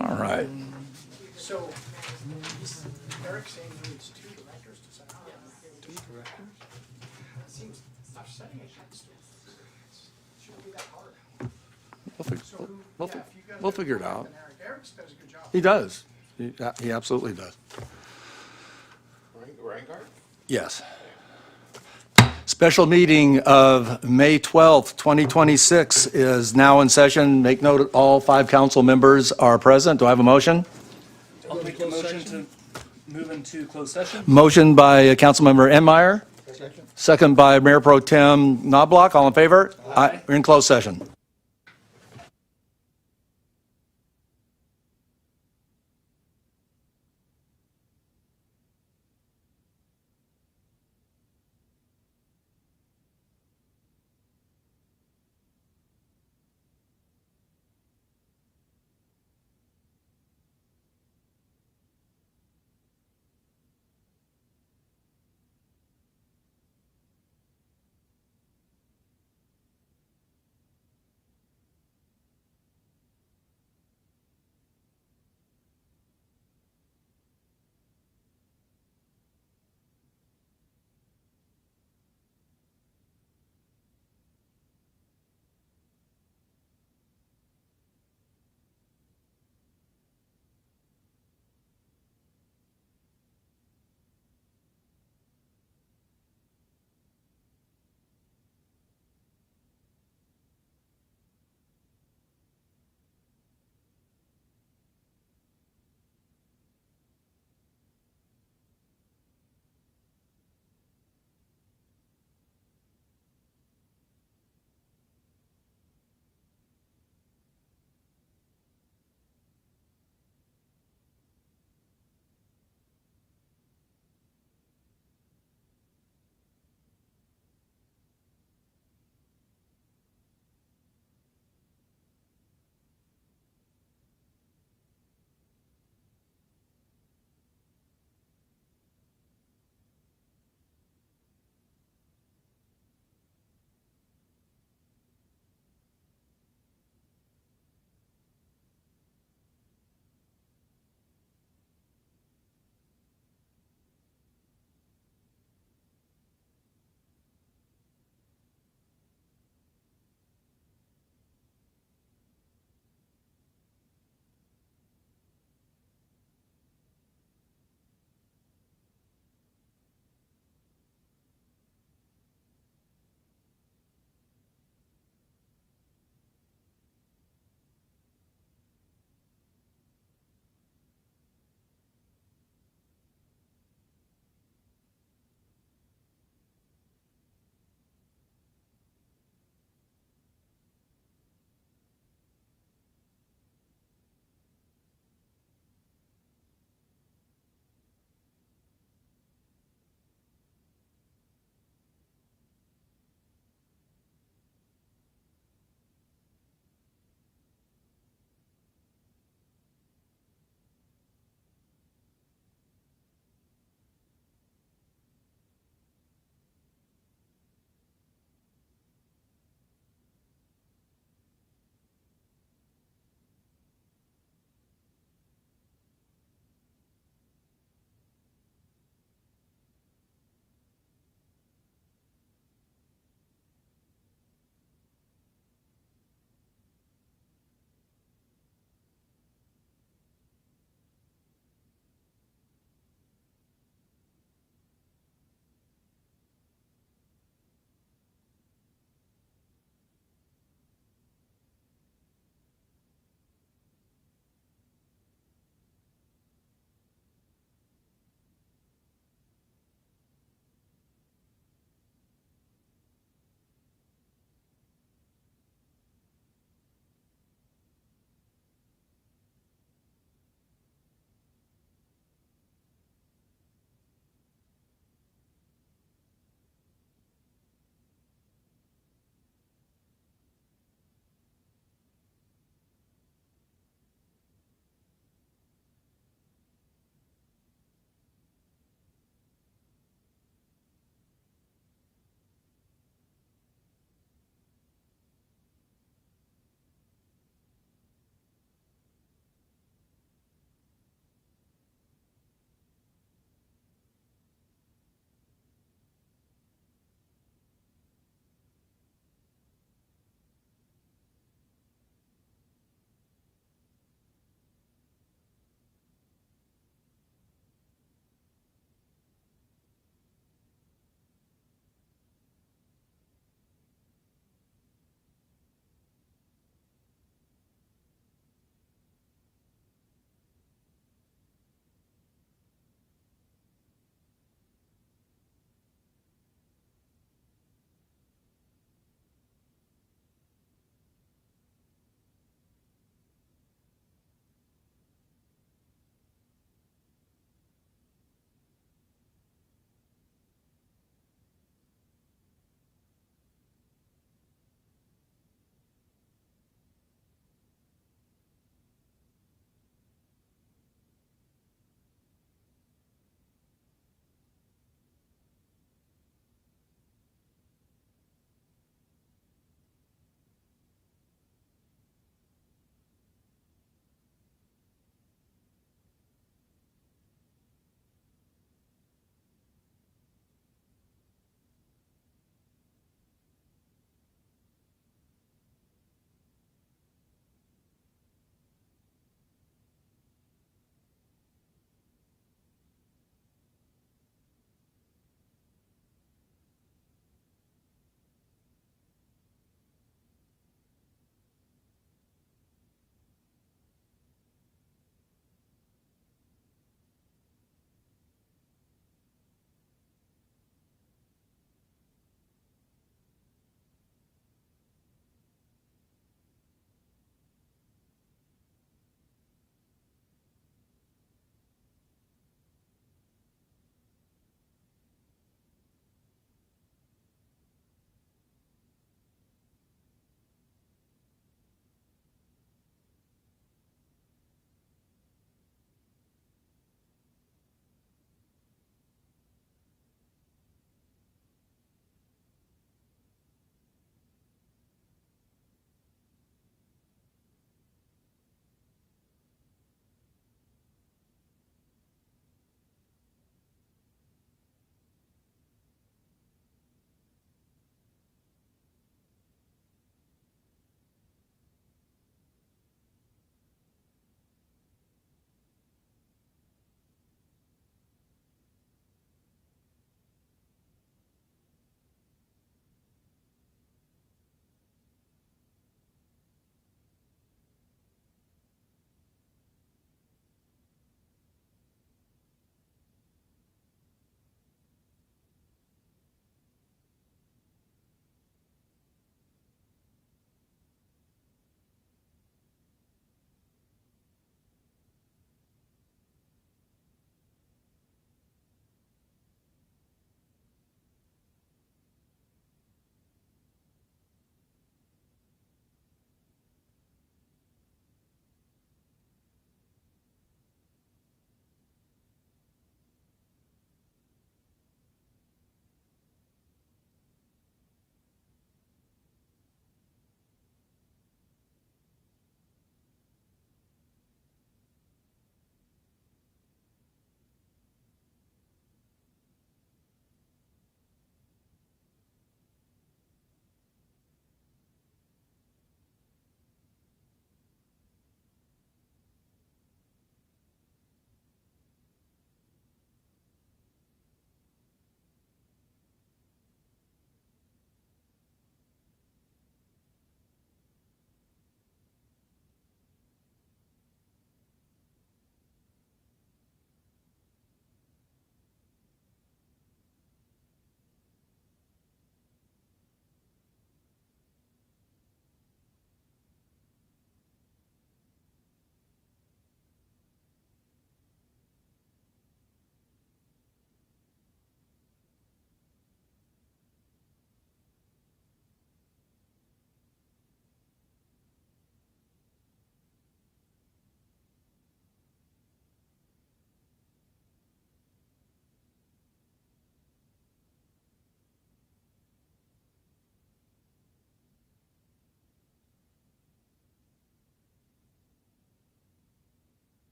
All right. So, Erickson needs 2 directors to sign on. 2 directors? Seems tough setting it. Shouldn't be that hard. We'll figure it out. Erickson does a good job. He does. He absolutely does. Reinhardt? Yes. Special meeting of May 12th, 2026 is now in session. Make note that all 5 council members are present. Do I have a motion? I'll make a motion to move into closed session. Motion by Councilmember Enmeyer. Second by Mayor Pro Tem Knobloch. All in favor? Aye. We're in closed session.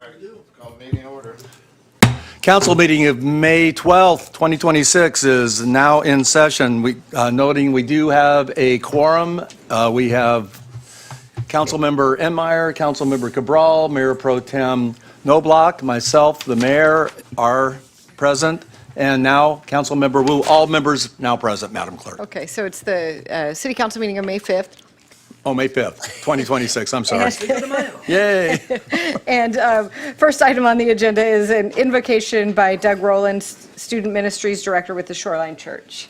Call the meeting order. Council meeting of May 12th, 2026 is now in session. Noting we do have a quorum. We have Councilmember Enmeyer, Councilmember Cabral, Mayor Pro Tem Noblock, myself, the mayor are present, and now Councilmember Wu. All members now present, Madam Clerk. Okay, so it's the city council meeting of May 5th. Oh, May 5th, 2026, I'm sorry. Yay. And first item on the agenda is an invocation by Doug Rowland, Student Ministries Director with the Shoreline Church.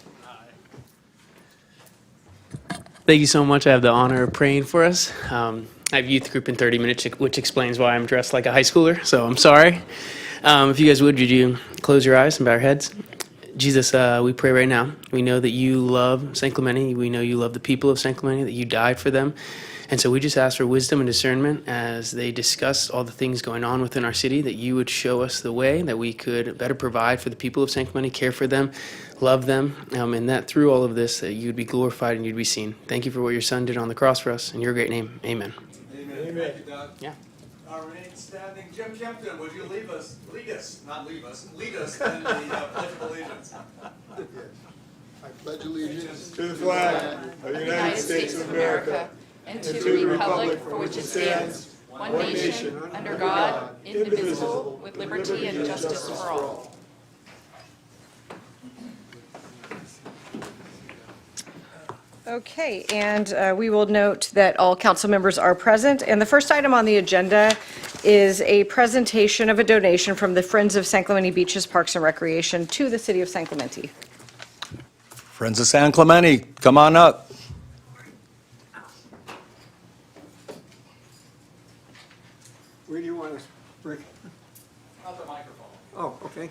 Thank you so much. I have the honor of praying for us. I have youth group in 30 minutes, which explains why I'm dressed like a high schooler, so I'm sorry. If you guys would you close your eyes and bow your heads? Jesus, we pray right now. We know that you love San Clemente. We know you love the people of San Clemente, that you died for them. And so we just ask for wisdom and discernment as they discuss all the things going on within our city, that you would show us the way that we could better provide for the people of San Clemente, care for them, love them, and that through all of this, that you'd be glorified and you'd be seen. Thank you for what your son did on the cross for us. In your great name, amen. Amen. Thank you, Doug. Yeah. All right, standing. Jim Kempton, would you lead us in the Pledge of Allegiance? I pledge allegiance To the flag of the United States of America and to the republic for which it stands, one nation, under God, indivisible, with liberty and justice for all. Okay, and we will note that all council members are present. And the first item on the agenda is a presentation of a donation from the Friends of San Clemente Beaches, Parks and Recreation to the city of San Clemente. Friends of San Clemente, come on up. Where do you want us, Rick? Not the microphone. Oh, okay.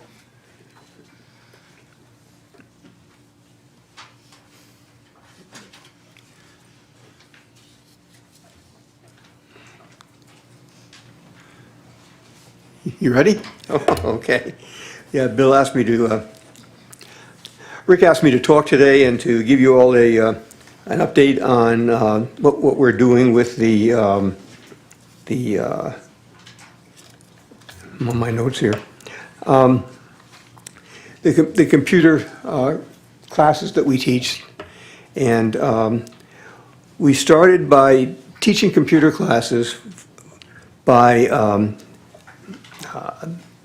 You ready? Oh, okay. Yeah, Bill asked me to, Rick asked me to talk today and to give you all an update on what we're doing with the I'm on my notes here. The computer classes that we teach, and we started by teaching computer classes by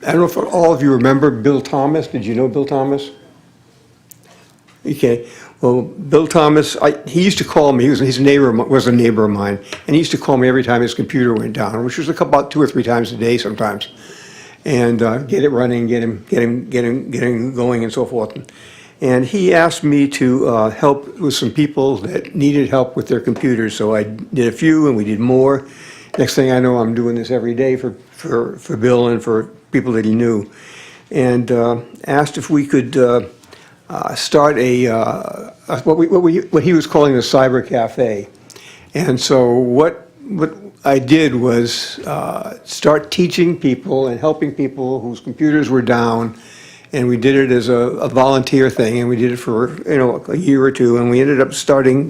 I don't know if all of you remember Bill Thomas. Did you know Bill Thomas? Okay. Well, Bill Thomas, he used to call me. Was a neighbor of mine, and he used to call me every time his computer went down, which was about 2 or 3 times a day sometimes, and get it running, get him going, and so forth. And he asked me to help with some people that needed help with their computers. So I did a few, and we did more. Next thing I know, I'm doing this every day for Bill and for people that he knew, and asked if we could start what he was calling a cyber cafe. And so what I did was start teaching people and helping people whose computers were down, and we did it as a volunteer thing, and we did it for a year or two, and we ended up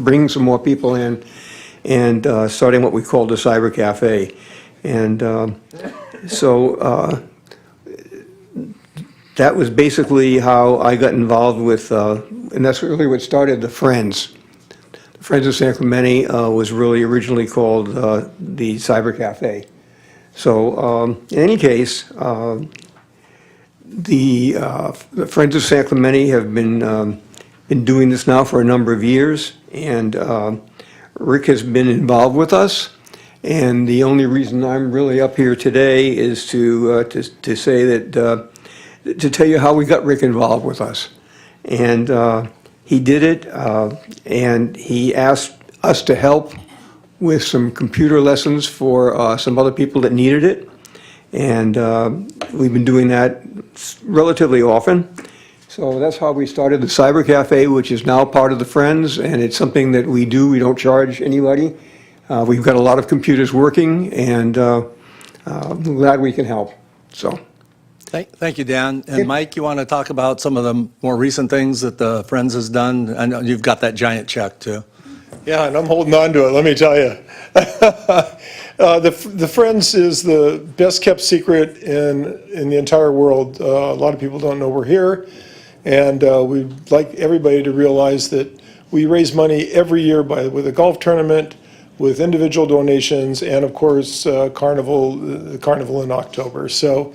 bringing some more people in, and starting what we called a cyber cafe. And so that was basically how I got involved with, and that's really what started the Friends. The Friends of San Clemente was really originally called the Cyber Cafe. So in any case, the Friends of San Clemente have been doing this now for a number of years, and Rick has been involved with us. And the only reason I'm really up here today is to say that, to tell you how we got Rick involved with us. And he did it, and he asked us to help with some computer lessons for some other people that needed it. And we've been doing that relatively often. So that's how we started the Cyber Cafe, which is now part of the Friends, and it's something that we do. We don't charge anybody. We've got a lot of computers working, and I'm glad we can help. So, Thank you, Dan. And Mike, you want to talk about some of the more recent things that the Friends has done? I know you've got that giant check, too. Yeah, and I'm holding on to it, let me tell you. The Friends is the best-kept secret in the entire world. A lot of people don't know we're here, and we'd like everybody to realize that we raise money every year with a golf tournament, with individual donations, and of course, the carnival in October. So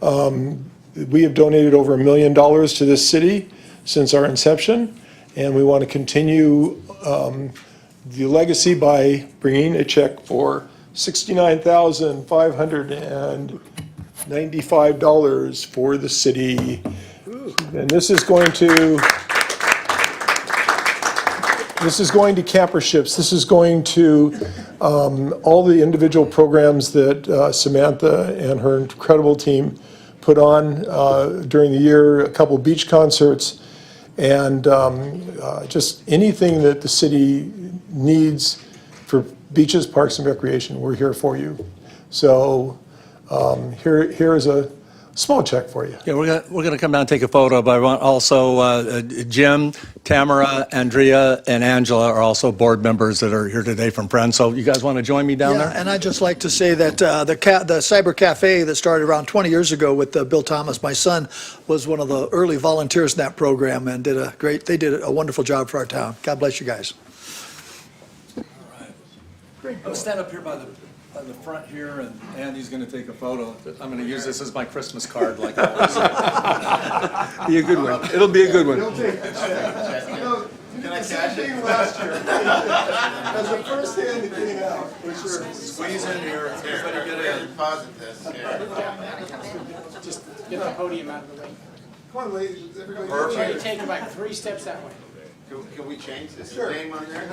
we have donated over $1 million to this city since our inception, and we want to continue the legacy by bringing a check for $69,595 for the city. And this is going to camperships. This is going to all the individual programs that Samantha and her incredible team put on during the year, a couple beach concerts, and just anything that the city needs for beaches, parks, and recreation, we're here for you. So here is a small check for you. Yeah, we're gonna come down and take a photo, but I want also, Jim, Tamara, Andrea, and Angela are also board members that are here today from Friends. So you guys want to join me down Yeah, there? and I'd just like to say that the Cyber Cafe that started around 20 years ago with Bill Thomas, my son, was one of the early volunteers in that program and they did a wonderful job for our town. God bless you guys. I'll stand up here by the front here, and Andy's going to take a photo. I'm going to use this as my Christmas card, like always. Be a good one. It'll be a good one. Can I cash it? Last year. As the first hand that came out, which are. Squeeze in here. Everybody get in. Deposit this, here. Just get the podium out of the way. Come on, ladies, everybody. Try to take about 3 steps that way. Can we change this name on there?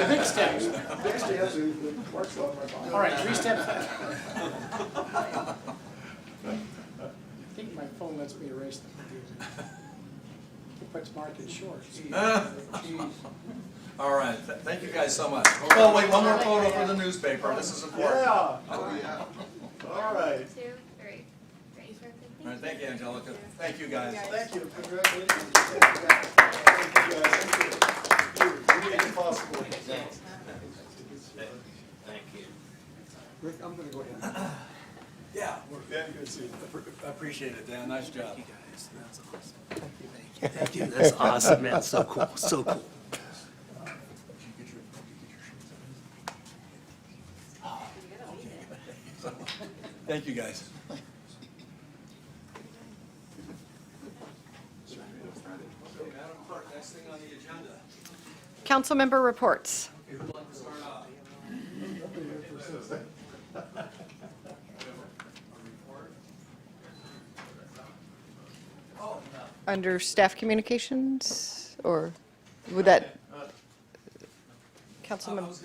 Big steps. All right, 3 steps. I think my phone lets me erase them. It puts Mark in shorts. All right, thank you guys so much. Oh, wait, one more photo for the newspaper. This is important. Oh, yeah. All right. 2, 3. Ready for All right, thank you, Angelica. Thank you, guys. Thank you. Congratulations. Thank you, guys. Thank you. You made it possible. Thank you. Rick, I'm going to go ahead. Yeah, Dan, good to see you. I appreciate it, Dan. Nice job. That's awesome. Thank you. That's awesome, man. So cool. So cool. Thank you, guys. Madam Clerk, next thing on the agenda. Councilmember reports. Who'd like to start off? Under staff communications, or would that? Councilmember,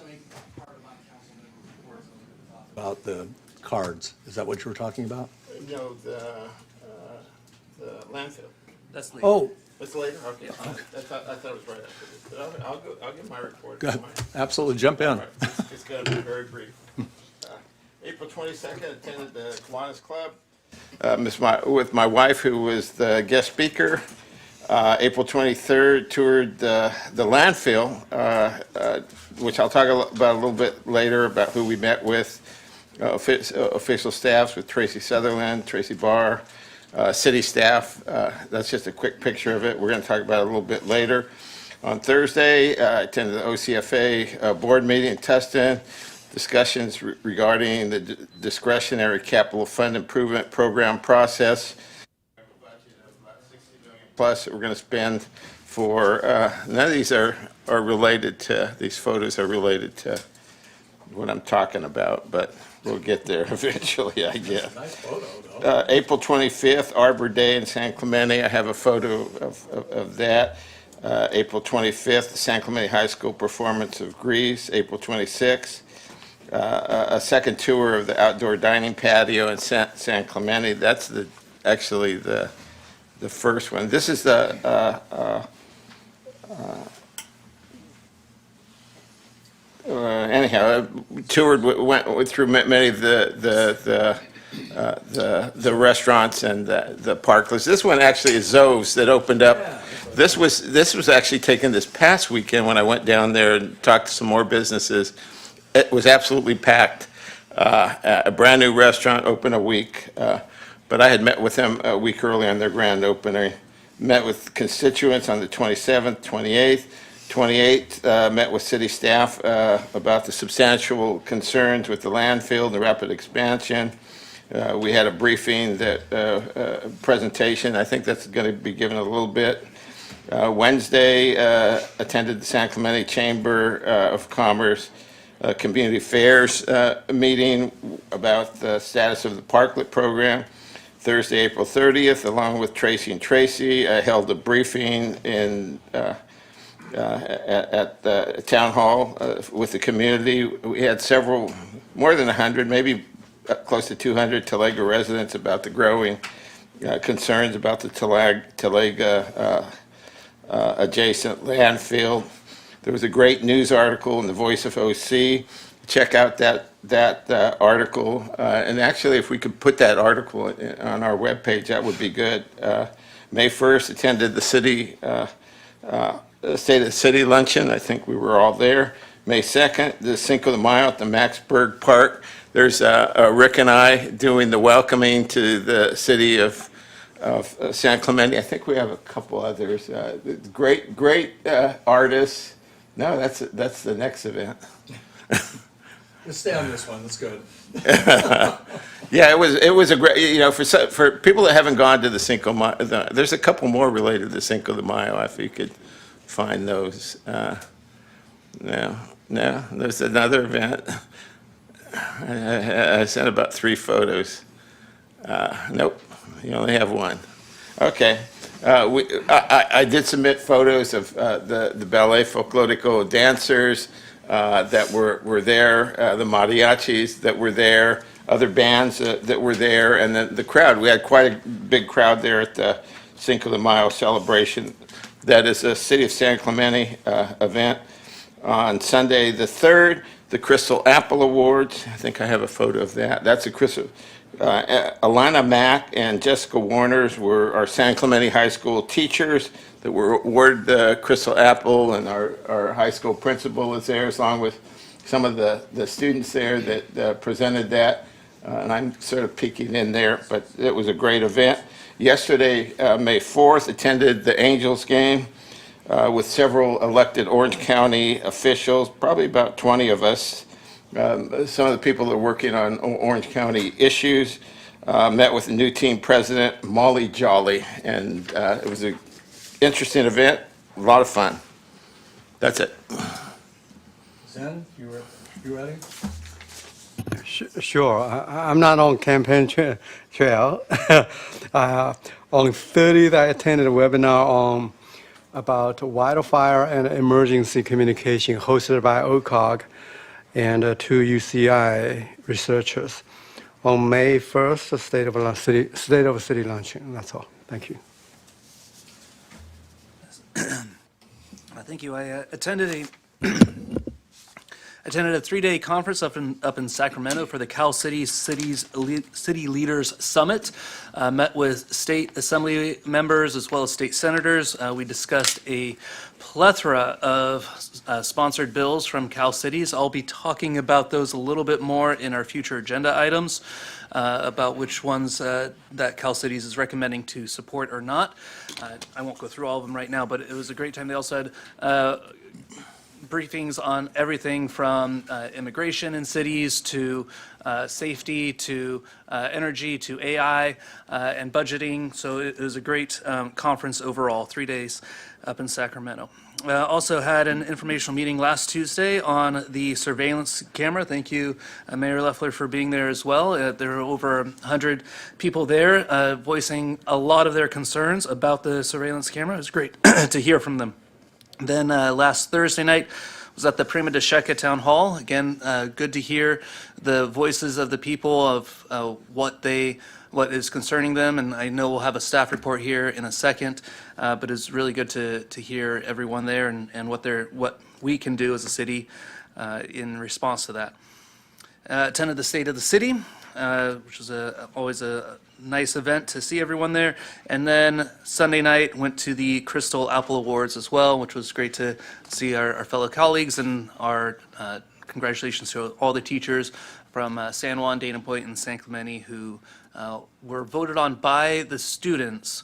About the cards. Is that what you were talking about? No, the landfill. That's later. Oh, It's later? Okay. I thought it was right after this. But I'll give my report. go ahead. Absolutely, jump in. All right, it's going to be very brief. April 22nd, attended the Kiwanis Club with my wife, who was the guest speaker. April 23rd, toured the landfill, which I'll talk about a little bit later, about who we met with, official staffs with Tracy Sutherland, Tracy Barr, city staff. That's just a quick picture of it. We're going to talk about it a little bit later. On Thursday, I attended the OCFA board meeting in Tustin. Discussions regarding the discretionary capital fund improvement program process. Plus, we're going to spend for, none of these are related to, these photos are related to what I'm talking about, but we'll get there eventually, I guess. Nice photo, though. April 25th, Arbor Day in San Clemente. I have a photo of that. April 25th, San Clemente High School performance of Grease. April 26th, a second tour of the outdoor dining patio in San Clemente. That's actually the first one. This is the anyhow, toured, went through many of the restaurants and the parklets. This one actually is Zoe's that opened up This was actually taken this past weekend when I went down there and talked to some more businesses. It was absolutely packed. A brand-new restaurant opened a week, but I had met with them a week early on their grand opening. Met with constituents on the 27th, 28th. 28th, met with city staff about the substantial concerns with the landfill, the rapid expansion. We had a briefing, presentation. I think that's going to be given a little bit. Wednesday, attended the San Clemente Chamber of Commerce Community Affairs meeting about the status of the Parklet program. Thursday, April 30th, along with Tracy and Tracy, I held a briefing at the town hall with the community. We had more than 100, maybe close to 200 Talega residents about the growing concerns about the Talega adjacent landfill. There was a great news article in the Voice of OC. Check out that article. And actually, if we could put that article on our webpage, that would be good. May 1st, attended the State of the City luncheon. I think we were all there. May 2nd, the Cinco de Mayo at the Maxburg Park. There's Rick and I doing the welcoming to the city of San Clemente. I think we have a couple others. Great artists. No, that's the next event. Let's stay on this one, that's good. Yeah, it was a great, for people that haven't gone to the Cinco de Mayo, there's a couple more related to Cinco de Mayo, if you could find those. No, there's another event. I sent about 3 photos. Nope, you only have one. Okay. I did submit photos of the ballet folklorico dancers that were there, the mariachis that were there, other bands that were there, and then the crowd. We had quite a big crowd there at the Cinco de Mayo celebration. That is a City of San Clemente event. On Sunday the 3rd, the Crystal Apple Awards. I think I have a photo of that. That's a Crystal. Alana Mack and Jessica Warners were our San Clemente High School teachers that were awarded the Crystal Apple, and our high school principal was there, along with some of the students there that presented that. And I'm sort of peeking in there, but it was a great event. Yesterday, May 4th, attended the Angels game with several elected Orange County officials, probably about 20 of us. Some of the people that are working on Orange County issues. Met with the new team president, Molly Jolly, and it was an interesting event, a lot of fun. That's it. Zen, you ready? Sure. I'm not on campaign trail. On 30th, I attended a webinar on about wildfire and emergency communication hosted by OCOG and 2 UCI researchers. On May 1st, the State of City luncheon. That's all. Thank you. Thank you. I attended a 3-day conference up in Sacramento for the Cal City City Leaders Summit. Met with state assembly members as well as state senators. We discussed a plethora of sponsored bills from Cal Cities. I'll be talking about those a little bit more in our future agenda items, about which ones that Cal Cities is recommending to support or not. I won't go through all of them right now, but it was a great time. They also had briefings on everything from immigration in cities to safety to energy to AI and budgeting. So it was a great conference overall, 3 days up in Sacramento. Also had an informational meeting last Tuesday on the surveillance camera. Thank you, Mayor Loeffler, for being there as well. There were over 100 people there voicing a lot of their concerns about the surveillance camera. It was great to hear from them. Then last Thursday night was at the Prima de Checa Town Hall. Again, good to hear the voices of the people of what is concerning them, and I know we'll have a staff report here in a second, but it's really good to hear everyone there and what we can do as a city in response to that. Attended the State of the City. which was always a nice event to see everyone there. And then Sunday night, went to the Crystal Apple Awards as well, which was great to see our fellow colleagues, and our congratulations to all the teachers from San Juan, Dana Point, and San Clemente who were voted on by the students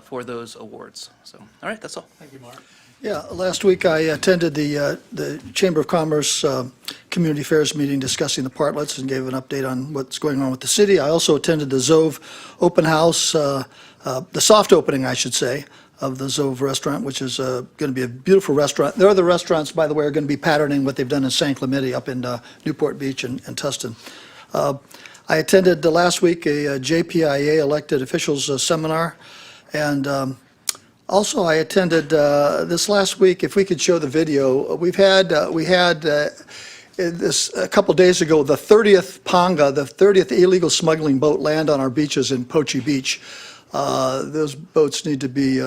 for those awards. So, all right, that's all. Thank you, Mark. Yeah, last week I attended the Chamber of Commerce Community Affairs meeting discussing the partlets and gave an update on what's going on with the city. I also attended the Zove open house, the soft opening, I should say, of the Zove restaurant, which is going to be a beautiful restaurant. Their other restaurants, by the way, are going to be patterning what they've done in San Clemente up in Newport Beach and Tustin. I attended last week a JPIA elected officials seminar, and also, I attended this last week, if we could show the video, we had this a couple days ago, the 30th Panga, the 30th illegal smuggling boat land on our beaches in Poche Beach. Those boats need to be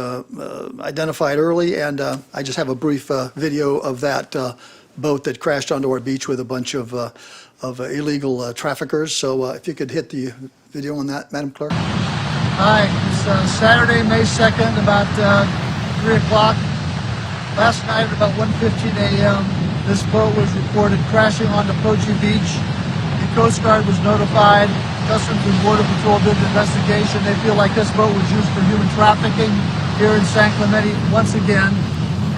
identified early, and I just have a brief video of that boat that crashed onto our beach with a bunch of illegal traffickers. So if you could hit the video on that, Madam Clerk. Hi, it's Saturday, May 2nd, about 3 o'clock. Last night at about 1:15 a.m., this boat was reported crashing onto Poche Beach. The Coast Guard was notified. Customs and Border Patrol did an investigation. They feel like this boat was used for human trafficking here in San Clemente once again.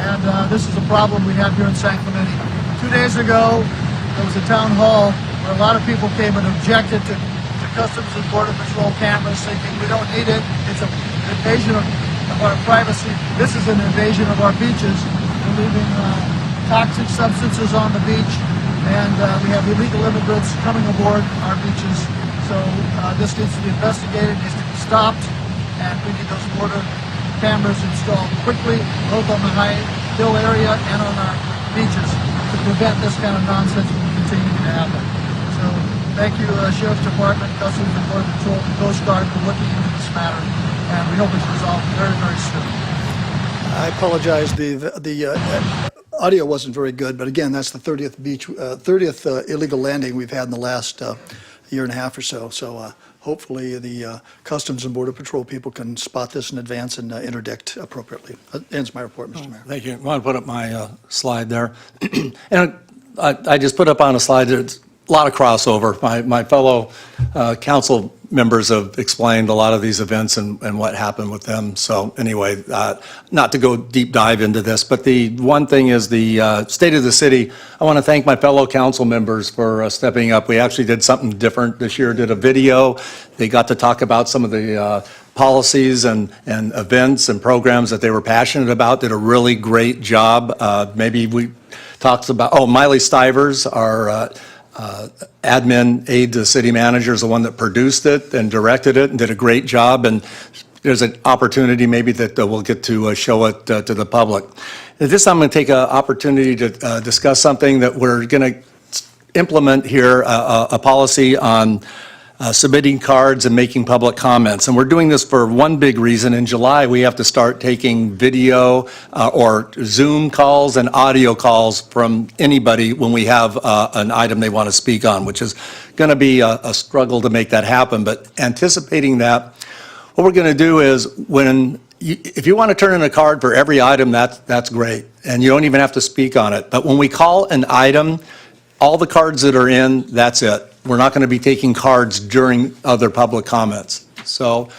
And this is a problem we have here in San Clemente. 2 days ago, there was a town hall where a lot of people came and objected to Customs and Border Patrol cameras, thinking we don't need it. It's an invasion of our privacy. This is an invasion of our beaches. We're leaving toxic substances on the beach, and we have illegal immigrants coming aboard our beaches. So this needs to be investigated, needs to be stopped, and we need those border cameras installed quickly, both on the high hill area and on our beaches, to prevent this kind of nonsense from continuing to happen. So thank you, Sheriff's Department, Customs and Border Patrol, and Coast Guard for looking into this matter, and we hope it's resolved very, very soon. I apologize, the audio wasn't very good, but again, that's the 30th illegal landing we've had in the last year and a half or so. So hopefully the Customs and Border Patrol people can spot this in advance and interdict appropriately. That ends my report, Mr. Mayor. Thank you. I want to put up my slide there. And I just put up on a slide that a lot of crossover. My fellow council members have explained a lot of these events and what happened with them. So anyway, not to go deep dive into this, but the one thing is the state of the city. I want to thank my fellow council members for stepping up. We actually did something different this year, did a video. They got to talk about some of the policies and events and programs that they were passionate about, did a really great job. Maybe we talked about, Miley Stivers, our admin aide to the city manager, is the one that produced it and directed it and did a great job. And there's an opportunity maybe that we'll get to show it to the public. At this time, I'm going to take an opportunity to discuss something that we're going to implement here, a policy on submitting cards and making public comments. And we're doing this for one big reason. In July, we have to start taking video or Zoom calls and audio calls from anybody when we have an item they want to speak on, which is going to be a struggle to make that happen. But anticipating that, what we're going to do is if you want to turn in a card for every item, that's great. And you don't even have to speak on it. But when we call an item, all the cards that are in, that's it. We're not going to be taking cards during other public comments. So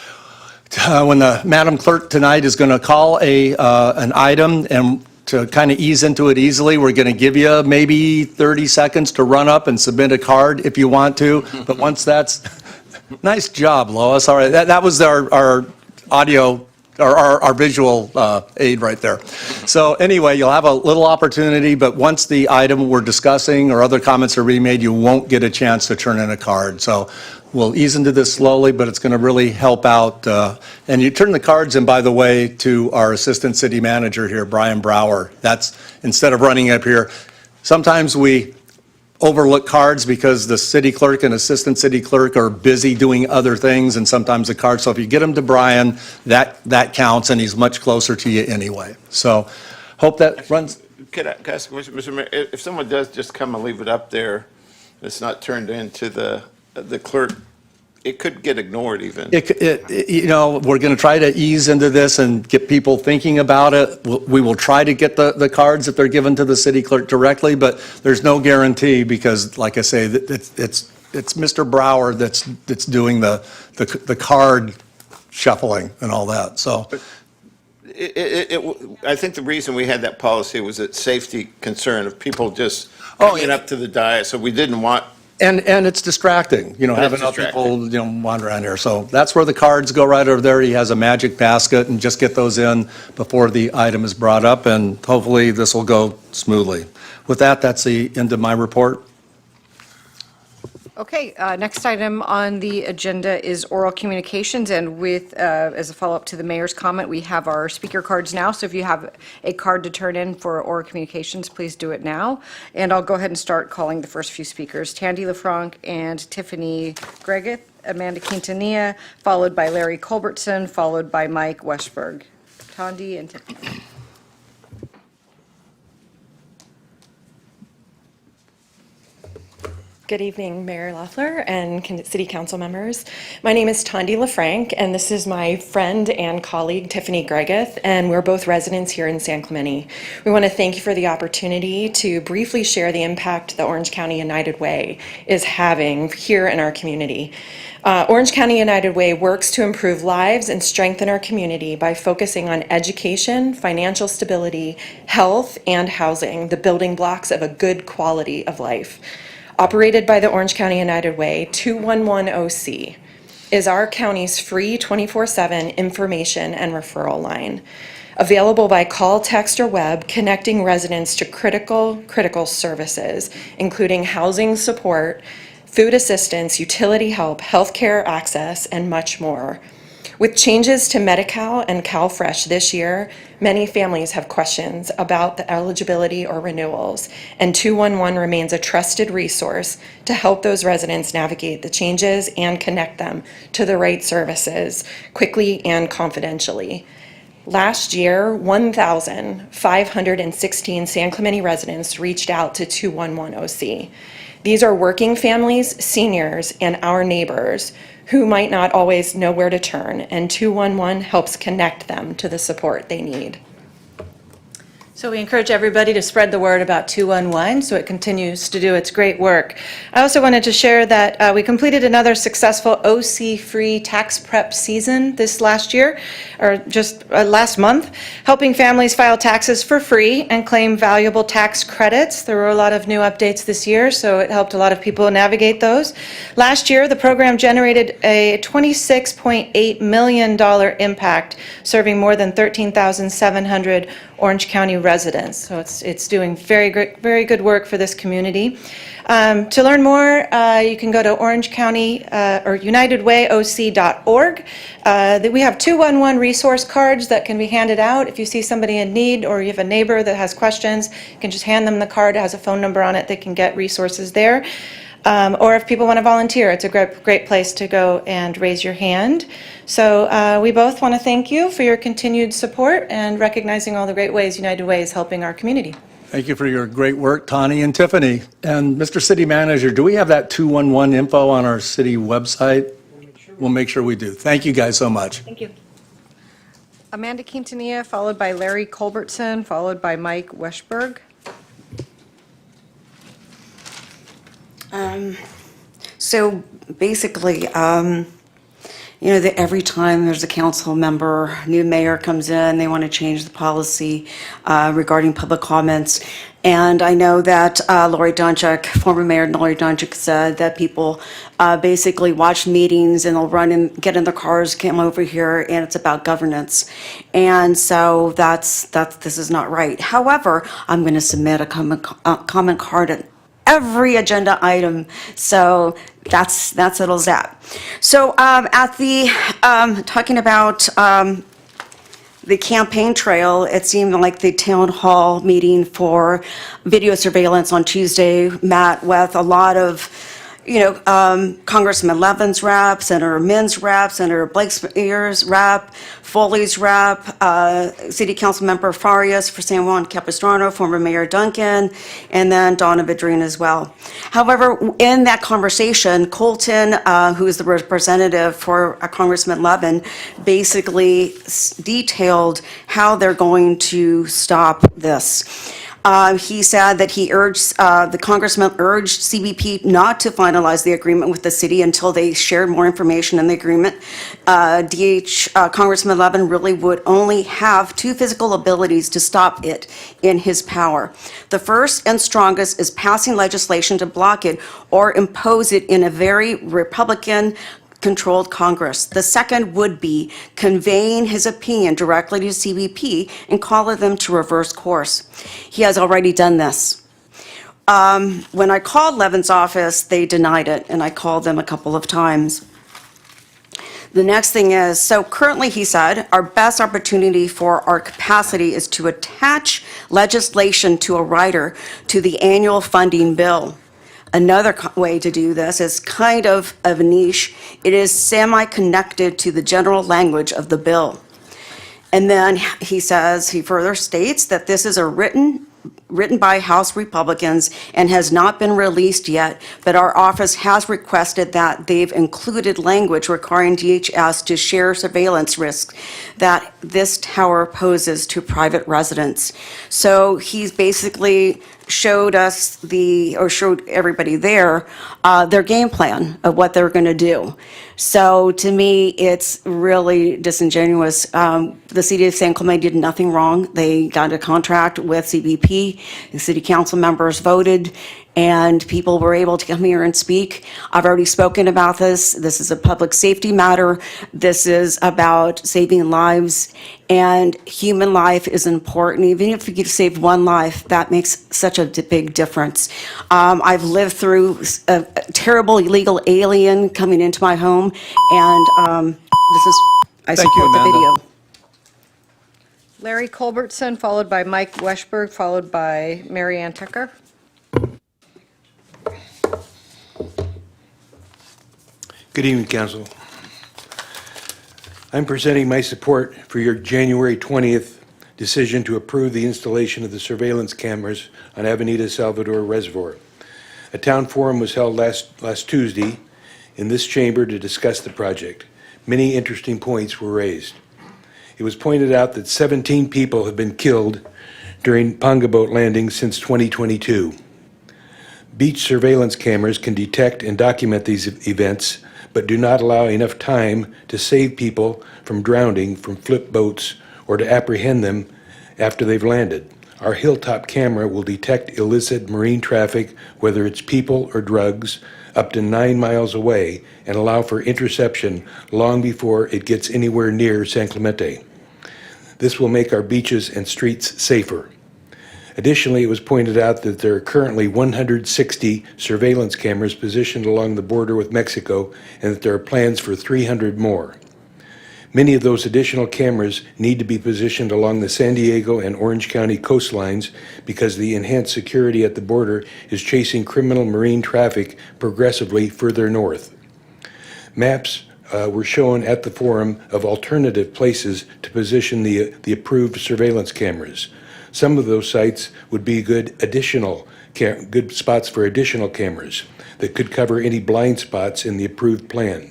when the Madam Clerk tonight is going to call an item, and to kind of ease into it easily, we're going to give you maybe 30 seconds to run up and submit a card if you want to. But once that's, nice job, Lois. All right, that was our audio, our visual aid right there. So anyway, you'll have a little opportunity, but once the item we're discussing or other comments are being made, you won't get a chance to turn in a card. So we'll ease into this slowly, but it's going to really help out. And you turn the cards in, by the way, to our Assistant City Manager here, Brian Brower. That's, instead of running up here, sometimes we overlook cards because the city clerk and assistant city clerk are busy doing other things, and sometimes the cards. So if you get them to Brian, that counts, and he's much closer to you anyway. So hope that runs. Could I ask a question, Mr. Mayor? If someone does just come and leave it up there, it's not turned into the the clerk, it could get ignored even. We're going to try to ease into this and get people thinking about it. We will try to get the cards if they're given to the city clerk directly, but there's no guarantee because, like I say, it's Mr. Brower that's doing the card shuffling and all that, so. I think the reason we had that policy was a safety concern of people just Oh, coming up to the dais, so we didn't want. And it's distracting, having other distracting. people, wander around here. So that's where the cards go right over there. He has a magic basket and just get those in before the item is brought up, and hopefully this will go smoothly. With that, that's the end of my report. Okay, next item on the agenda is oral communications, and with, as a follow-up to the mayor's comment, we have our speaker cards now, so if you have a card to turn in for oral communications, please do it now. And I'll go ahead and start calling the first few speakers, Tandy LaFranc and Tiffany Gregeth, Amanda Quintanilla, followed by Larry Culbertson, followed by Mike Westberg. Tandy and Tiffany. Good evening, Mayor Loeffler and City Council members. My name is Tandy LaFranc, and this is my friend and colleague, Tiffany Gregeth, and we're both residents here in San Clemente. We want to thank you for the opportunity to briefly share the impact the Orange County United Way is having here in our community. Orange County United Way works to improve lives and strengthen our community by focusing on education, financial stability, health, and housing, the building blocks of a good quality of life. Operated by the Orange County United Way, 211OC is our county's free 24/7 information and referral line. Available by call, text, or web, connecting residents to critical services, including housing support, food assistance, utility help, healthcare access, and much more. With changes to Medi-Cal and CalFresh this year, many families have questions about the eligibility or renewals, and 211 remains a trusted resource to help those residents navigate the changes and connect them to the right services quickly and confidentially. Last year, 1,516 San Clemente residents reached out to 211OC. These are working families, seniors, and our neighbors who might not always know where to turn, and 211 helps connect them to the support they need. So we encourage everybody to spread the word about 211 so it continues to do its great work. I also wanted to share that we completed another successful OC-free tax prep season this last year, or just last month, helping families file taxes for free and claim valuable tax credits. There were a lot of new updates this year, so it helped a lot of people navigate those. Last year, the program generated a $26.8 million impact, serving more than 13,700 Orange County residents. So it's doing very good work for this community. To learn more, you can go to Orange County or UnitedWayOC.org. We have 211 resource cards that can be handed out. If you see somebody in need or you have a neighbor that has questions, you can just hand them the card. It has a phone number on it. They can get resources there. Or if people want to volunteer, it's a great place to go and raise your hand. So we both want to thank you for your continued support and recognizing all the great ways United Way is helping our community. Thank you for your great work, Tani and Tiffany. And Mr. City Manager, do we have that 211 info on our city website? We'll make sure we do. Thank you guys so much. Thank you. Amanda Quintanilla, followed by Larry Culbertson, followed by Mike Westberg. So basically, that every time there's a council member, new mayor comes in, they want to change the policy regarding public comments. And I know that Lori Donchuk, former Mayor Lori Donchuk, said that people basically watch meetings and they'll run and get in their cars, come over here, and it's about governance. And so this is not right. However, I'm going to submit a comment card at every agenda item, so that settles that. So at the talking about the campaign trail, it seemed like the town hall meeting for video surveillance on Tuesday met with a lot of Congressman Levin's rep, Senator Minn's rep, Senator Blakespear's rep, Foley's rep, City Council Member Farias for San Juan Capistrano, former Mayor Duncan, and then Donna Vidrine as well. However, in that conversation, Colton, who is the representative for Congressman Levin, basically detailed how they're going to stop this. He said that the congressman urged CBP not to finalize the agreement with the city until they shared more information in the agreement. Congressman Levin really would only have two physical abilities to stop it in his power. The first and strongest is passing legislation to block it or impose it in a very Republican-controlled Congress. The second would be conveying his opinion directly to CBP and calling them to reverse course. He has already done this. When I called Levin's office, they denied it, and I called them a couple of times. The next thing is, so currently, he said, our best opportunity for our capacity is to attach legislation to a rider to the annual funding bill. Another way to do this is kind of a niche. It is semi-connected to the general language of the bill. And then he further states that this is written by House Republicans and has not been released yet, but our office has requested that they've included language requiring DHS to share surveillance risks that this tower poses to private residents. So he's basically showed everybody there their game plan of what they're going to do. So to me, it's really disingenuous. The city of San Clemente did nothing wrong. They got a contract with CBP. The city council members voted, and people were able to come here and speak. I've already spoken about this. This is a public safety matter. This is about saving lives, and human life is important. Even if you could save one life, that makes such a big difference. I've lived through a terrible illegal alien coming into my home, and I support the video. Larry Culbertson, followed by Mike Weschberg, followed by Mary Ann Tucker. Good evening, Council. I'm presenting my support for your January 20th decision to approve the installation of the surveillance cameras on Avenida Salvador Reservoir. A town forum was held last Tuesday in this chamber to discuss the project. Many interesting points were raised. It was pointed out that 17 people have been killed during Ponga boat landings since 2022. Beach surveillance cameras can detect and document these events, but do not allow enough time to save people from drowning from flip boats or to apprehend them after they've landed. Our Hilltop camera will detect illicit marine traffic, whether it's people or drugs, up to 9 miles away and allow for interception long before it gets anywhere near San Clemente. This will make our beaches and streets safer. Additionally, it was pointed out that there are currently 160 surveillance cameras positioned along the border with Mexico and that there are plans for 300 more. Many of those additional cameras need to be positioned along the San Diego and Orange County coastlines because the enhanced security at the border is chasing criminal marine traffic progressively further north. Maps were shown at the forum of alternative places to position the approved surveillance cameras. Some of those sites would be good spots for additional cameras that could cover any blind spots in the approved plan.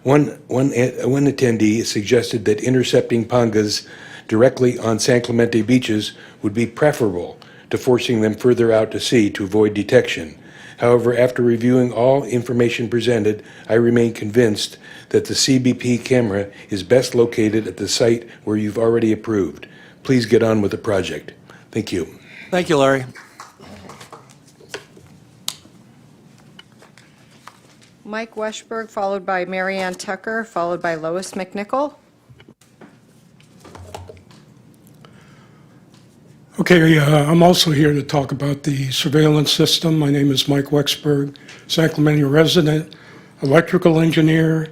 One attendee suggested that intercepting pangas directly on San Clemente beaches would be preferable to forcing them further out to sea to avoid detection. However, after reviewing all information presented, I remain convinced that the CBP camera is best located at the site where you've already approved. Please get on with the project. Thank you. Thank you, Larry. Mike Weschberg, followed by Mary Ann Tucker, followed by Lois McNichol. Okay, I'm also here to talk about the surveillance system. My name is Mike Weschberg, San Clemente resident, electrical engineer,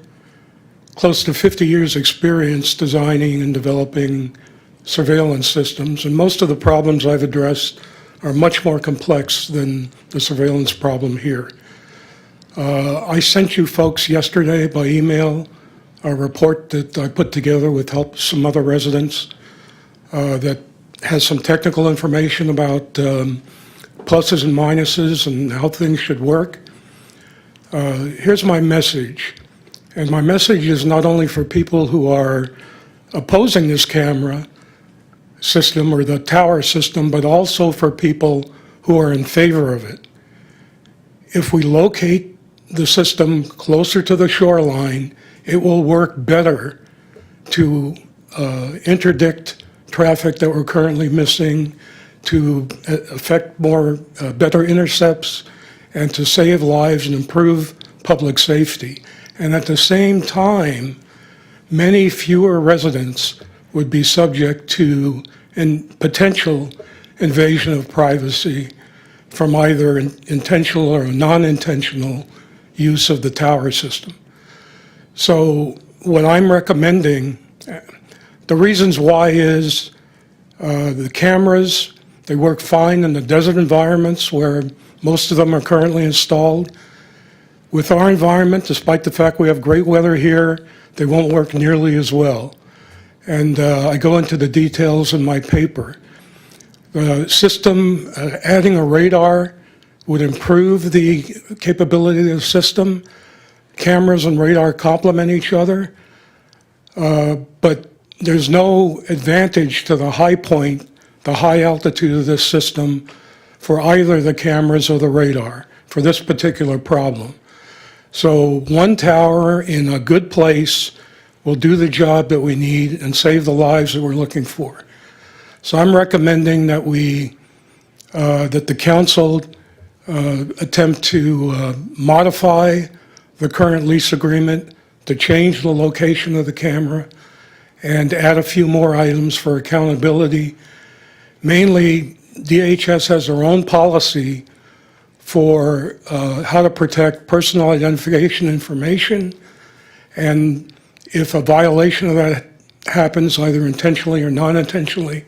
close to 50 years experience designing and developing surveillance systems, and most of the problems I've addressed are much more complex than the surveillance problem here. I sent you folks yesterday by email a report that I put together with help some other residents that has some technical information about pluses and minuses and how things should work. Here's my message. And my message is not only for people who are opposing this camera system or the tower system, but also for people who are in favor of it. If we locate the system closer to the shoreline, it will work better to interdict traffic that we're currently missing, to affect better intercepts, and to save lives and improve public safety. And at the same time, many fewer residents would be subject to potential invasion of privacy from either intentional or non-intentional use of the tower system. So what I'm recommending, the reasons why is the cameras, they work fine in the desert environments where most of them are currently installed. With our environment, despite the fact we have great weather here, they won't work nearly as well. And I go into the details in my paper. The system, adding a radar would improve the capability of the system. Cameras and radar complement each other, but there's no advantage to the high point, the high altitude of this system for either the cameras or the radar for this particular problem. So one tower in a good place will do the job that we need and save the lives that we're looking for. So I'm recommending that that the council attempt to modify the current lease agreement to change the location of the camera and add a few more items for accountability. Mainly, DHS has their own policy for how to protect personal identification information, and if a violation of that happens, either intentionally or non-intentionally,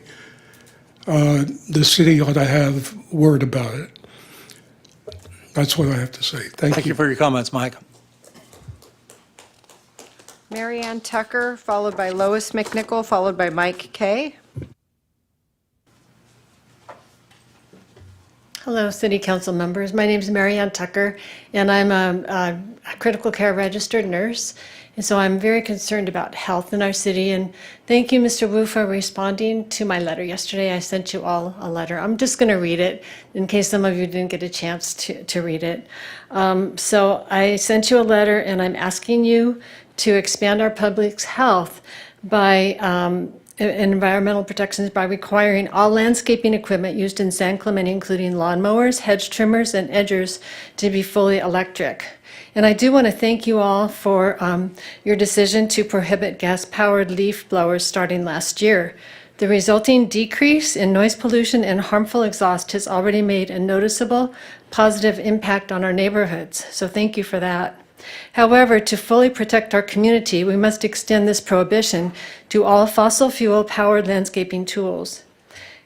the city ought to have word about it. That's what I have to say. Thank you. Thank you for your comments, Mike. Mary Ann Tucker, followed by Lois McNichol, followed by Mike Kay. Hello, City Council members. My name is Mary Ann Tucker, and I'm a critical care registered nurse. And so I'm very concerned about health in our city. And thank you, Mr. Wu, for responding to my letter yesterday. I sent you all a letter. I'm just going to read it in case some of you didn't get a chance to read it. So I sent you a letter, and I'm asking you to expand our public's health by environmental protections by requiring all landscaping equipment used in San Clemente, including lawnmowers, hedge trimmers, and edgers, to be fully electric. And I do want to thank you all for your decision to prohibit gas-powered leaf blowers starting last year. The resulting decrease in noise pollution and harmful exhaust has already made a noticeable positive impact on our neighborhoods. So thank you for that. However, to fully protect our community, we must extend this prohibition to all fossil fuel-powered landscaping tools.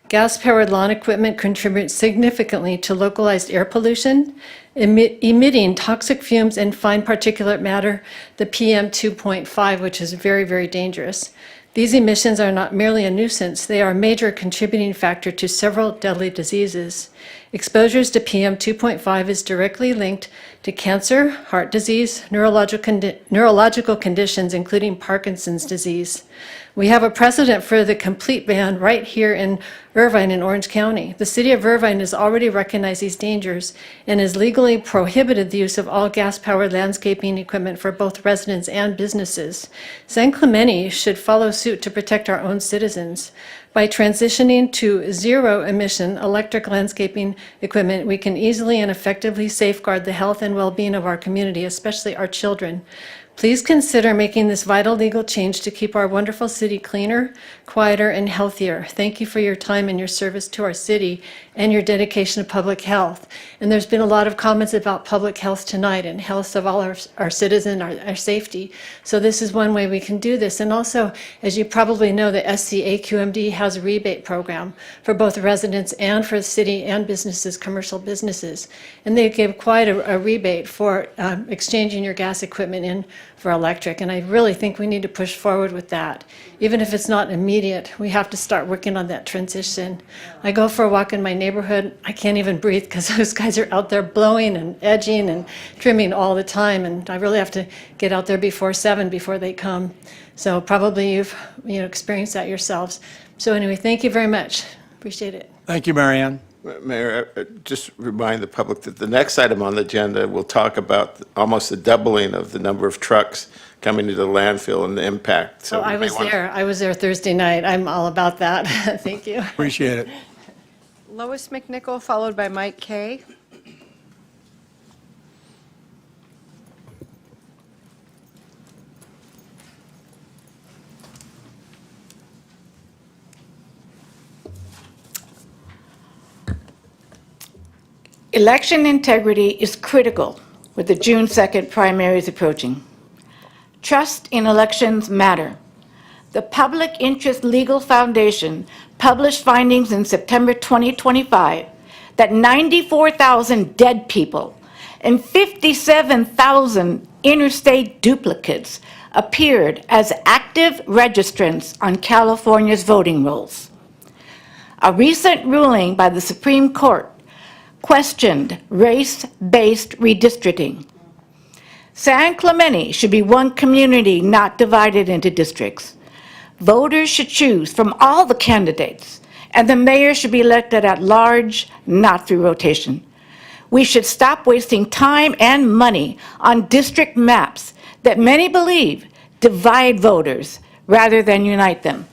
Gas-powered lawn equipment contributes significantly to localized air pollution, emitting toxic fumes and fine particulate matter, the PM 2.5, which is very, very dangerous. These emissions are not merely a nuisance, they are a major contributing factor to several deadly diseases. Exposures to PM 2.5 is directly linked to cancer, heart disease, neurological conditions, including Parkinson's disease. We have a precedent for the complete ban right here in Irvine in Orange County. The city of Irvine has already recognized these dangers and has legally prohibited the use of all gas-powered landscaping equipment for both residents and businesses. San Clemente should follow suit to protect our own citizens. By transitioning to zero-emission electric landscaping equipment, we can easily and effectively safeguard the health and well-being of our community, especially our children. Please consider making this vital legal change to keep our wonderful city cleaner, quieter, and healthier. Thank you for your time and your service to our city and your dedication to public health. And there's been a lot of comments about public health tonight and health of all our citizens, our safety. So this is one way we can do this. And also, as you probably know, the SCAQMD has a rebate program for both residents and for the city and businesses, commercial businesses. And they give quite a rebate for exchanging your gas equipment in for electric. And I really think we need to push forward with that. Even if it's not immediate, we have to start working on that transition. I go for a walk in my neighborhood. I can't even breathe because those guys are out there blowing and edging and trimming all the time. And I really have to get out there before 7 before they come. So probably you've experienced that yourselves. So anyway, thank you very much. Appreciate it. Thank you, Marianne. Mayor, just remind the public that the next item on the agenda will talk about almost the doubling of the number of trucks coming to the landfill and the impact. So I was there. I was there Thursday night. I'm all about that. Thank you. Appreciate it. Lois McNichol, followed by Mike Kay. Election integrity is critical with the June 2nd primaries approaching. Trust in elections matter. The Public Interest Legal Foundation published findings in September 2025 that 94,000 dead people and 57,000 interstate duplicates appeared as active registrants on California's voting rolls. A recent ruling by the Supreme Court questioned race-based redistricting. San Clemente should be one community, not divided into districts. Voters should choose from all the candidates, and the mayor should be elected at large, not through rotation. We should stop wasting time and money on district maps that many believe divide voters rather than unite them.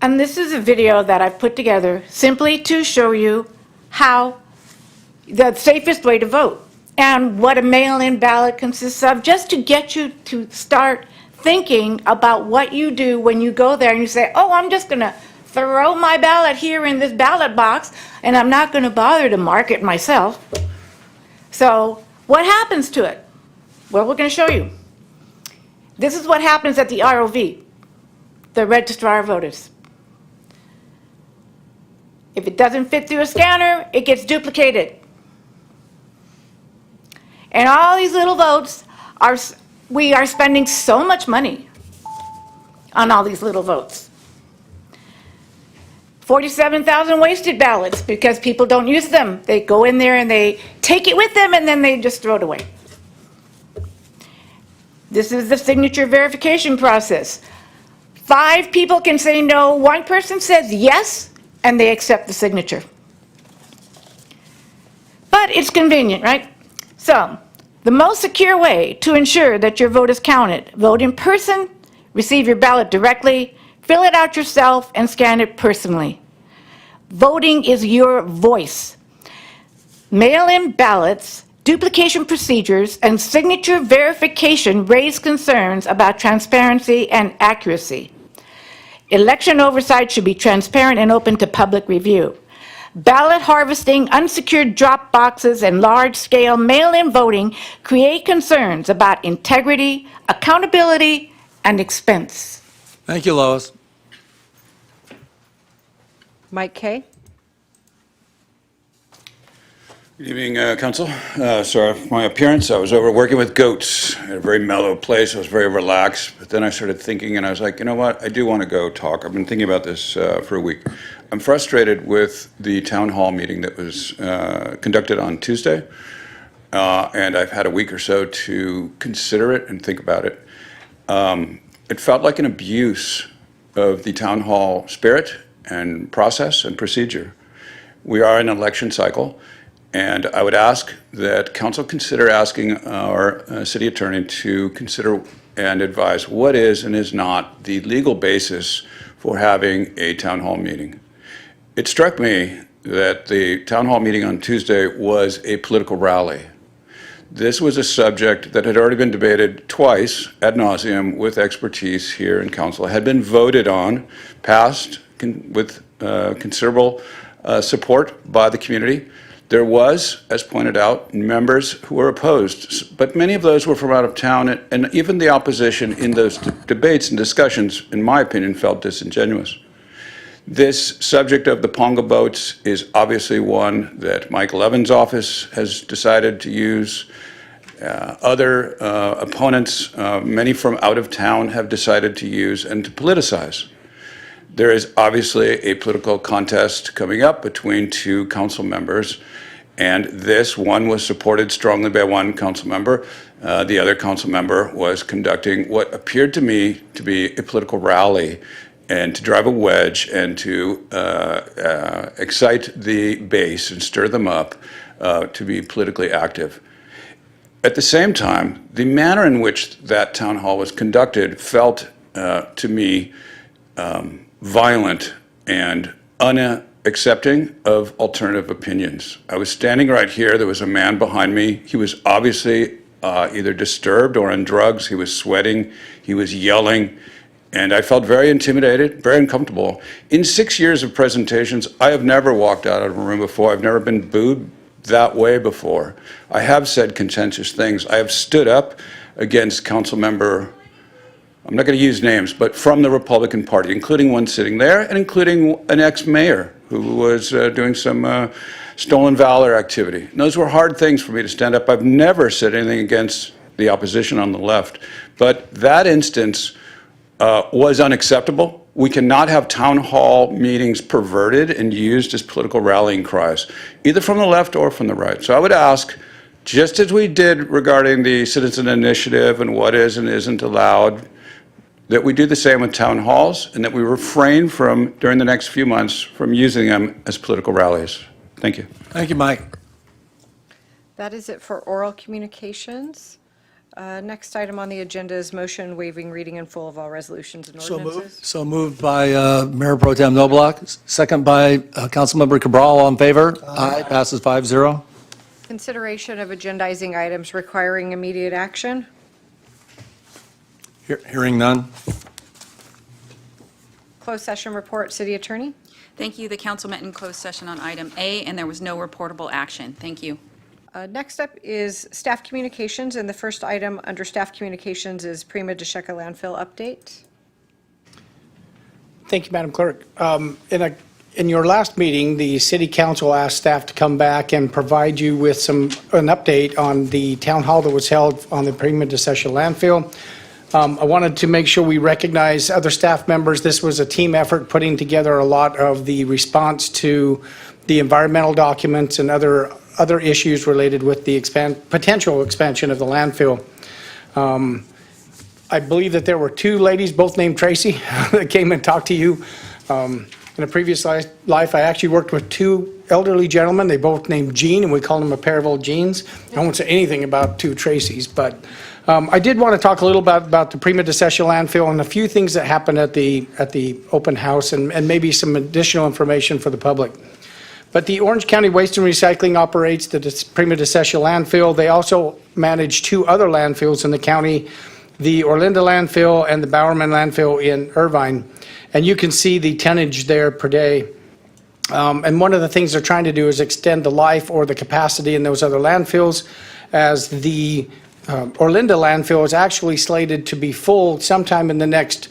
And this is a video that I've put together simply to show you how the safest way to vote and what a mail-in ballot consists of, just to get you to start thinking about what you do when you go there and you say, oh, I'm just going to throw my ballot here in this ballot box and I'm not going to bother to mark it myself. So what happens to it? Well, we're going to show you. This is what happens at the ROV, the Registrar of Voters. If it doesn't fit through a scanner, it gets duplicated. And all these little votes we are spending so much money on all these little votes. 47,000 wasted ballots because people don't use them. They go in there and they take it with them and then they just throw it away. This is the signature verification process. 5 people can say no, 1 person says yes, and they accept the signature. But it's convenient, right? So, the most secure way to ensure that your vote is counted: vote in person, receive your ballot directly, fill it out yourself, and scan it personally. Voting is your voice. Mail-in ballots, duplication procedures, and signature verification raise concerns about transparency and accuracy. Election oversight should be transparent and open to public review. Ballot harvesting, unsecured drop boxes, and large-scale mail-in voting create concerns about integrity, accountability, and expense. Thank you, Lois. Mike Kay. Good evening, Council. Sorry for my appearance. I was over working with goats at a very mellow place. I was very relaxed. But then I started thinking, and I was like, you know what? I do want to go talk. I've been thinking about this for a week. I'm frustrated with the town hall meeting that was conducted on Tuesday. And I've had a week or so to consider it and think about it. It felt like an abuse of the town hall spirit and process and procedure. We are in an election cycle. And I would ask that council consider asking our city attorney to consider and advise what is and is not the legal basis for having a town hall meeting. It struck me that the town hall meeting on Tuesday was a political rally. This was a subject that had already been debated twice ad nauseum with expertise here in council, had been voted on, passed with considerable support by the community. There was, as pointed out, members who were opposed, but many of those were from out of town, and even the opposition in those debates and discussions, in my opinion, felt disingenuous. This subject of the Ponga boats is obviously one that Michael Evans' office has decided to use. Other opponents, many from out of town, have decided to use and to politicize. There is obviously a political contest coming up between two council members, and this one was supported strongly by one council member. The other council member was conducting what appeared to me to be a political rally and to drive a wedge and to excite the base and stir them up to be politically active. At the same time, the manner in which that town hall was conducted felt to me violent and unaccepting of alternative opinions. I was standing right here. There was a man behind me. He was obviously either disturbed or on drugs. He was sweating. He was yelling. And I felt very intimidated, very uncomfortable. In 6 years of presentations, I have never walked out of a room before. I've never been booed that way before. I have said contentious things. I have stood up against council member, I'm not going to use names, but from the Republican Party, including one sitting there and including an ex-mayor who was doing some stolen valor activity. And those were hard things for me to stand up. I've never said anything against the opposition on the left, but that instance was unacceptable. We cannot have town hall meetings perverted and used as political rallying cries, either from the left or from the right. So I would ask, just as we did regarding the citizen initiative and what is and isn't allowed, that we do the same with town halls and that we refrain from, during the next few months, from using them as political rallies. Thank you. Thank you, Mike. That is it for oral communications. Next item on the agenda is motion waiving reading in full of all resolutions and ordinances. So moved by Mayor Pro Tem Noblock, second by Councilmember Cabral. All in favor? Aye. Passes 5-0. Consideration of agendizing items requiring immediate action. Hearing none. Closed session report, City Attorney. Thank you. The council met in closed session on item A, and there was no reportable action. Thank you. Next up is staff communications, and the first item under staff communications is Prima de Checa landfill update. Thank you, Madam Clerk. In your last meeting, the City Council asked staff to come back and provide you with an update on the town hall that was held on the Prima de Checa landfill. I wanted to make sure we recognize other staff members. This was a team effort putting together a lot of the response to the environmental documents and other issues related with the potential expansion of the landfill. I believe that there were two ladies, both named Tracy, that came and talked to you. In a previous life, I actually worked with two elderly gentlemen. They both named Gene, and we called them a pair of old Genes. I won't say anything about two Tracys, but I did want to talk a little bit about the Prima de Checa landfill and a few things that happened at the open house and maybe some additional information for the public. But the Orange County Waste and Recycling operates the Prima de Checa landfill. They also manage two other landfills in the county, the Orlinda landfill and the Bowerman landfill in Irvine. And you can see the tonnage there per day. And one of the things they're trying to do is extend the life or the capacity in those other landfills, as the Orlinda landfill is actually slated to be full sometime in the next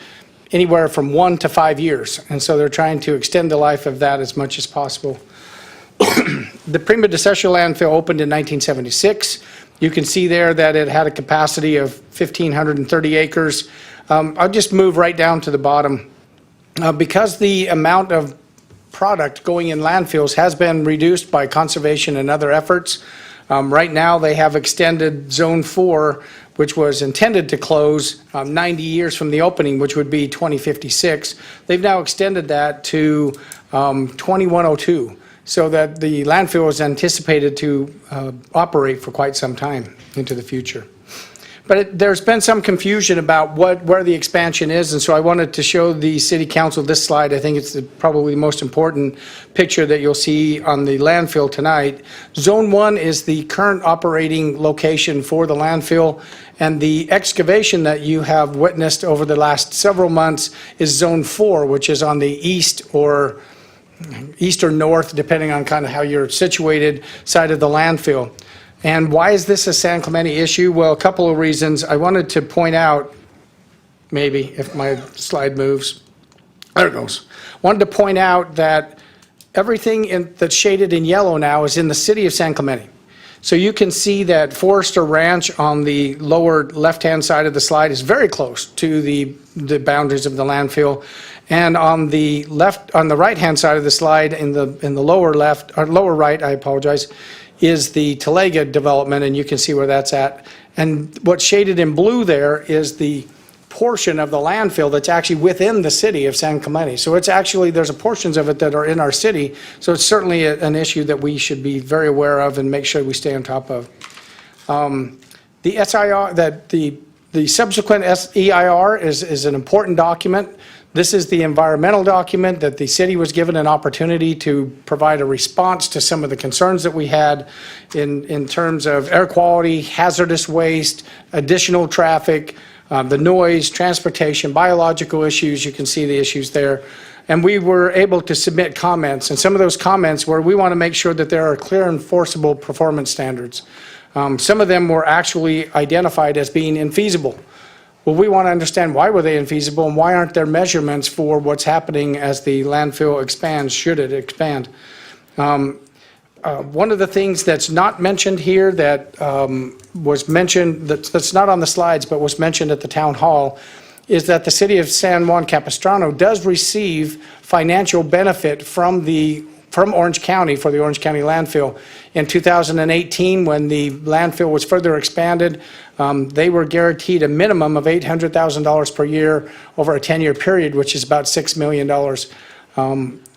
anywhere from 1 to 5 years. And so they're trying to extend the life of that as much as possible. The Prima de Checa landfill opened in 1976. You can see there that it had a capacity of 1,530 acres. I'll just move right down to the bottom. Because the amount of product going in landfills has been reduced by conservation and other efforts, right now they have extended Zone 4, which was intended to close 90 years from the opening, which would be 2056. They've now extended that to 2102. So that the landfill is anticipated to operate for quite some time into the future. But there's been some confusion about where the expansion is, and so I wanted to show the city council this slide. I think it's probably the most important picture that you'll see on the landfill tonight. Zone 1 is the current operating location for the landfill, and the excavation that you have witnessed over the last several months is Zone 4, which is on the east or north, depending on kind of how you're situated, side of the landfill. And why is this a San Clemente issue? Well, a couple of reasons. I wanted to point out, maybe if my slide moves, there it goes. Wanted to point out that everything that's shaded in yellow now is in the city of San Clemente. So you can see that Forester Ranch on the lower left-hand side of the slide is very close to the boundaries of the landfill. And on the right-hand side of the slide, in the lower left, or lower right, I apologize, is the Talega development, and you can see where that's at. And what's shaded in blue there is the portion of the landfill that's actually within the city of San Clemente. So it's actually, there's portions of it that are in our city, so it's certainly an issue that we should be very aware of and make sure we stay on top of. The SIR, the subsequent EIR is an important document. This is the environmental document that the city was given an opportunity to provide a response to some of the concerns that we had in terms of air quality, hazardous waste, additional traffic, the noise, transportation, biological issues. You can see the issues there. And we were able to submit comments, and some of those comments were, we want to make sure that there are clear enforceable performance standards. Some of them were actually identified as being infeasible. Well, we want to understand why were they infeasible and why aren't there measurements for what's happening as the landfill expands, should it expand. One of the things that's not mentioned here that was mentioned, that's not on the slides, but was mentioned at the town hall, is that the city of San Juan Capistrano does receive financial benefit from Orange County for the Orange County landfill. In 2018, when the landfill was further expanded, they were guaranteed a minimum of $800,000 per year over a 10-year period, which is about $6 million.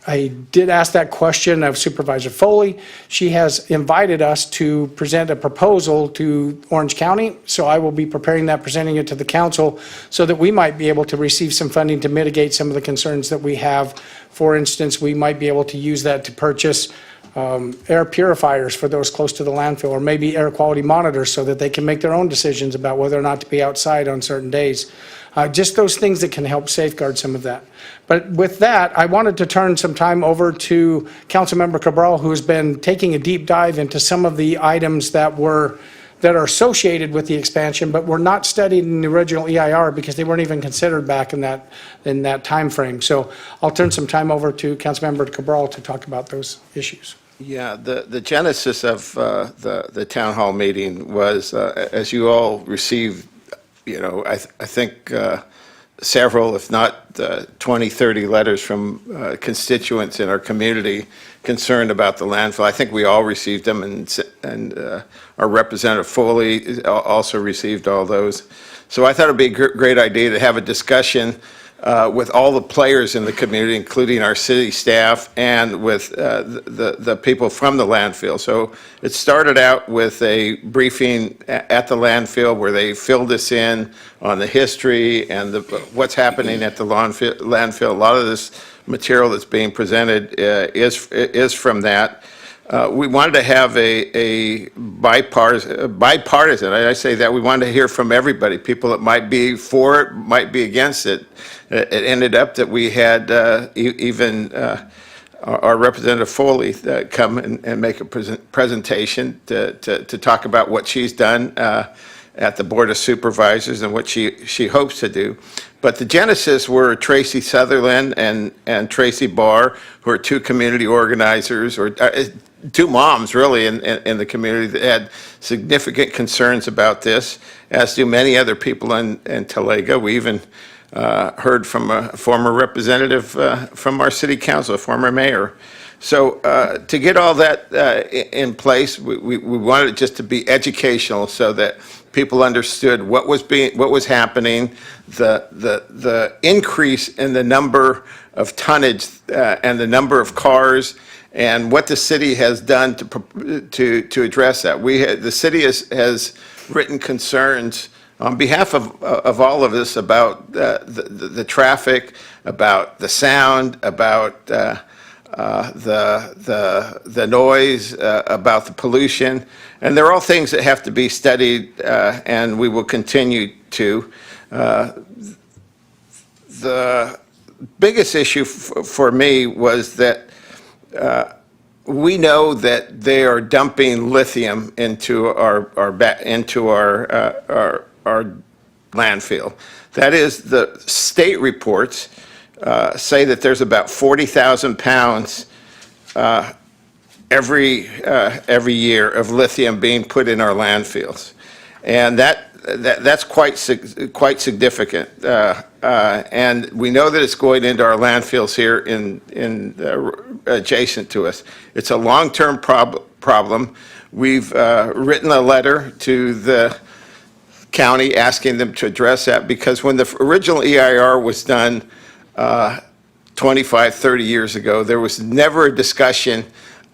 I did ask that question of Supervisor Foley. She has invited us to present a proposal to Orange County, so I will be preparing that, presenting it to the council, so that we might be able to receive some funding to mitigate some of the concerns that we have. For instance, we might be able to use that to purchase air purifiers for those close to the landfill, or maybe air quality monitors so that they can make their own decisions about whether or not to be outside on certain days. Just those things that can help safeguard some of that. But with that, I wanted to turn some time over to Councilmember Cabral, who's been taking a deep dive into some of the items that are associated with the expansion, but were not studied in the original EIR because they weren't even considered back in that time frame. So I'll turn some time over to Councilmember Cabral to talk about those issues. Yeah, the genesis of the town hall meeting was, as you all received, I think several, if not 20, 30 letters from constituents in our community concerned about the landfill. I think we all received them, and our Representative Foley also received all those. So I thought it'd be a great idea to have a discussion with all the players in the community, including our city staff and with the people from the landfill. So it started out with a briefing at the landfill where they filled us in on the history and what's happening at the landfill. A lot of this material that's being presented is from that. We wanted to have a bipartisan, I say that, we wanted to hear from everybody, people that might be for it, might be against it. It ended up that we had even our Representative Foley come and make a presentation to talk about what she's done at the Board of Supervisors and what she hopes to do. But the genesis were Tracy Sutherland and Tracy Barr, who are two community organizers, or two moms really in the community that had significant concerns about this, as do many other people in Talega. We even heard from a former representative from our city council, a former mayor. So to get all that in place, we wanted it just to be educational so that people understood what was happening, the increase in the number of tonnage and the number of cars, and what the city has done to address that. The city has written concerns on behalf of all of us about the traffic, about the sound, about the noise, about the pollution. And they're all things that have to be studied, and we will continue to. The biggest issue for me was that we know that they are dumping lithium into our landfill. That is, the state reports say that there's about 40,000 pounds every year of lithium being put in our landfills, and that's quite significant. And we know that it's going into our landfills here adjacent to us. It's a long-term problem. We've written a letter to the county asking them to address that, because when the original EIR was done 25, 30 years ago, there was never a discussion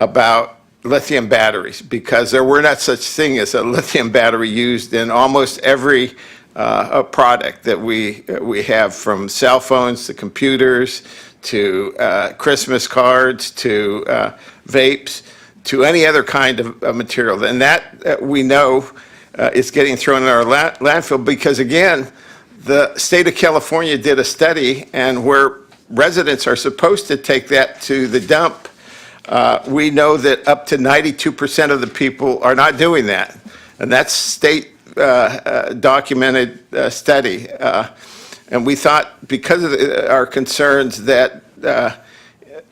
about lithium batteries, because there were not such thing as a lithium battery used in almost every product that we have, from cell phones to computers to Christmas cards to vapes to any other kind of material. And that we know is getting thrown in our landfill, because again, the state of California did a study, and where residents are supposed to take that to the dump, we know that up to 92% of the people are not doing that. And that's state documented study. And we thought, because of our concerns that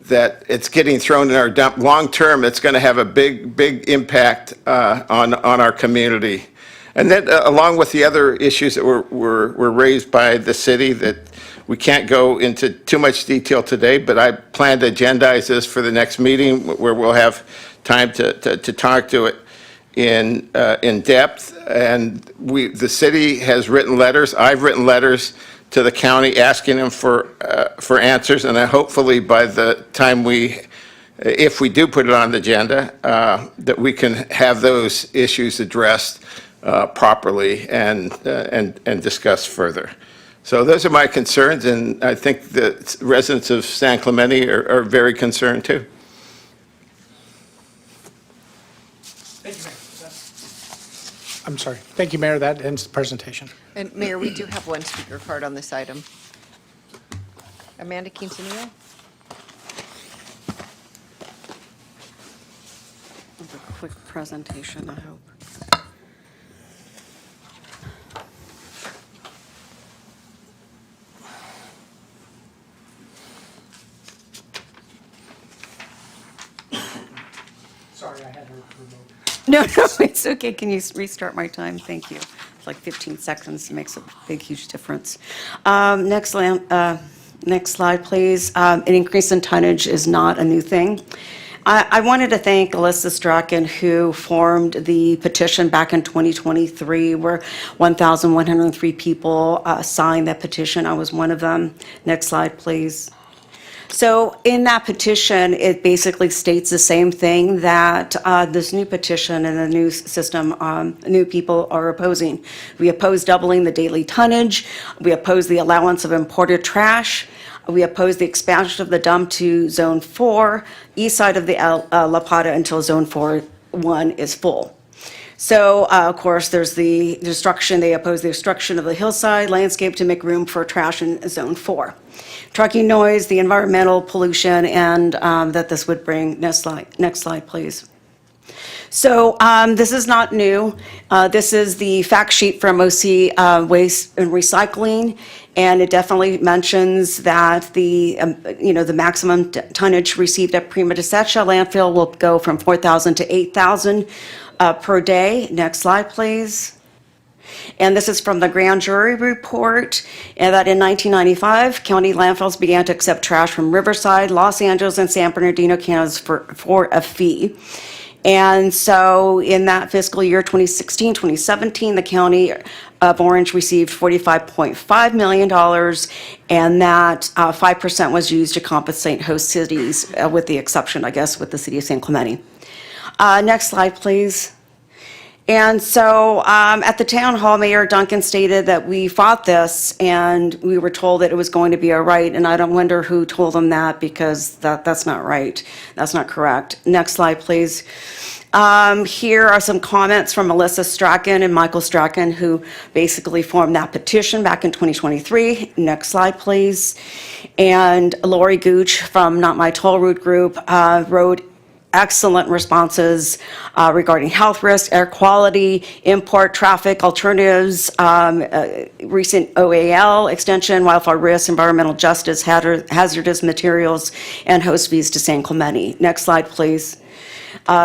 it's getting thrown in our dump, long-term, it's going to have a big impact on our community. And then along with the other issues that were raised by the city that we can't go into too much detail today, but I plan to agendize this for the next meeting, where we'll have time to talk to it in depth. And the city has written letters. I've written letters to the county asking them for answers, and hopefully by the time if we do put it on the agenda, that we can have those issues addressed properly and discussed further. So those are my concerns, and I think the residents of San Clemente are very concerned too. Thank you, Mayor. I'm sorry. Thank you, Mayor. That ends the presentation. And Mayor, we do have one speaker card on this item. Amanda Quintanilla? A quick presentation, I hope. Sorry, I had her remote. No, it's okay. Can you restart my time? Thank you. It's like 15 seconds. It makes a big, huge difference. Next slide, please. An increase in tonnage is not a new thing. I wanted to thank Alyssa Strachan, who formed the petition back in 2023, where 1,103 people signed that petition. I was one of them. Next slide, please. So in that petition, it basically states the same thing that this new petition and the new system, new people are opposing. We oppose doubling the daily tonnage. We oppose the allowance of imported trash. We oppose the expansion of the dump to Zone 4, east side of the La Plata, until Zone 4-1 is full. So, of course, there's the destruction. They oppose the destruction of the hillside landscape to make room for trash in Zone 4. Trucking noise, the environmental pollution, and that this would bring. Next slide, please. So this is not new. This is the fact sheet from OC Waste and Recycling, and it definitely mentions that the maximum tonnage received at Prima Desecha landfill will go from 4,000 to 8,000 per day. Next slide, please. And this is from the grand jury report, and that in 1995, county landfills began to accept trash from Riverside, Los Angeles, and San Bernardino counties for a fee. And so in that fiscal year 2016-2017, the county of Orange received $45.5 million, and that 5% was used to compensate host cities, with the exception, I guess, with the city of San Clemente. Next slide, please. And so at the town hall, Mayor Duncan stated that we fought this and we were told that it was going to be all right. And I don't wonder who told them that, because that's not right. That's not correct. Next slide, please. Here are some comments from Melissa Strachan and Michael Strachan, who basically formed that petition back in 2023. Next slide, please. And Lori Gooch from Not My Toll Route Group wrote excellent responses regarding health risks, air quality, import traffic alternatives, recent OAL extension, wildfire risks, environmental justice, hazardous materials, and host fees to San Clemente. Next slide, please.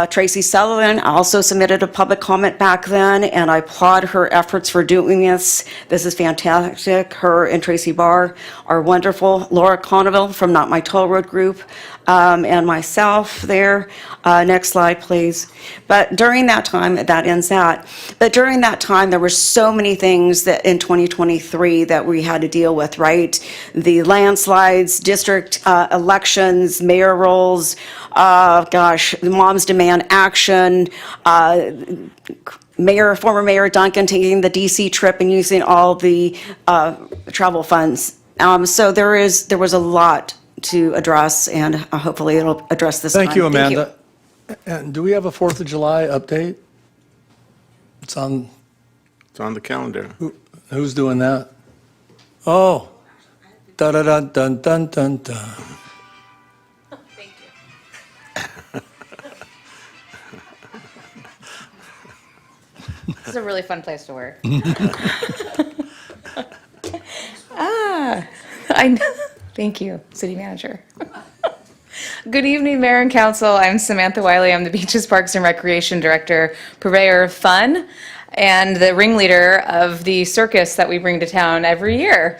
Tracy Sullivan also submitted a public comment back then, and I applaud her efforts for doing this. This is fantastic. Her and Tracy Barr are wonderful. Laura Conneville from Not My Toll Road Group, and myself there. Next slide, please. But during that time, that ends that. But during that time, there were so many things that in 2023 that we had to deal with, right? The landslides, district elections, mayor rolls, the Moms Demand Action, former Mayor Duncan taking the DC trip and using all the travel funds. So there was a lot to address, and hopefully it'll address this time. Thank you, Amanda. And do we have a 4th of July update? It's on the calendar. Who's doing that? Oh. Da-da-dun-dun-dun-dun-dun. This is a really fun place to work. I know. Thank you, City Manager. Good evening, Mayor and Council. I'm Samantha Wiley. I'm the Beaches, Parks, and Recreation Director, purveyor of fun, and the ringleader of the circus that we bring to town every year.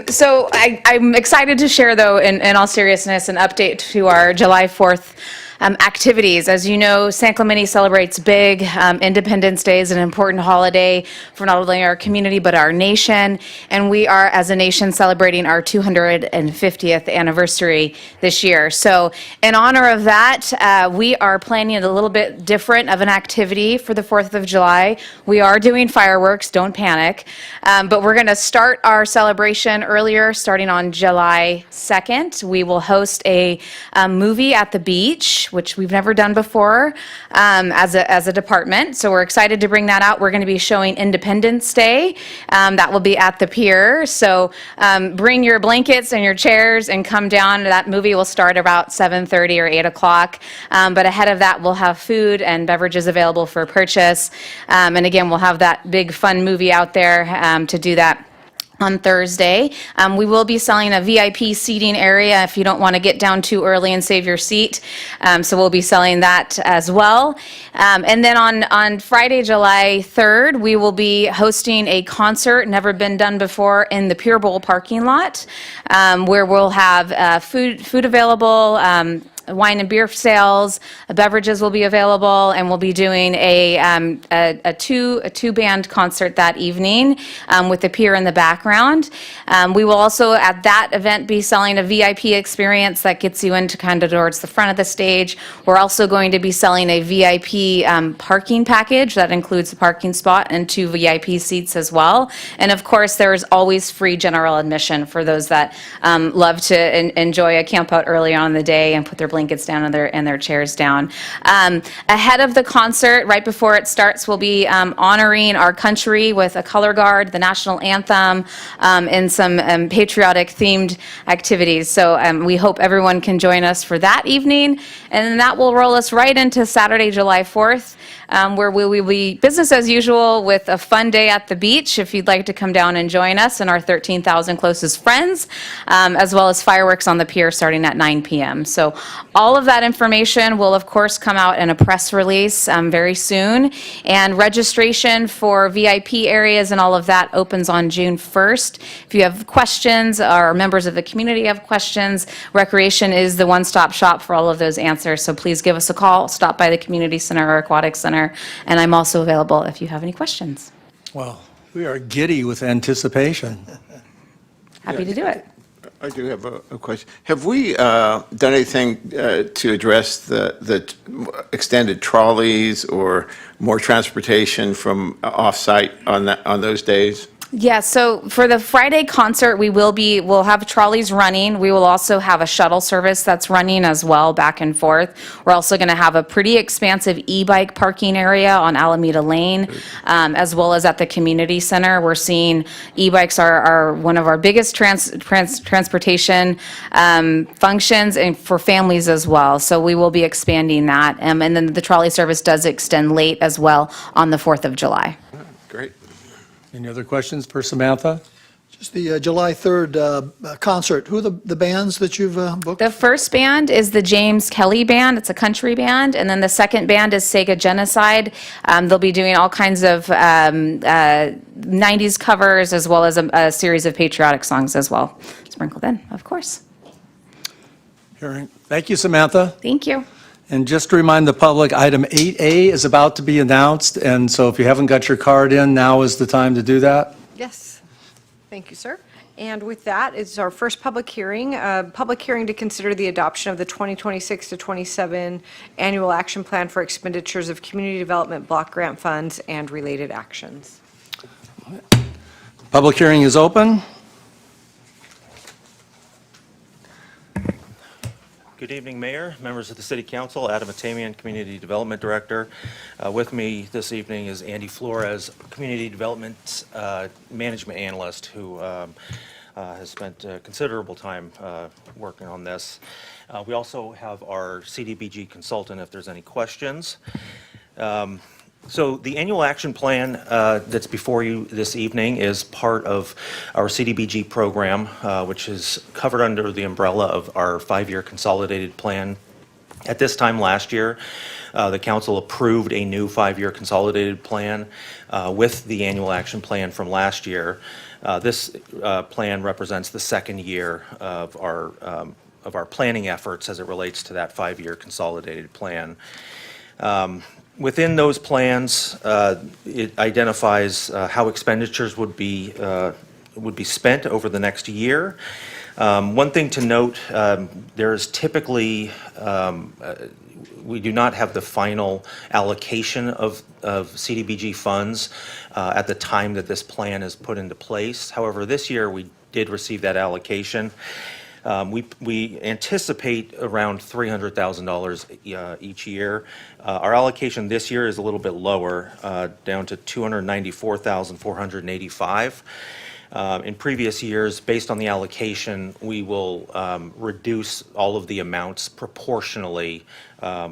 So I'm excited to share, though, in all seriousness, an update to our July 4th activities. As you know, San Clemente celebrates big. Independence Day is an important holiday for not only our community but our nation, and we are, as a nation, celebrating our 250th anniversary this year. So in honor of that, we are planning a little bit different of an activity for the 4th of July. We are doing fireworks, don't panic, but we're going to start our celebration earlier, starting on July 2nd. We will host a movie at the beach, which we've never done before as a department. So we're excited to bring that out. We're going to be showing Independence Day. That will be at the pier. So bring your blankets and your chairs and come down. That movie will start about 7:30 or 8 o'clock. But ahead of that, we'll have food and beverages available for purchase. And again, we'll have that big fun movie out there to do that on Thursday. We will be selling a VIP seating area if you don't want to get down too early and save your seat. So we'll be selling that as well. And then on Friday, July 3rd, we will be hosting a concert, never been done before, in the Pier Bowl parking lot, where we'll have food available, wine and beer sales, beverages will be available, and we'll be doing a two band concert that evening with the pier in the background. We will also at that event be selling a VIP experience that gets you into kind of towards the front of the stage. We're also going to be selling a VIP parking package that includes a parking spot and 2 VIP seats as well. And of course, there is always free general admission for those that love to enjoy a camp out early on in the day and put their blankets down and their chairs down. Ahead of the concert, right before it starts, we'll be honoring our country with a color guard, the national anthem, and some patriotic themed activities. So we hope everyone can join us for that evening. And then that will roll us right into Saturday, July 4th, where we will be business as usual with a fun day at the beach if you'd like to come down and join us and our 13,000 closest friends, as well as fireworks on the pier starting at 9 p.m. So all of that information will, of course, come out in a press release very soon. And registration for VIP areas and all of that opens on June 1st. If you have questions or members of the community have questions, Recreation is the one-stop shop for all of those answers. So please give us a call, stop by the Community Center or Aquatic Center, and I'm also available if you have any questions. Well, we are giddy with anticipation. Happy to do it. I do have a question. Have we done anything to address the extended trolleys or more transportation from off-site on those days? Yeah, so for the Friday concert, we'll have trolleys running. We will also have a shuttle service that's running as well, back and forth. We're also going to have a pretty expansive e-bike parking area on Alameda Lane, as well as at the community center. We're seeing e-bikes are one of our biggest transportation functions, and for families as well. So we will be expanding that. And then the trolley service does extend late as well on the 4th of July. Great. Any other questions for Samantha? Just the July 3rd concert, who are the bands that you've booked? The first band is the James Kelly Band. It's a country band. And then the second band is Sega Genocide. They'll be doing all kinds of 90s covers, as well as a series of patriotic songs as well, sprinkled in, of course. Hearing. Thank you, Samantha. Thank you. And just to remind the public, item 8A is about to be announced, and so if you haven't got your card in, now is the time to do that. Yes. Thank you, sir. And with that, it's our first public hearing to consider the adoption of the 2026 to 27 Annual Action Plan for Expenditures of Community Development Block Grant Funds and related actions. Public hearing is open. Good evening, Mayor, members of the City Council, Adam Atamian, Community Development Director. With me this evening is Andy Flores, Community Development Management Analyst, who has spent considerable time working on this. We also have our CDBG consultant if there's any questions. So the annual action plan that's before you this evening is part of our CDBG program, which is covered under the umbrella of our 5-year consolidated plan. At this time last year, the council approved a new 5-year consolidated plan with the annual action plan from last year. This plan represents the second year of our planning efforts as it relates to that 5-year consolidated plan. Within those plans, it identifies how expenditures would be spent over the next year. One thing to note, there is typically, we do not have the final allocation of CDBG funds at the time that this plan is put into place. However, this year we did receive that allocation. We anticipate around $300,000 each year. Our allocation this year is a little bit lower, down to $294,485. In previous years, based on the allocation, we will reduce all of the amounts proportionally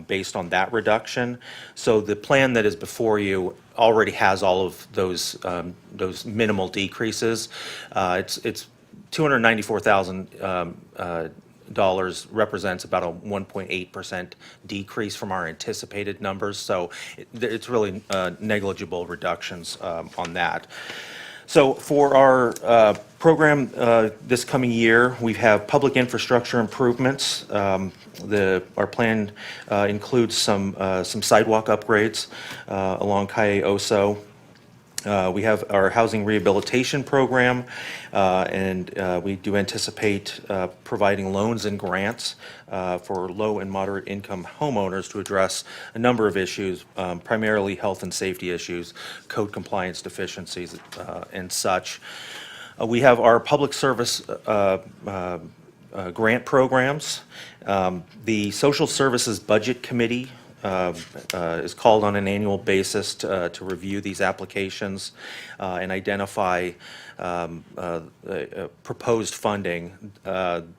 based on that reduction. So the plan that is before you already has all of those minimal decreases. It's $294,000 represents about a 1.8% decrease from our anticipated numbers, so it's really negligible reductions on that. So for our program this coming year, we have public infrastructure improvements. Our plan includes some sidewalk upgrades along Calle Oso. We have our housing rehabilitation program, and we do anticipate providing loans and grants for low and moderate income homeowners to address a number of issues, primarily health and safety issues, code compliance deficiencies, and such. We have our public service grant programs. The Social Services Budget Committee is called on an annual basis to review these applications and identify proposed funding.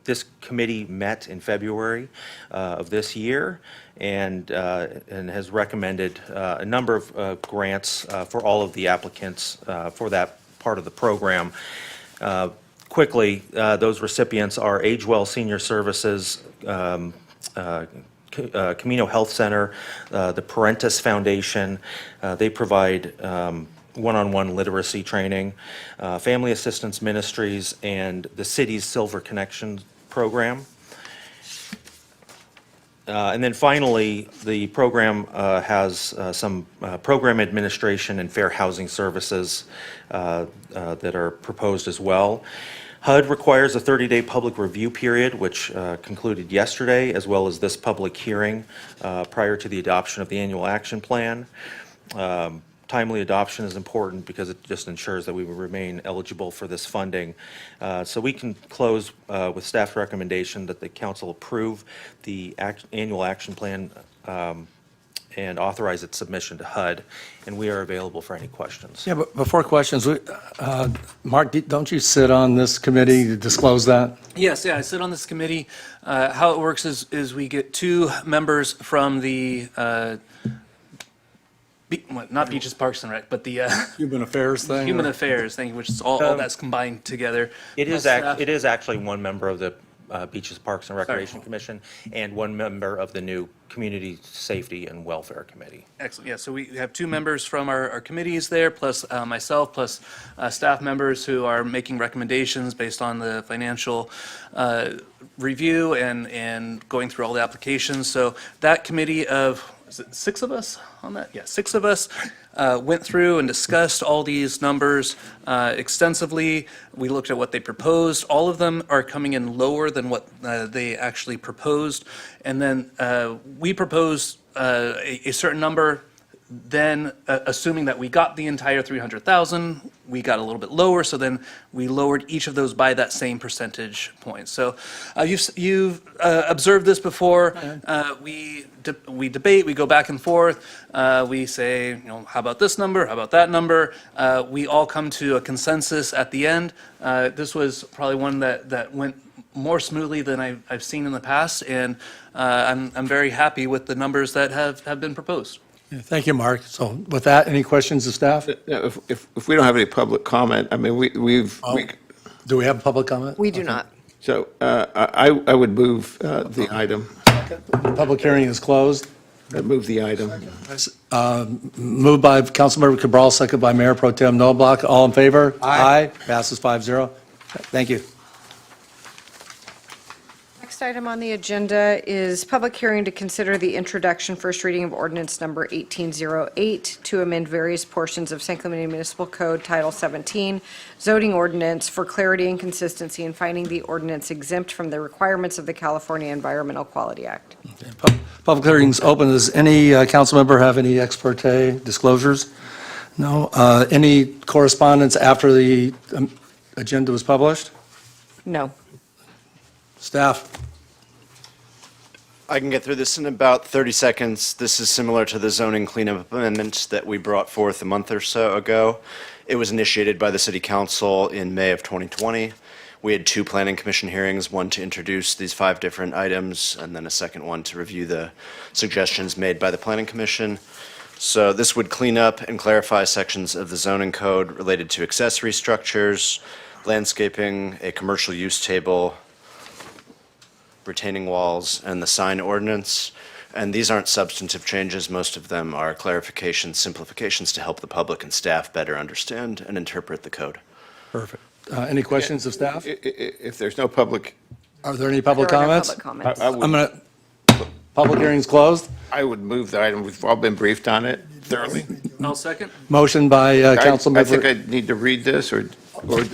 This committee met in February of this year and has recommended a number of grants for all of the applicants for that part of the program. Quickly, those recipients are AgeWell Senior Services, Camino Health Center, the Parentis Foundation. They provide one-on-one literacy training, Family Assistance Ministries, and the city's Silver Connection program. And then finally, the program has some program administration and fair housing services that are proposed as well. HUD requires a 30-day public review period, which concluded yesterday, as well as this public hearing prior to the adoption of the annual action plan. Timely adoption is important because it just ensures that we will remain eligible for this funding. So we can close with staff recommendation that the council approve the annual action plan and authorize its submission to HUD, and we are available for any questions. Yeah, but before questions, Mark, don't you sit on this committee to disclose that? Yes, yeah, I sit on this committee. How it works is we get 2 members from the, not Beaches, Parks and Rec, but the Human Affairs thing? Human Affairs thing, which is all that's combined together. It is Plus, it is actually one member of the Beaches, Parks and Recreation Commission and one member of the new Community Safety and Welfare Committee. Excellent, yeah, so we have 2 members from our committees there, plus myself, plus staff members who are making recommendations based on the financial review and going through all the applications. So that committee of, is it 6 of us on that? Yeah, 6 of us went through and discussed all these numbers extensively. We looked at what they proposed. All of them are coming in lower than what they actually proposed. And then we proposed a certain number. Then, assuming that we got the entire 300,000, we got a little bit lower, so then we lowered each of those by that same percentage point. So you've observed this before. We debate, we go back and forth. We say, how about this number? How about that number? We all come to a consensus at the end. This was probably one that went more smoothly than I've seen in the past, and I'm very happy with the numbers that have been proposed. Thank you, Mark. So with that, any questions of staff? If we don't have any public comment, I mean, Do we have public comment? We do not. So I would move the item. Public hearing is closed. Move the item. Moved by Councilmember Cabral, second by Mayor Pro Tem Noblock. All in favor? Aye. Passes 5-0. Thank you. Next item on the agenda is public hearing to consider the introduction, first reading of ordinance number 1808 to amend various portions of San Clemente Municipal Code Title 17, zoning ordinance for clarity and consistency in finding the ordinance exempt from the requirements of the California Environmental Quality Act. Public hearing's open. Does any council member have any ex parte disclosures? No. Any correspondence after the agenda was published? No. Staff? I can get through this in about 30 seconds. This is similar to the zoning cleanup amendment that we brought forth a month or so ago. It was initiated by the City Council in May of 2020. We had 2 Planning Commission hearings, one to introduce these 5 different items, and then a second one to review the suggestions made by the Planning Commission. So this would clean up and clarify sections of the zoning code related to accessory structures, landscaping, a commercial use table, retaining walls, and the sign ordinance. And these aren't substantive changes. Most of them are clarifications, simplifications to help the public and staff better understand and interpret the code. Perfect. Any questions of staff? If there's no public. Are there any public There are no comments? public comments. I would- I'm going to, public hearing's closed. I would move the item. We've all been briefed on it thoroughly. I'll second. Motion by Councilmember. I think I need to read this or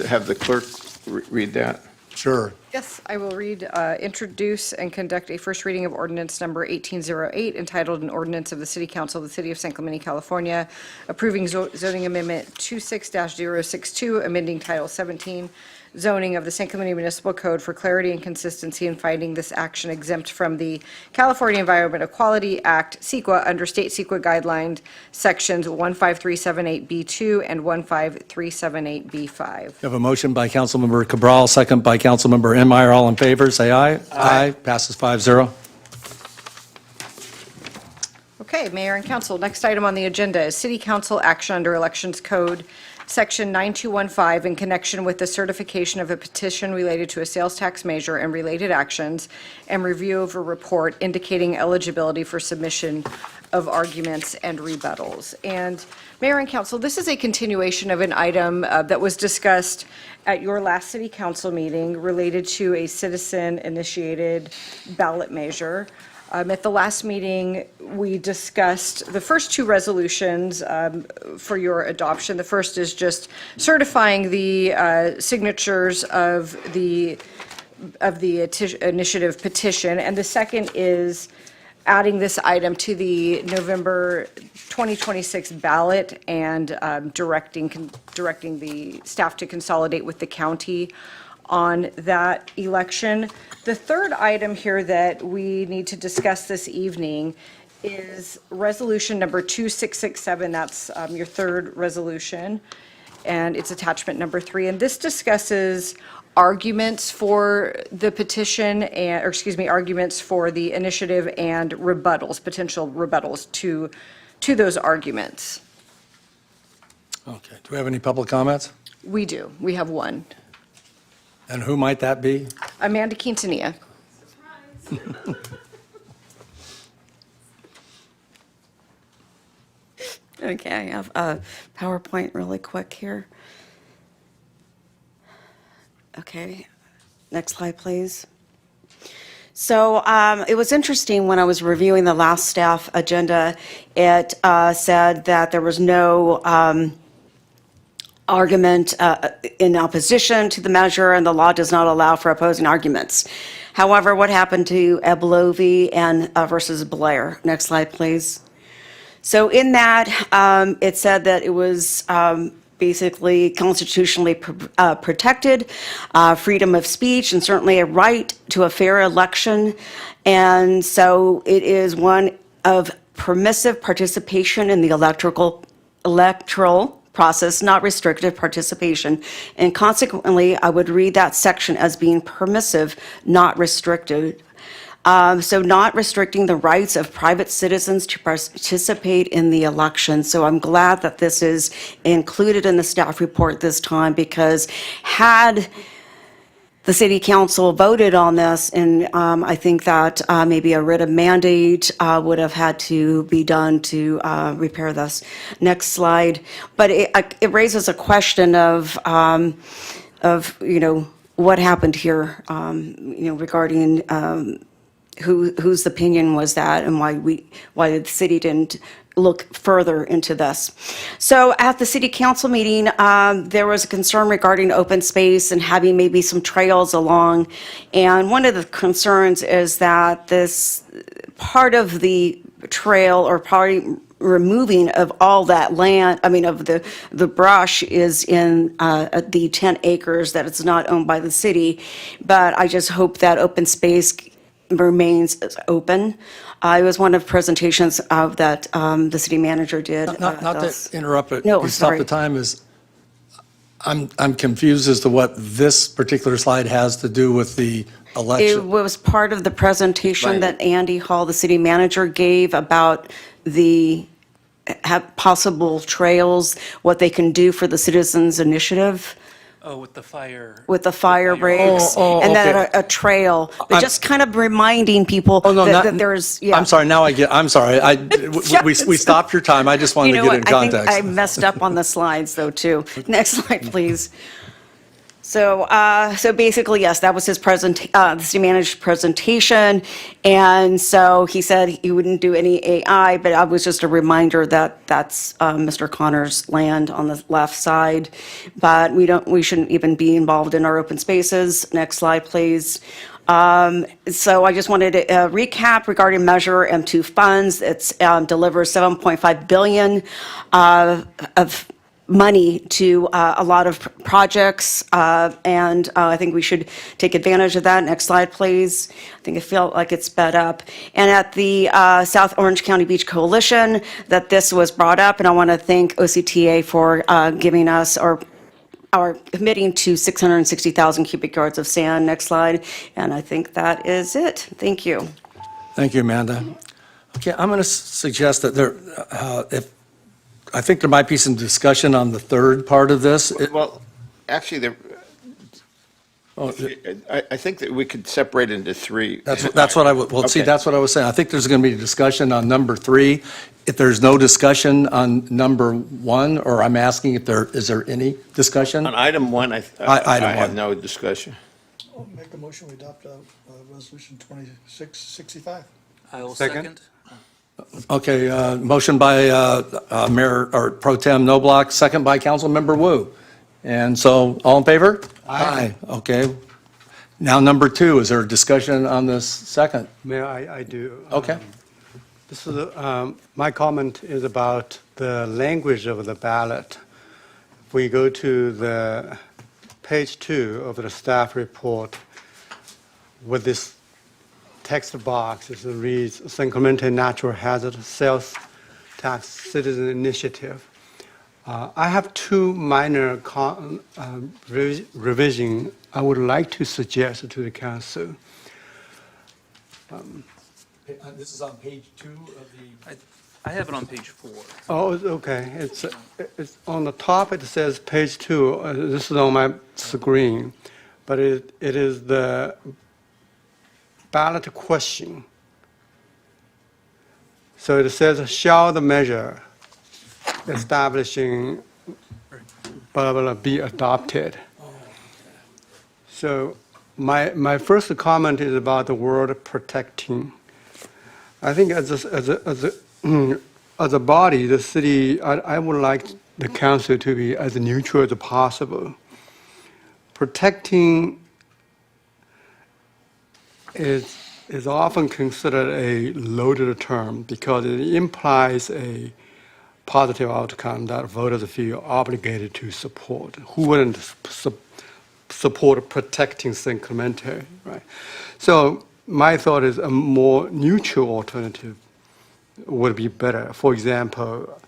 have the clerk read that. Sure. Yes, I will read, introduce and conduct a first reading of ordinance number 1808 entitled an ordinance of the City Council of the City of San Clemente, California, approving zoning amendment 26-062, amending Title 17, zoning of the San Clemente Municipal Code for clarity and consistency in finding this action exempt from the California Environmental Quality Act, CEQA, under state CEQA guidelines, sections 15378B2 and 15378B5. We have a motion by Councilmember Cabral, second by Councilmember Enmeyer. All in favor, say aye. Aye. Passes 5-0. Okay, Mayor and Council, next item on the agenda is City Council action under Elections Code, Section 9215, in connection with the certification of a petition related to a sales tax measure and related actions, and review of a report indicating eligibility for submission of arguments and rebuttals. And Mayor and Council, this is a continuation of an item that was discussed at your last City Council meeting related to a citizen-initiated ballot measure. At the last meeting, we discussed the first two resolutions for your adoption. The first is just certifying the signatures of the initiative petition, and the second is adding this item to the November 2026 ballot and directing the staff to consolidate with the county on that election. The third item here that we need to discuss this evening is resolution number 2667. That's your third resolution, and it's attachment number 3. And this discusses arguments for the petition and, or excuse me, arguments for the initiative and rebuttals, potential rebuttals to those arguments. Okay, do we have any public comments? We do. We have one. And who might that be? Amanda Quintanilla. Okay, I have a PowerPoint really quick here. Okay, next slide, please. So it was interesting when I was reviewing the last staff agenda, it said that there was no argument in opposition to the measure, and the law does not allow for opposing arguments. However, what happened to Ebolovi and versus Blair? Next slide, please. So in that, it said that it was basically constitutionally protected, freedom of speech, and certainly a right to a fair election. And so it is one of permissive participation in the electoral process, not restrictive participation. And consequently, I would read that section as being permissive, not restricted. So not restricting the rights of private citizens to participate in the election. So I'm glad that this is included in the staff report this time, because had the city council voted on this, and I think that maybe a writ of mandate would have had to be done to repair this. Next slide. But it raises a question of what happened here, regarding whose opinion was that, and why the city didn't look further into this. So at the city council meeting, there was a concern regarding open space and having maybe some trails along. And one of the concerns is that this part of the trail, or removing of all that land, of the brush, is in the 10 acres that it's not owned by the city. But I just hope that open space remains open. It was one of the presentations that the city manager did. Not to interrupt, but No, you stop sorry. the time. I'm confused as to what this particular slide has to do with the It election. was part of the presentation Right. that Andy Hall, the city manager, gave about the possible trails, what they can do for the Citizens Initiative. Oh, with the fire. With the fire breaks, Oh, and then okay. a trail, but I'm- just kind of reminding people Oh, no, that there's, yeah. I'm sorry, now I'm sorry. We stopped your time. I just wanted to get it in I think context. I messed up on the slides though, too. Next slide, please. So, so basically, yes, that was his the city manager's presentation. And so he said he wouldn't do any AI, but I was just a reminder that that's Mr. Connor's land on the left side. But we shouldn't even be involved in our open spaces. Next slide, please. So I just wanted to recap regarding Measure M2 funds. It's delivers $7.5 billion of money to a lot of projects, and I think we should take advantage of that. Next slide, please. I think it felt like it's sped up. And at the South Orange County Beach Coalition, that this was brought up, and I want to thank OCTA for giving us or committing to 660,000 cubic yards of sand. Next slide. And I think that is it. Thank you. Thank you, Amanda. Okay, I'm going to suggest that I think there might be some discussion on the third part of this. Well, actually, I think that we could separate into three. That's what I would, well, see, Okay. that's what I was saying. I think there's going to be a discussion on number 3. If there's no discussion on number 1, or I'm asking is there any discussion? On item 1, I Item have one. no discussion. I'll make a motion, we adopt resolution 2665. I will Second. second. Okay, motion by Mayor, or Pro Tem Noblock, second by Councilmember Wu. And so, all in favor? Aye. Okay. Now, number 2, is there a discussion on this second? Mayor, I do. Okay. This is, my comment is about the language of the ballot. If we go to the page 2 of the staff report, with this text box, it reads, San Clemente Natural Hazard Sales Tax Citizen Initiative. I have 2 minor revisions I would like to suggest to the council. This is on page 2 of the... I have it on page 4. Oh, okay. It's on the top, it says page 2. This is on my screen. But it is the ballot question. So it says, shall the measure establishing blah, blah, blah, be adopted? So my first comment is about the word protecting. I think as a body, the city, I would like the council to be as neutral as possible. Protecting is often considered a loaded term because it implies a positive outcome that voters feel obligated to support. Who wouldn't support protecting San Clemente, right? So my thought is a more neutral alternative would be better. For example,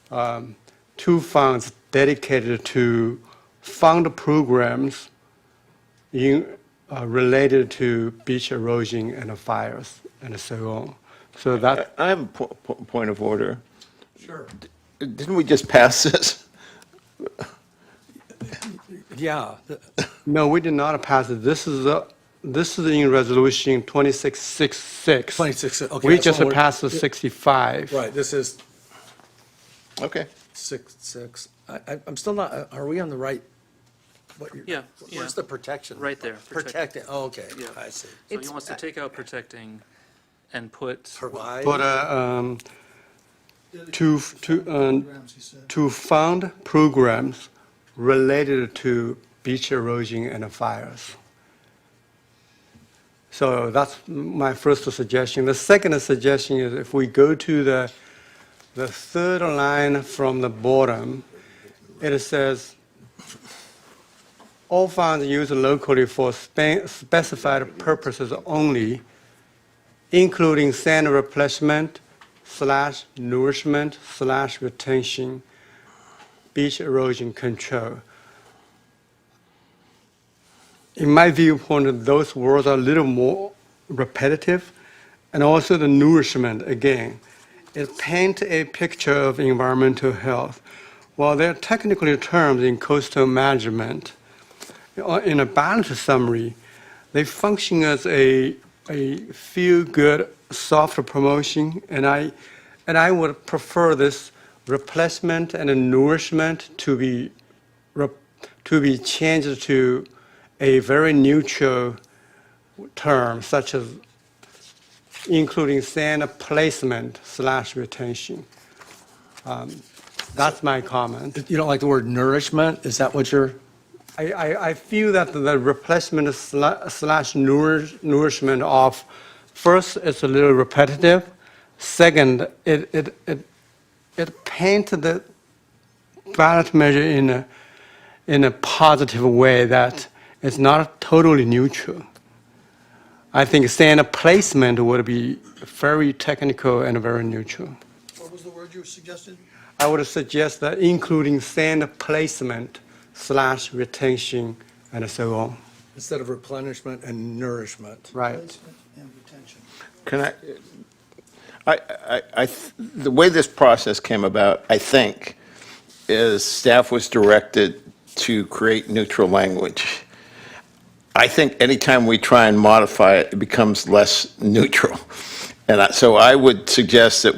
2 funds dedicated to fund programs related to beach erosion and fires and so on. So that I have a point of order. Sure. Didn't we just pass this? Yeah. no, we did not pass it. This is in Resolution 2666. 26, okay. We that's just what we're- passed the 65. Right, this is Okay. 6. I'm still not, are we on the right? Yeah. Where's the protection? Right there. Protecting, oh, okay, Yeah. I see. So he wants to take out protecting and put, Provide. But to fund programs related to beach erosion and fires. So that's my first suggestion. The second suggestion is if we go to the 3rd line from the bottom, it says, all funds used locally for specified purposes only, including sand replacement / nourishment / retention, beach erosion control. In my viewpoint, those words are a little more repetitive, and also the nourishment, again, it paints a picture of environmental health. While there are technical terms in coastal management, in a ballot summary, they function as a feel-good soft promotion, and I would prefer this replacement and nourishment to be changed to a very neutral term, such as including sand placement / retention. That's my comment. You don't like the word nourishment? Is that what you're? I feel that the replacement / nourishment of, first, it's a little repetitive. Second, it paints the ballot measure in a positive way that it's not totally neutral. I think sand placement would be very technical and very neutral. What was the word you suggested? I would suggest that including sand placement / retention and so on. Instead of replenishment and nourishment. Right. Placement and retention. Can the way this process came about, I think, is staff was directed to create neutral language. I think anytime we try and modify it, it becomes less neutral. And so I would suggest that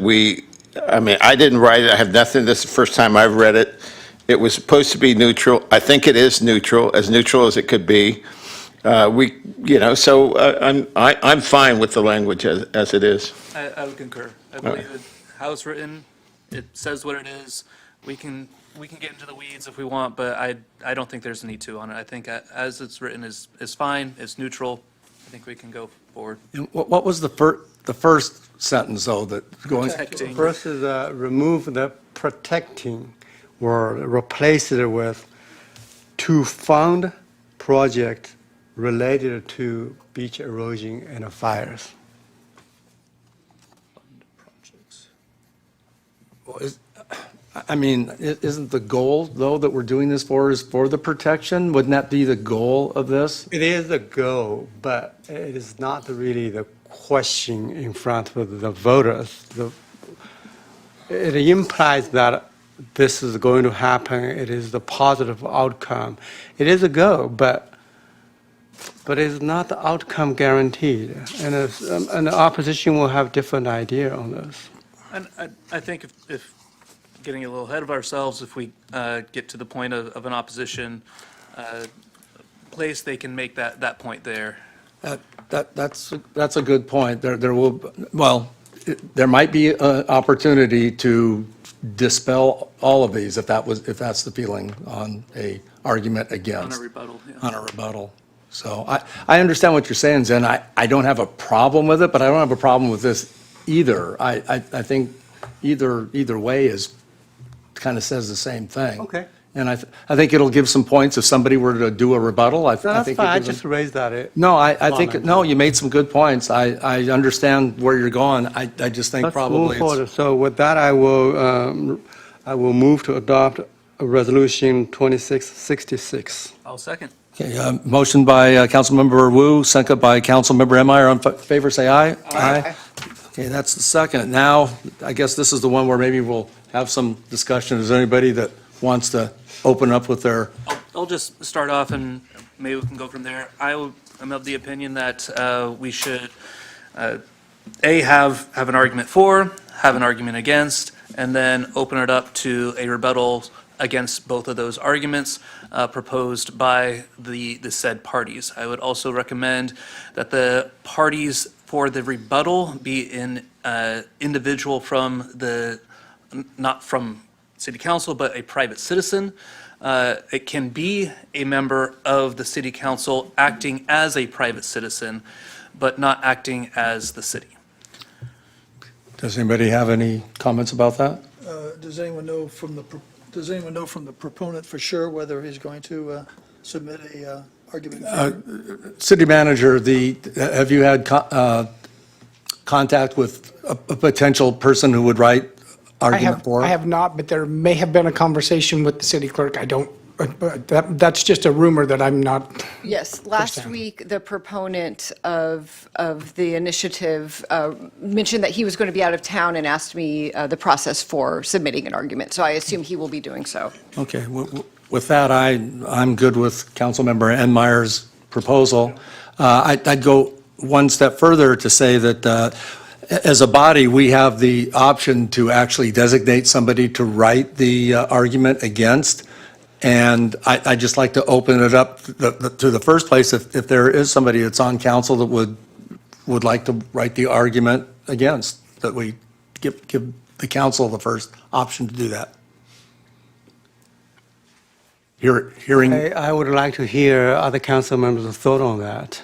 I didn't write it, I have nothing, this is the first time I've read it. It was supposed to be neutral. I think it is neutral as it could be. I'm fine with the language as it is. I would concur. I believe that how it's written, it says what it is. We can get into the weeds if we want, but I don't think there's a need to on it. I think as it's written is fine, it's neutral. I think we can go forward. And what was the first sentence, though, that going? Protecting. First is remove the protecting word, replace it with to fund project related to beach erosion and fires. Well, I mean, isn't the goal, though, that we're doing this for is for the protection? Wouldn't that be the goal of this? It is the goal, but it is not really the question in front of the voters. It implies that this is going to happen. It is the positive outcome. It is a goal, but it's not the outcome guaranteed. And the opposition will have different idea on this. And I think if getting a little ahead of ourselves, if we get to the point of an opposition place, they can make that point there. That's a good point. There might be an opportunity to dispel all of these if that's the feeling on a argument against. On a rebuttal, yeah. On a rebuttal. So I understand what you're saying, Zen. I don't have a problem with it, but I don't have a problem with this either. I think either way kind of says the same thing. Okay. And I think it'll give some points if somebody were to do a rebuttal. I That's think fine. I it gives just them- raised that. No, I think, no, you made some good points. I understand where you're going. I just think Let's probably move it's. forward. So with that, I will move to adopt Resolution 2666. I'll second. Okay, motion by Councilmember Wu, second by Councilmember Enmeyer. On favor, say aye. Aye. Okay, that's the second. Now, I guess this is the one where maybe we'll have some discussion. Is there anybody that wants to open up with their? I'll just start off and maybe we can go from there. I'm of the opinion that we should, have an argument for, have an argument against, and then open it up to a rebuttal against both of those arguments proposed by the said parties. I would also recommend that the parties for the rebuttal be an individual not from city council, but a private citizen. It can be a member of the city council acting as a private citizen, but not acting as the city. Does anybody have any comments about that? Does anyone know from the proponent for sure whether he's going to submit a argument? City manager, have you had contact with a potential person who would write argument for? I have not, but there may have been a conversation with the city clerk. I don't, but that's just a rumor that I'm not. Yes, last week, the proponent of the initiative mentioned that he was going to be out of town and asked me the process for submitting an argument, so I assume he will be doing so. Okay, with that, I'm good with Councilmember Enmeyer's proposal. I'd go one step further to say that as a body, we have the option to actually designate somebody to write the argument against. And I'd just like to open it up to the first place, if there is somebody that's on council that would like to write the argument against, that we give the council the first option to do that. Hearing. I would like to hear other council members' thought on that.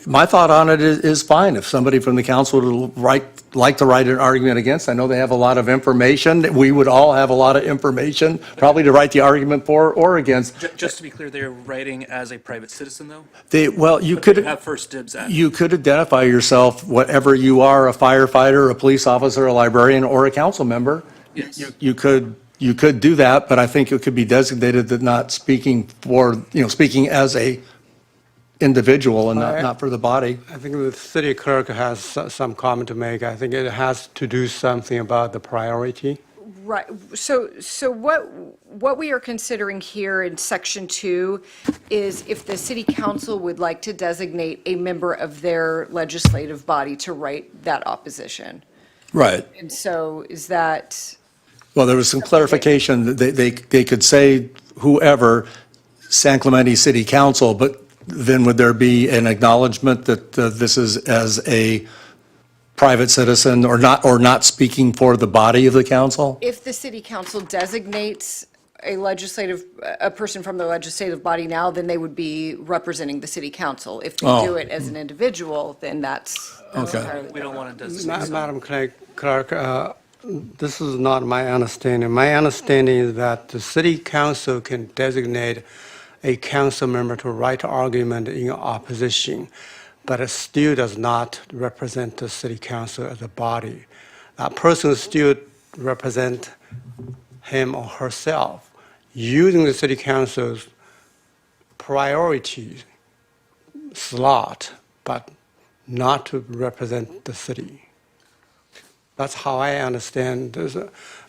My thought on it is fine. If somebody from the council would like to write an argument against, I know they have a lot of information. We would all have a lot of information, probably to write the argument for or against. Just to be clear, they're writing as a private citizen, though? You could have first dibs at. You could identify yourself, whatever you are, a firefighter, a police officer, a librarian, or a council member. Yes. You could do that, but I think it could be designated that not speaking speaking as a individual and not for the body. I think the city clerk has some comment to make. I think it has to do something about the priority. Right, so what we are considering here in Section 2 is if the city council would like to designate a member of their legislative body to write that opposition. Right. And so is that? Well, there was some clarification. They could say whoever San Clemente City Council, but then would there be an acknowledgement that this is as a private citizen or not speaking for the body of the council? If the city council designates a person from the legislative body now, then they would be representing the city council. If they do it as an individual, then that's entirely We don't want to designate. Madam Clerk, this is not my understanding. My understanding is that the city council can designate a council member to write argument in opposition, but it still does not represent the city council as a body. That person still represent him or herself using the city council's priority slot, but not to represent the city. That's how I understand this.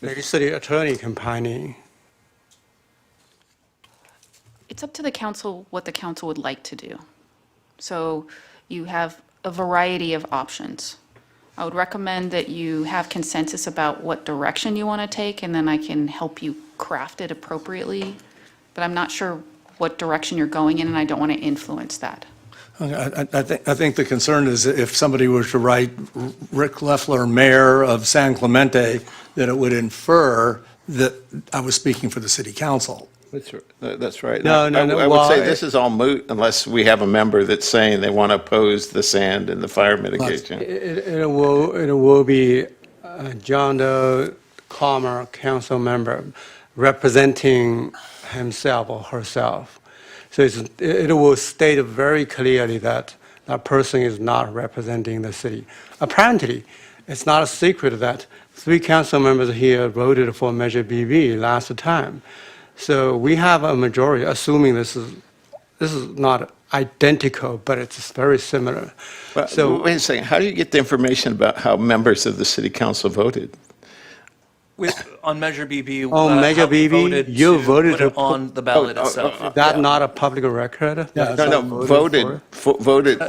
Maybe city attorney can pine in. It's up to the council what the council would like to do. So you have a variety of options. I would recommend that you have consensus about what direction you want to take, and then I can help you craft it appropriately. But I'm not sure what direction you're going in, and I don't want to influence that. I think the concern is if somebody were to write Rick Leffler, mayor of San Clemente, that it would infer that I was speaking for the city council. That's right. No, I would say this is all moot unless we have a member that's saying they want to oppose the sand and the fire mitigation. It will be John Doe, Calmer, council member, representing himself or herself. So it will state very clearly that that person is not representing the city. Apparently, it's not a secret that 3 council members here voted for Measure BB last time. So we have a majority, assuming this is not identical, but it's very similar. Well, So wait a second, how do you get the information about how members of the city council voted? On Measure BB. On Measure how we BB, you voted put it to on the ballot itself. That's not a public record? No, voted. Voted. Not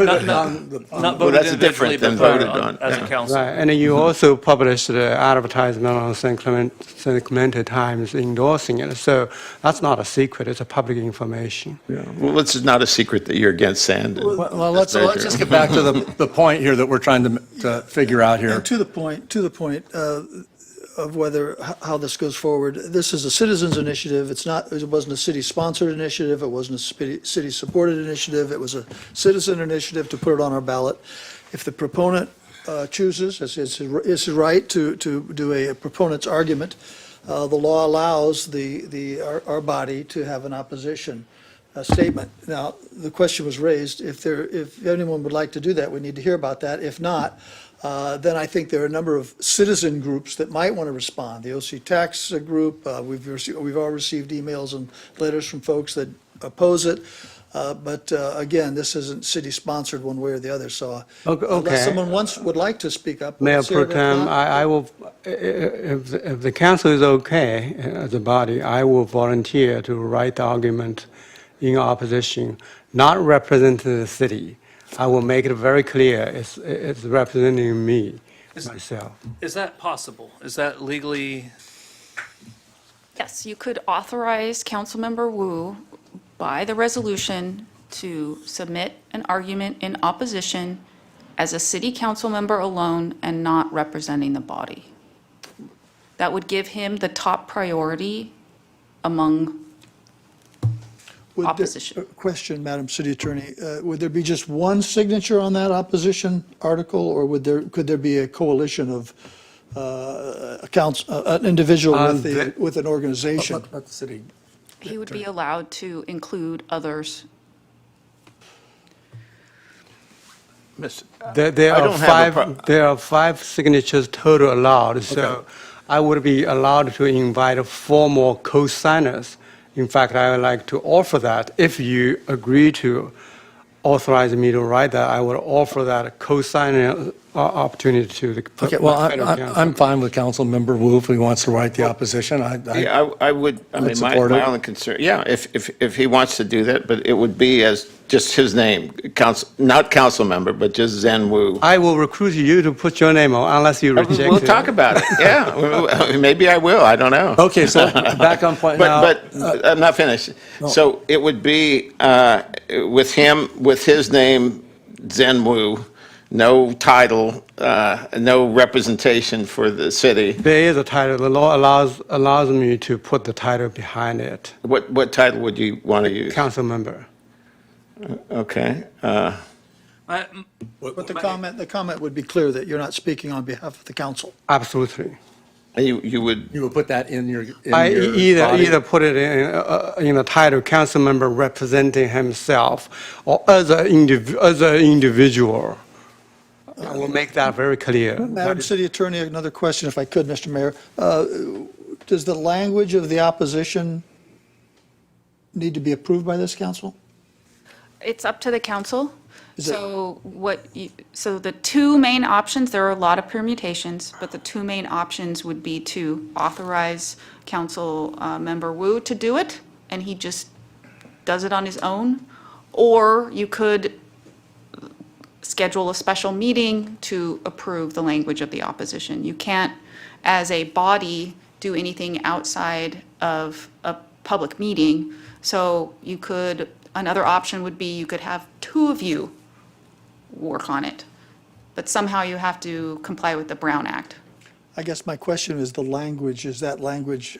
Well, voted that's individually, different than but voted voted on. as a Yeah. council. Right, and you also published the advertisement on San Clemente Times endorsing it. So that's not a secret, it's a public information. Well, it's not a secret that you're against sand. Well, let's just get back to the point here that we're trying to figure out here. And to the point of whether, how this goes forward, this is a citizens initiative. It wasn't a city-sponsored initiative. It wasn't a city-supported initiative. It was a citizen initiative to put it on our ballot. If the proponent chooses, it's his right to do a proponent's argument, the law allows our body to have an opposition statement. Now, the question was raised, if anyone would like to do that, we need to hear about that. If not, then I think there are a number of citizen groups that might want to respond. The OC Tax Group, we've all received emails and letters from folks that oppose it. But again, this isn't city-sponsored one way or the other, so unless someone would like to speak up. Mayor let's hear Pro it. Tem, I will, if the council is okay as a body, I will volunteer to write the argument in opposition, not representing the city. I will make it very clear, it's representing me, myself. Is that possible? Is that legally? Yes, you could authorize Councilmember Wu by the resolution to submit an argument in opposition as a city council member alone and not representing the body. That would give him the top priority among opposition. Question, Madam City Attorney, would there be just one signature on that opposition article, or could there be a coalition of an individual with an organization? Let the city. He would be allowed to include others. There are 5 signatures total allowed, so I would be allowed to invite 4 more co-signers. In fact, I would like to offer that. If you agree to authorize me to write that, I would offer that co-signer opportunity to the Okay, well, fellow council. I'm fine with Councilmember Wu if he wants to write the opposition. Yeah, I would, I mean, support my it. only concern, yeah, if he wants to do that, but it would be as just his name, council, not council member, but just Zen Wu. I will recruit you to put your name on unless you reject it. We'll talk about it, yeah. Maybe I will, I don't know. Okay, so back on point now. But I'm not finished. So it would be with him, with his name, Zen Wu, no title, no representation for the city. There is a title. The law allows me to put the title behind it. What title would you want to use? Council member. Okay. But the comment would be clear that you're not speaking on behalf of the council. Absolutely. You would put that in your I your body? either put it in a title, council member representing himself, or as an individual. I will make that very clear. Madam City Attorney, another question, if I could, Mr. Mayor. Does the language of the opposition need to be approved by this council? It's up to the council. Is it- So the two main options, there are a lot of permutations, but the two main options would be to authorize Council Member Wu to do it, and he just does it on his own, or you could schedule a special meeting to approve the language of the opposition. You can't, as a body, do anything outside of a public meeting. So you could, another option would be you could have two of you work on it, but somehow you have to comply with the Brown Act. I guess my question is the language, is that language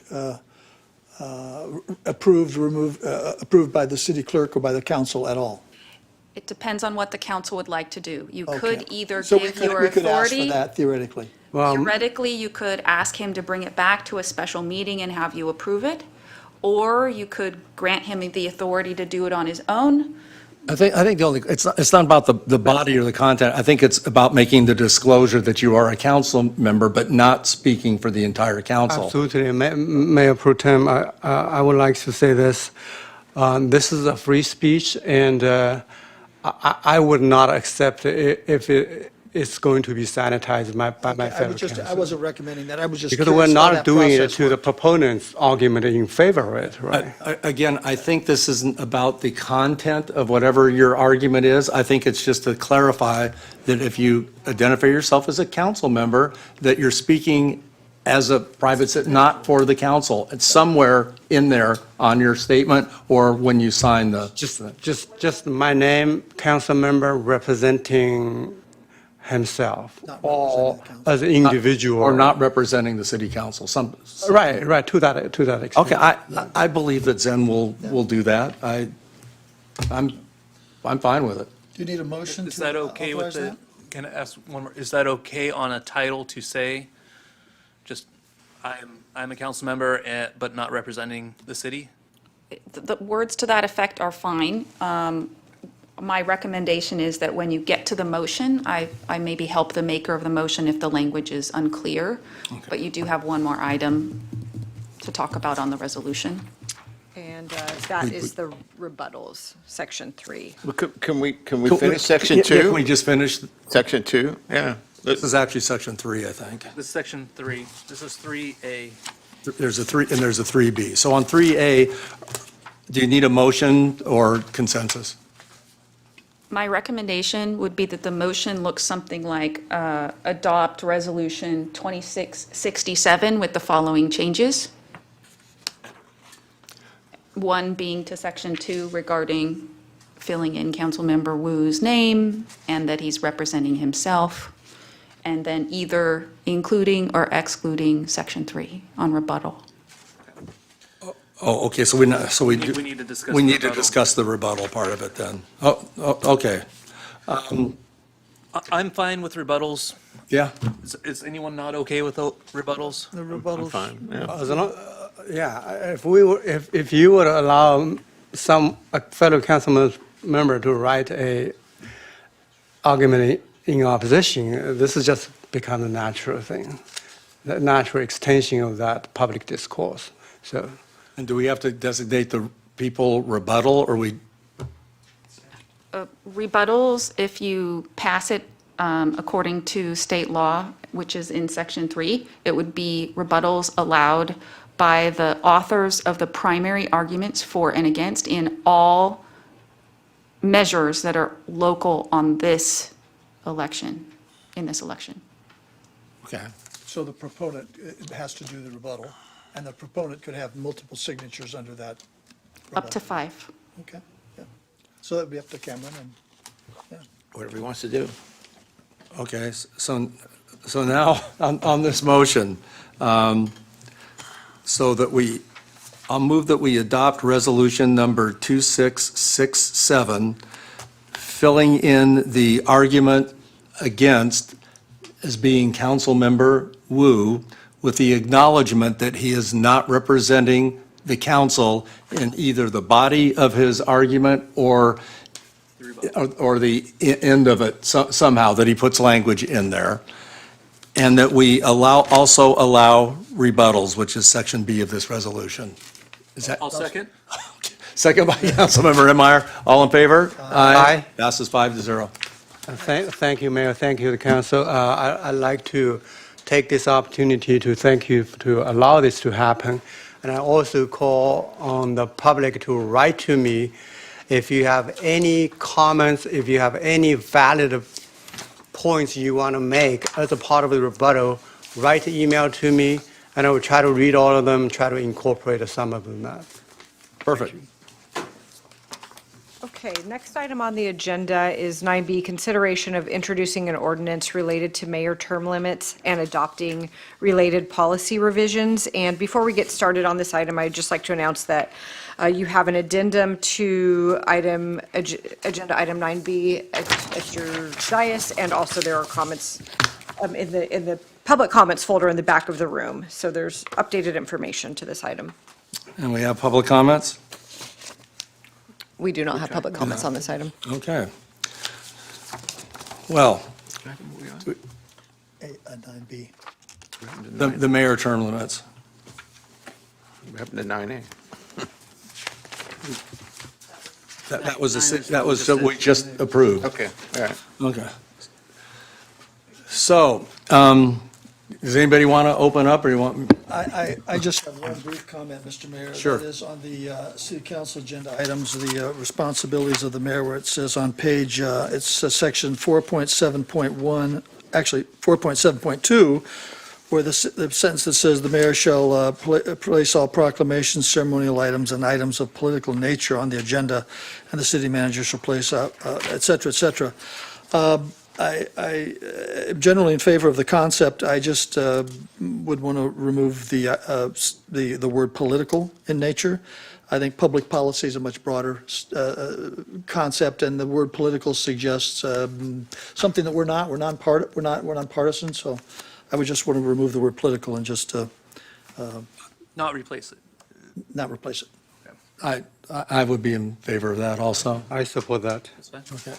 approved by the city clerk or by the council at all? It depends on what the council would like to do. You Okay. could either So we give could- your we could ask for authority. that theoretically. Theoretically, you could ask him to bring it back to a special meeting and have you approve it, or you could grant him the authority to do it on his own. I think the only, it's not about the body or the content. I think it's about making the disclosure that you are a council member, but not speaking for the entire council. Absolutely. Mayor Pro Tem, I would like to say this. This is a free speech, and I would not accept it if it's going to be sanitized by my fellow council. I wasn't recommending that, I was just Because curious we're how not that doing it process to the proponent's argument in favor of it, right? Again, I think this isn't about the content of whatever your argument is. I think it's just to clarify that if you identify yourself as a council member, that you're speaking as a private citizen, not for the council. It's somewhere in there on your statement or when you sign the. Just my name, council member representing himself, or as an individual. Or not representing the city council. Right, to that extent. Okay, I believe that Zen will do that. I'm fine with it. Do you need a motion Is to that okay with authorize the, that? can I ask one more, is that okay on a title to say, just, I'm a council member, but not representing the city? The words to that effect are fine. My recommendation is that when you get to the motion, I maybe help the maker of the motion if the language is unclear, but you do have one more item to talk about on the resolution. And that is the rebuttals, section 3. Can we finish section 2? Can we just finish? Section 2, yeah. This is actually section 3, I think. This is section 3, this is 3A. There's a 3, and there's a 3B. So on 3A, do you need a motion or consensus? My recommendation would be that the motion looks something like adopt Resolution 2667 with the following changes. One being to Section 2 regarding filling in Councilmember Wu's name and that he's representing himself, and then either including or excluding Section 3 on rebuttal. Oh, okay, so we need to discuss we the need to rebuttal. discuss the rebuttal part of it then. Oh, okay. I'm fine with rebuttals. Yeah. Is anyone not okay with the rebuttals? The rebuttals. Fine, yeah. As long- Yeah, if you would allow a fellow council member to write a argument in opposition, this has just become a natural thing, the natural extension of that public discourse. So, And do we have to designate the people rebuttal, or we? Rebuttals, if you pass it according to state law, which is in Section 3, it would be rebuttals allowed by the authors of the primary arguments for and against in all measures that are local on this election, in this election. Okay. So the proponent has to do the rebuttal, and the proponent could have multiple signatures under that. Up to 5. Okay, yeah. So that'd be up to Cameron and, yeah. Whatever he wants to do. Okay, so now, on this motion, so that I'll move that we adopt resolution number 2667, filling in the argument against as being Councilmember Wu, with the acknowledgement that he is not representing the council in either the body of his argument or the end of it somehow, that he puts language in there. And that we also allow rebuttals, which is section B of this resolution. Is that? I'll second. Second by Councilmember Enmeyer. All in favor? Aye. Passes 5-0. Thank you, Mayor. Thank you, the council. I'd like to take this opportunity to thank you to allow this to happen. And I also call on the public to write to me if you have any comments, if you have any valid points you want to make as a part of the rebuttal, write an email to me, and I will try to read all of them, try to incorporate some of them. Perfect. Okay, next item on the agenda is 9B, consideration of introducing an ordinance related to mayor term limits and adopting related policy revisions. And before we get started on this item, I'd just like to announce that you have an addendum to agenda item 9B at your dais, and also there are comments in the public comments folder in the back of the room. So there's updated information to this item. And we have public comments? We do not have public comments on this item. Okay. Well, 9B. the mayor term limits. What happened to 9A? That was what we just approved. Okay, all right. Okay. So, does anybody want to open up, or you want? I just have one brief comment, Mr. Mayor. Sure. That is on the city council agenda items, the responsibilities of the mayor, where it says on page, it's section 4.7.1, actually 4.7.2, where the sentence that says the mayor shall place all proclamations, ceremonial items, and items of political nature on the agenda, and the city manager shall place, et cetera, et cetera. I am generally in favor of the concept. I just would want to remove the word political in nature. I think public policy is a much broader concept, and the word political suggests something that we're not. We're nonpartisan. So I would just want to remove the word political and just Not replace it. not replace it. I would be in favor of that also. I support that. That's fine. Okay.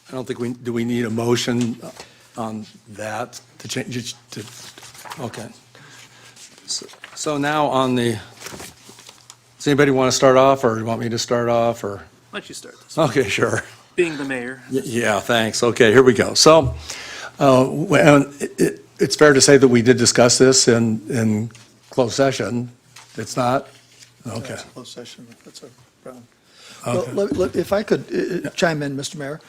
I don't think do we need a motion on that to change it to, okay. So now on does anybody want to start off, or do you want me to start off, or? Why don't you start this? Okay, sure. Being the mayor. Yeah, thanks. Okay, here we go. So, it's fair to say that we did discuss this in closed session. It's not? Okay. That's a closed session. That's a problem. Okay. Well, if I could chime in, Mr. Mayor,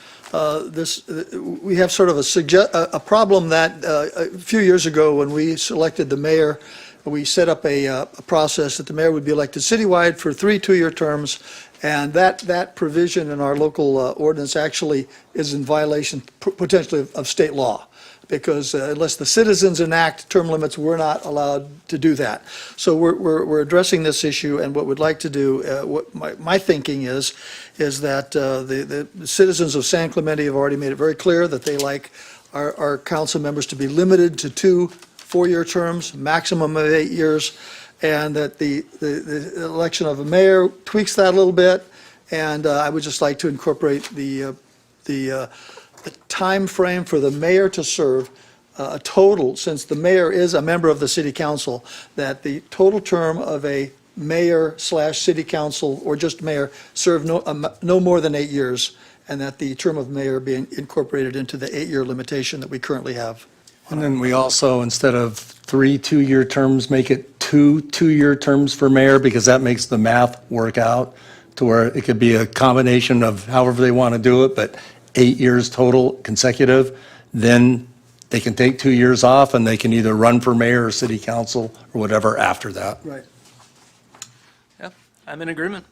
we have sort of a problem that a few years ago when we selected the mayor, we set up a process that the mayor would be elected citywide for 3 two-year terms, and that provision in our local ordinance actually is in violation potentially of state law, because unless the citizens enact term limits, we're not allowed to do that. So we're addressing this issue, and what we'd like to do, what my thinking is that the citizens of San Clemente have already made it very clear that they like our council members to be limited to 2 four-year terms, maximum of 8 years, and that the election of a mayor tweaks that a little bit, and I would just like to incorporate the time frame for the mayor to serve a total, since the mayor is a member of the city council, that the total term of a mayor/city council, or just mayor, serve no more than 8 years, and that the term of mayor be incorporated into the 8-year limitation that we currently have. And then we also, instead of 3 2-year terms, make it 2 2-year terms for mayor, because that makes the math work out to where it could be a combination of however they want to do it, but 8 years total consecutive. Then they can take 2 years off, and they can either run for mayor or city council or whatever after that. Right. Yeah, I'm in agreement.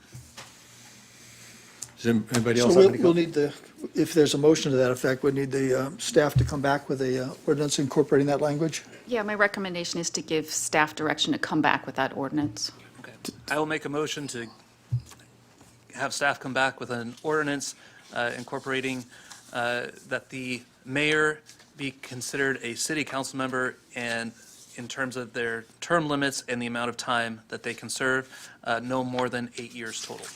Does anybody So else have any we'll comments? need if there's a motion to that effect, we need the staff to come back with a ordinance incorporating that language. Yeah, my recommendation is to give staff direction to come back with that ordinance. Okay. I will make a motion to have staff come back with an ordinance incorporating that the mayor be considered a city council member, and in terms of their term limits and the amount of time that they can serve, no more than 8 years total.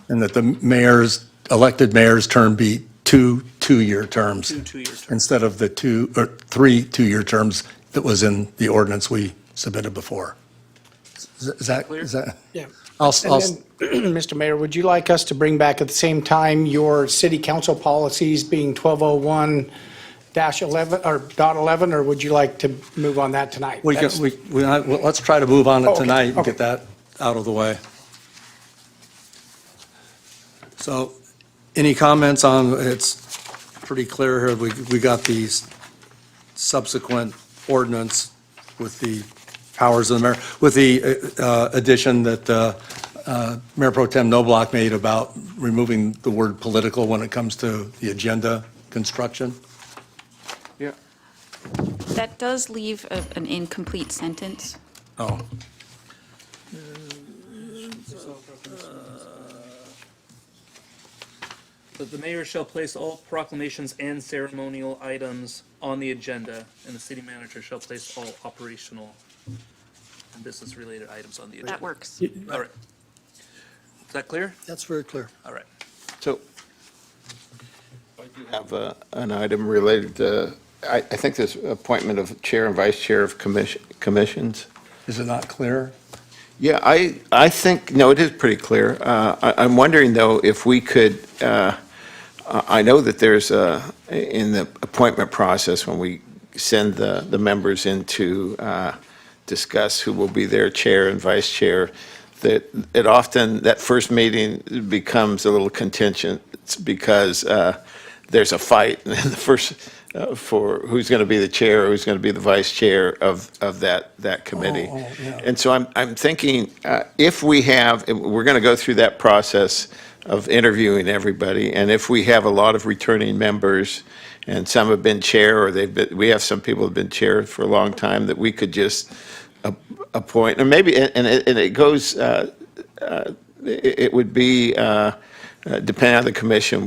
And that the elected mayor's term be 2 2-year terms. 2 2-year terms. Instead of the 3 2-year terms that was in the ordinance we submitted before. Is that? Clear? Yeah. I'll, And then, Mr. Mayor, would you like us to bring back at the same time your city council policies being 1201-11 or .11, or would you like to move on that tonight? we can, let's try to move on it Okay, tonight and okay. get that out of the way. So, any comments on, it's pretty clear here, we got these subsequent ordinance with the powers of the mayor, with the addition that Mayor Pro Tem Noblock made about removing the word political when it comes to the agenda construction. Yeah. That does leave an incomplete sentence. Oh. That the mayor shall place all proclamations and ceremonial items on the agenda, and the city manager shall place all operational and business-related items on the agenda. That works. All right. Is that clear? That's very clear. All right. So I do have an item related to, I think this appointment of chair and vice chair of commissions. Is it not clear? Yeah, I think, no, it is pretty clear. I'm wondering, though, if we could, I know that there's, in the appointment process, when we send the members in to discuss who will be their chair and vice chair, that it often, that first meeting becomes a little contentious because there's a fight in the first, for who's going to be the chair or who's going to be the vice chair of that committee. Yeah. And so I'm thinking, if we have, we're going to go through that process of interviewing everybody, and if we have a lot of returning members, and some have been chair, or we have some people who have been chair for a long time, that we could just appoint, or maybe, and it goes, it would be, depending on the commission,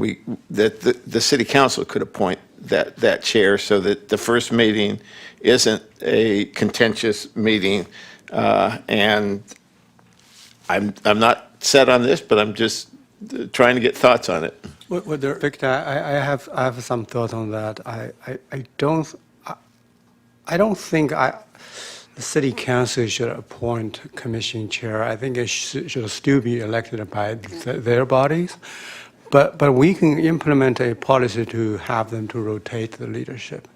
that the city council could appoint that chair, so that the first meeting isn't a contentious meeting. And I'm not set on this, but I'm just trying to get thoughts on it. Victor, I have some thoughts on that. I don't think the city council should appoint commission chair. I think it should still be elected by their bodies. But we can implement a policy to have them to rotate the leadership.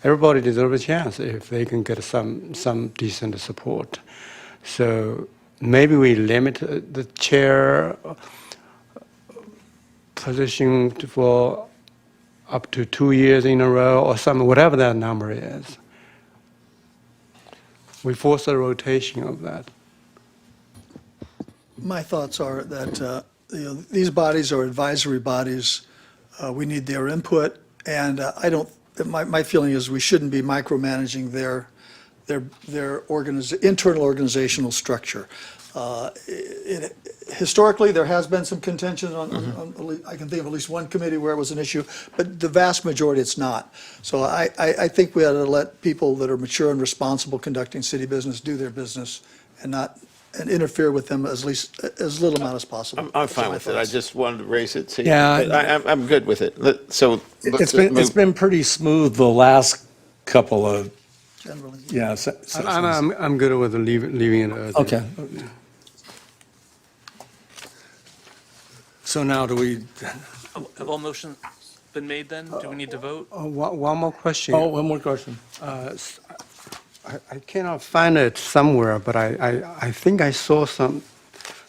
Everybody deserves a chance if they can get some decent support. So maybe we limit the chair position for up to 2 years in a row or something, whatever that number is. We force a rotation of that. My thoughts are that these bodies are advisory bodies. We need their input, and my feeling is we shouldn't be micromanaging their internal organizational structure. Historically, there has been some contention on, I can think of at least one committee where it was an issue, but the vast majority it's not. So I think we ought to let people that are mature and responsible conducting city business do their business and not interfere with them as little amount as possible. I'm fine with it. I just wanted to raise it. See, Yeah. I'm good with it. So It's been pretty smooth the last couple of, Generally. yeah. I'm good with leaving it. Okay. So now Have all motions been made then? Do we need to vote? One more question. Oh, one more question. I cannot find it somewhere, but I think I saw some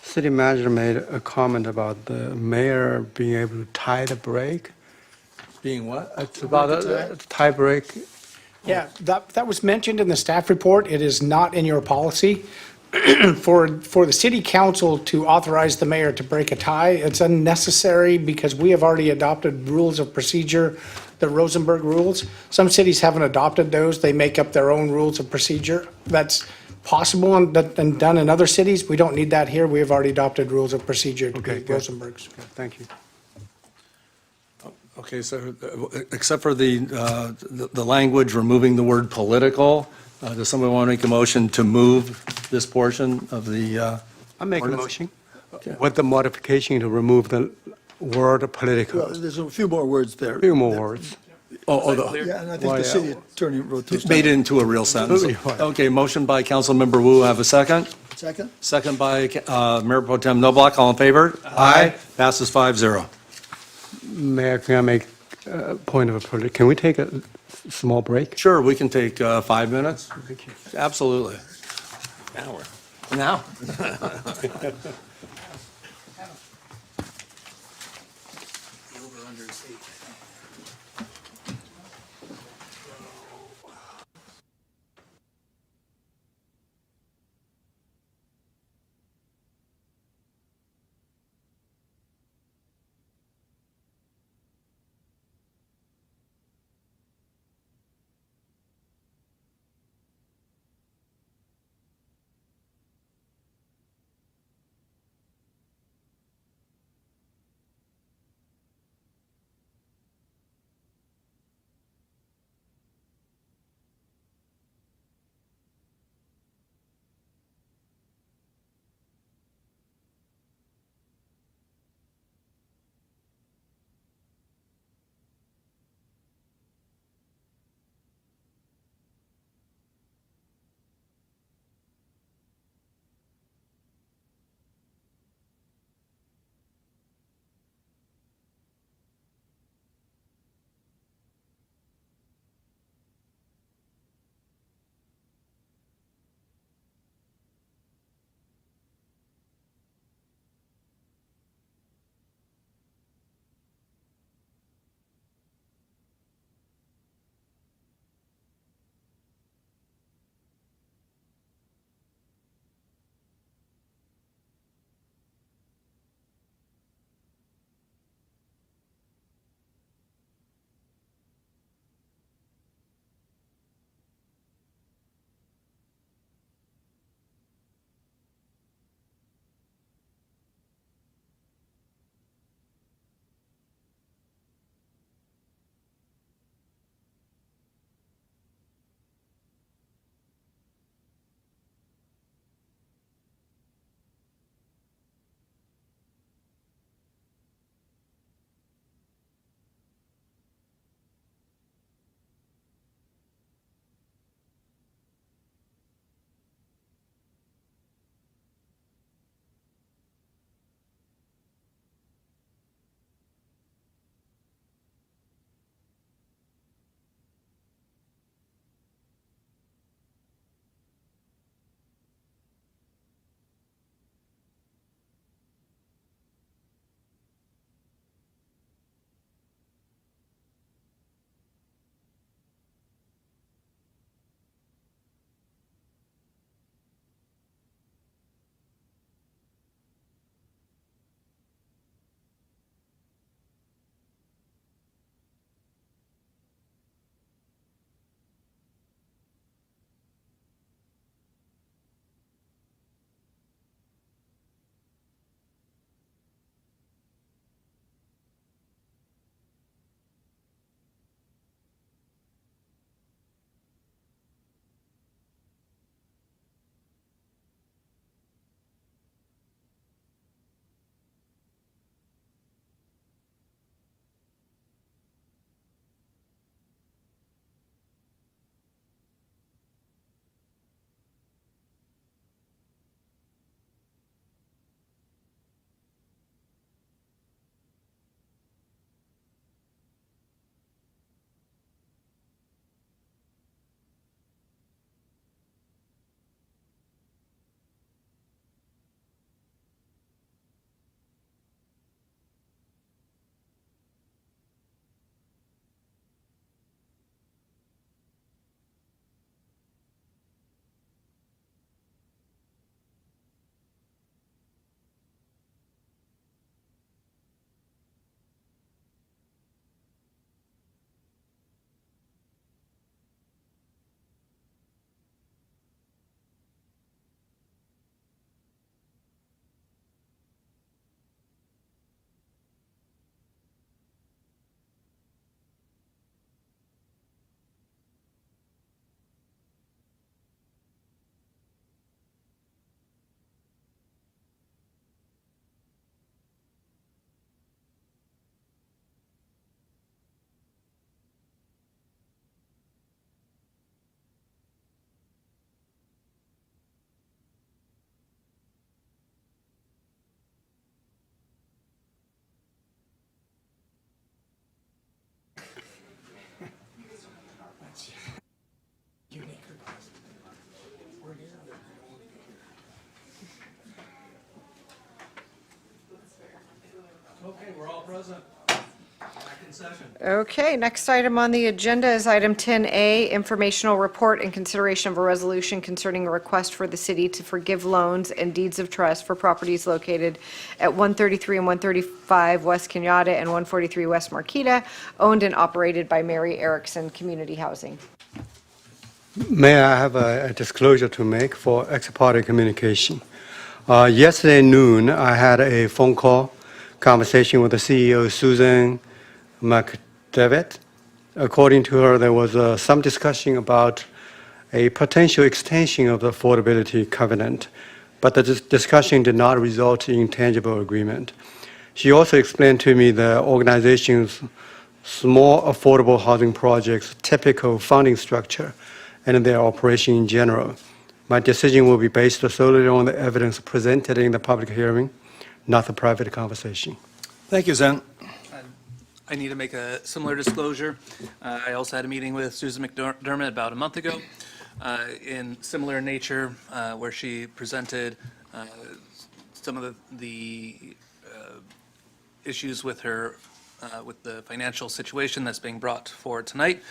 city manager made a comment about the mayor being able to tie the brake. Being what? It's about a tie brake. Yeah, that was mentioned in the staff report. It is not in your policy. For the city council to authorize the mayor to break a tie, it's unnecessary because we have already adopted rules of procedure, the Rosenberg rules. Some cities haven't adopted those. They make up their own rules of procedure. That's possible and done in other cities. We don't need that here. We have already adopted rules of procedure to be Rosenberg's. Thank you. Okay, so except for the language removing the word political, does somebody want to make a motion to move this portion of the? I make a ordinance? motion with the modification to remove the word political. Well, there's a few more words there. Few more words. Yeah, and I think the city attorney wrote those down. Made it into a real sentence. Absolutely. Okay, motion by Councilmember Wu, have a second? Second? Second by Mayor Pro Tem Noblock, all in favor? Aye. Passes 5-0. Mayor, can I make a point of a political? Can we take a small break? Sure, we can take 5 minutes. Thank you. Absolutely. Now? present. Back in session. Okay, next item on the agenda is item 10A, informational report and consideration of a resolution concerning a request for the city to forgive loans and deeds of trust for properties located at 133 and 135 West Kenyatta and 143 West Marquita, owned and operated by Mary Erickson Community Housing. May I have a disclosure to make for ex parte communication? Yesterday noon, I had a phone call conversation with the CEO, Susan McDevitt. According to her, there was some discussion about a potential extension of the affordability covenant, but the discussion did not result in tangible agreement. She also explained to me the organization's small affordable housing projects typical funding structure and their operation in general. My decision will be based solely on the evidence presented in the public hearing, not the private conversation. Thank you, Zen. I need to make a similar disclosure. I also had a meeting with Susan McDermott about a month ago in similar nature, where she presented some of the issues with her, with the financial situation that's being brought forward tonight.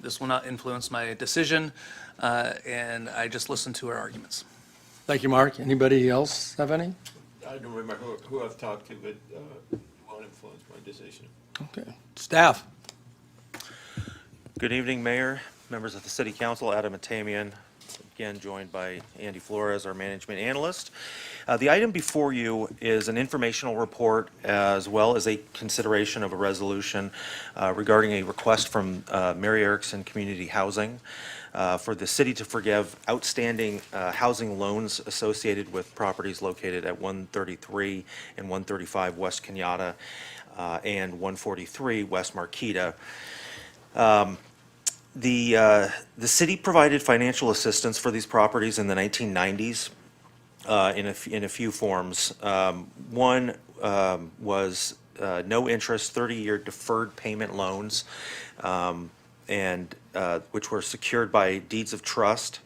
This will not influence my decision, and I just listened to her arguments. Thank you, Mark. Anybody else have any? I don't remember who I've talked to, but it won't influence my decision. Okay. Staff? Good evening, Mayor, members of the City Council, Adam Atamian, again joined by Andy Flores, our management analyst. The item before you is an informational report as well as a consideration of a resolution regarding a request from Mary Erickson Community Housing for the city to forgive outstanding housing loans associated with properties located at 133 and 135 West Kenyatta and 143 West Marquita. The city provided financial assistance for these properties in the 1990s in a few forms. One was no interest 30-year deferred payment loans, and which were secured by deeds of trust.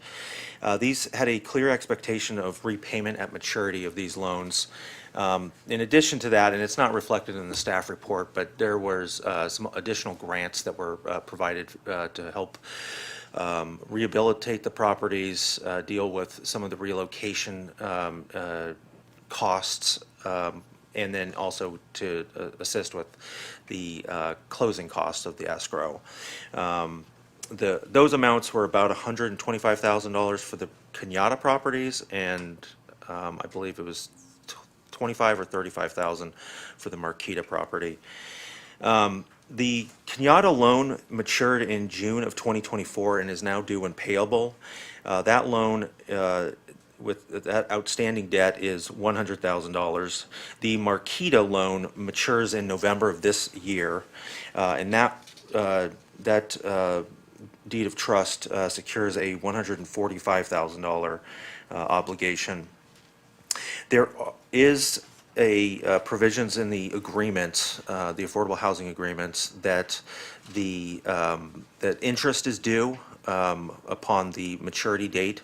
These had a clear expectation of repayment at maturity of these loans. In addition to that, and it's not reflected in the staff report, but there was some additional grants that were provided to help rehabilitate the properties, deal with some of the relocation costs, and then also to assist with the closing costs of the escrow. Those amounts were about $125,000 for the Kenyatta properties, and I believe it was $25,000 or $35,000 for the Marquita property. The Kenyatta loan matured in June of 2024 and is now due and payable. That loan with that outstanding debt is $100,000. The Marquita loan matures in November of this year, and that deed of trust secures a $145,000 obligation. There is a provisions in the agreements, the affordable housing agreements, that that interest is due upon the maturity date.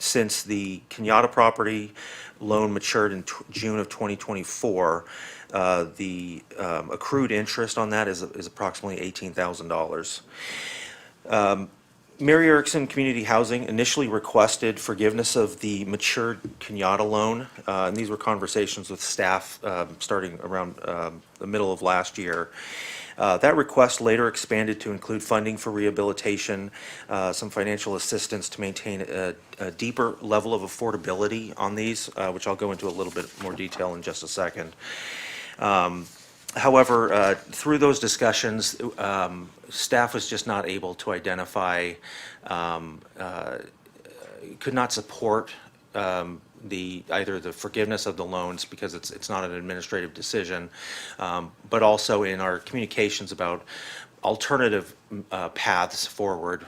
Since the Kenyatta property loan matured in June of 2024, the accrued interest on that is approximately $18,000. Mary Erickson Community Housing initially requested forgiveness of the matured Kenyatta loan, and these were conversations with staff starting around the middle of last year. That request later expanded to include funding for rehabilitation, some financial assistance to maintain a deeper level of affordability on these, which I'll go into a little bit more detail in just a second. However, through those discussions, staff was just not able to identify, could not support either the forgiveness of the loans because it's not an administrative decision, but also in our communications about alternative paths forward,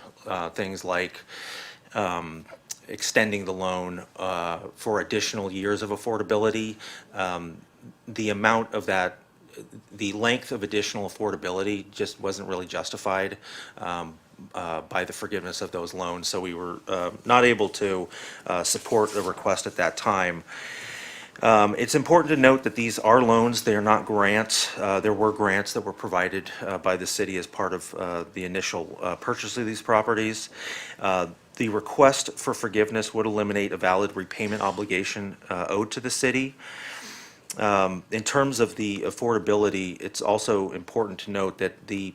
things like extending the loan for additional years of affordability. The amount of that, the length of additional affordability just wasn't really justified by the forgiveness of those loans. So we were not able to support the request at that time. It's important to note that these are loans, they are not grants. There were grants that were provided by the city as part of the initial purchase of these properties. The request for forgiveness would eliminate a valid repayment obligation owed to the city. In terms of the affordability, it's also important to note that the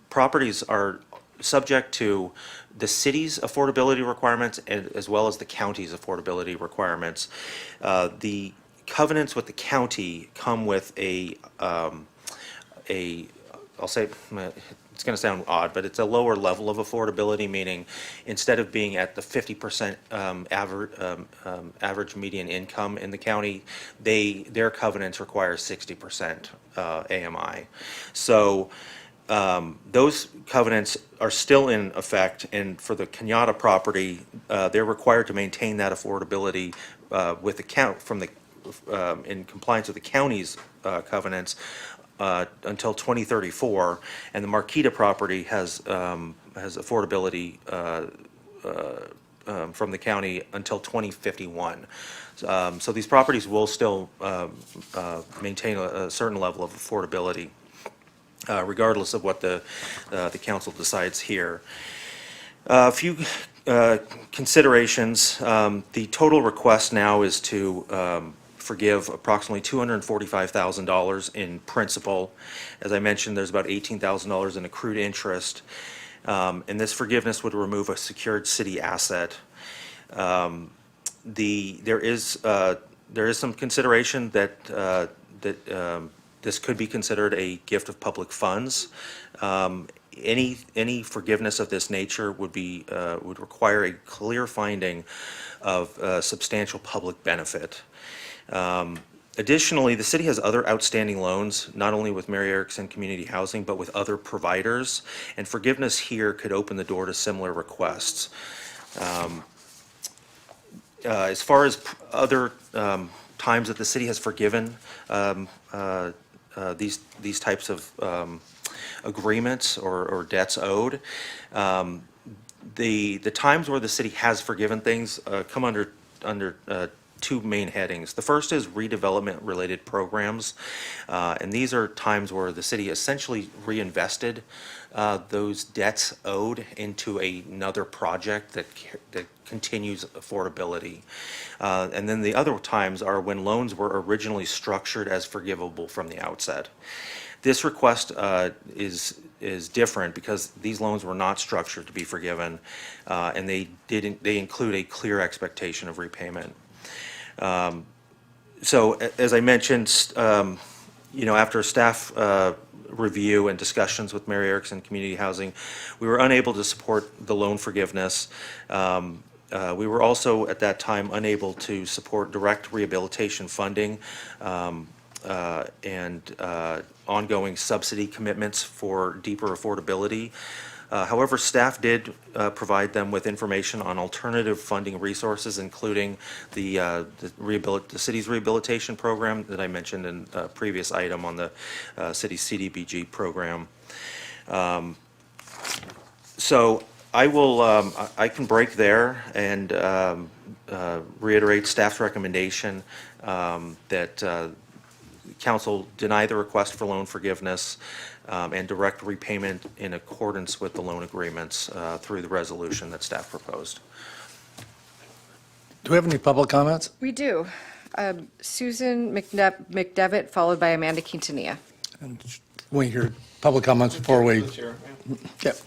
properties are subject to the city's affordability requirements as well as the county's affordability requirements. The covenants with the county come with I'll say, it's going to sound odd, but it's a lower level of affordability, meaning instead of being at the 50% average median income in the county, their covenants require 60% AMI. So those covenants are still in effect, and for the Kenyatta property, they're required to maintain that affordability with the count in compliance with the county's covenants until 2034, and the Marquita property has affordability from the county until 2051. So these properties will still maintain a certain level of affordability, regardless of what the council decides here. A few considerations. The total request now is to forgive approximately $245,000 in principal. As I mentioned, there's about $18,000 in accrued interest, and this forgiveness would remove a secured city asset. There is some consideration that this could be considered a gift of public funds. Any forgiveness of this nature would require a clear finding of substantial public benefit. Additionally, the city has other outstanding loans, not only with Mary Erickson Community Housing, but with other providers, and forgiveness here could open the door to similar requests. As far as other times that the city has forgiven these types of agreements or debts owed, the times where the city has forgiven things come under two main headings. The first is redevelopment-related programs, and these are times where the city essentially reinvested those debts owed into another project that continues affordability. And then the other times are when loans were originally structured as forgivable from the outset. This request is different because these loans were not structured to be forgiven, and they include a clear expectation of repayment. So as I mentioned, after staff review and discussions with Mary Erickson Community Housing, we were unable to support the loan forgiveness. We were also at that time unable to support direct rehabilitation funding and ongoing subsidy commitments for deeper affordability. However, staff did provide them with information on alternative funding resources, including the city's rehabilitation program that I mentioned in a previous item on the city's CDBG program. So I can break there and reiterate staff's recommendation that council deny the request for loan forgiveness and direct repayment in accordance with the loan agreements through the resolution that staff proposed. Do we have any public comments? We do. Susan McDevitt, followed by Amanda Quintanilla. And we hear public comments before we. Yep.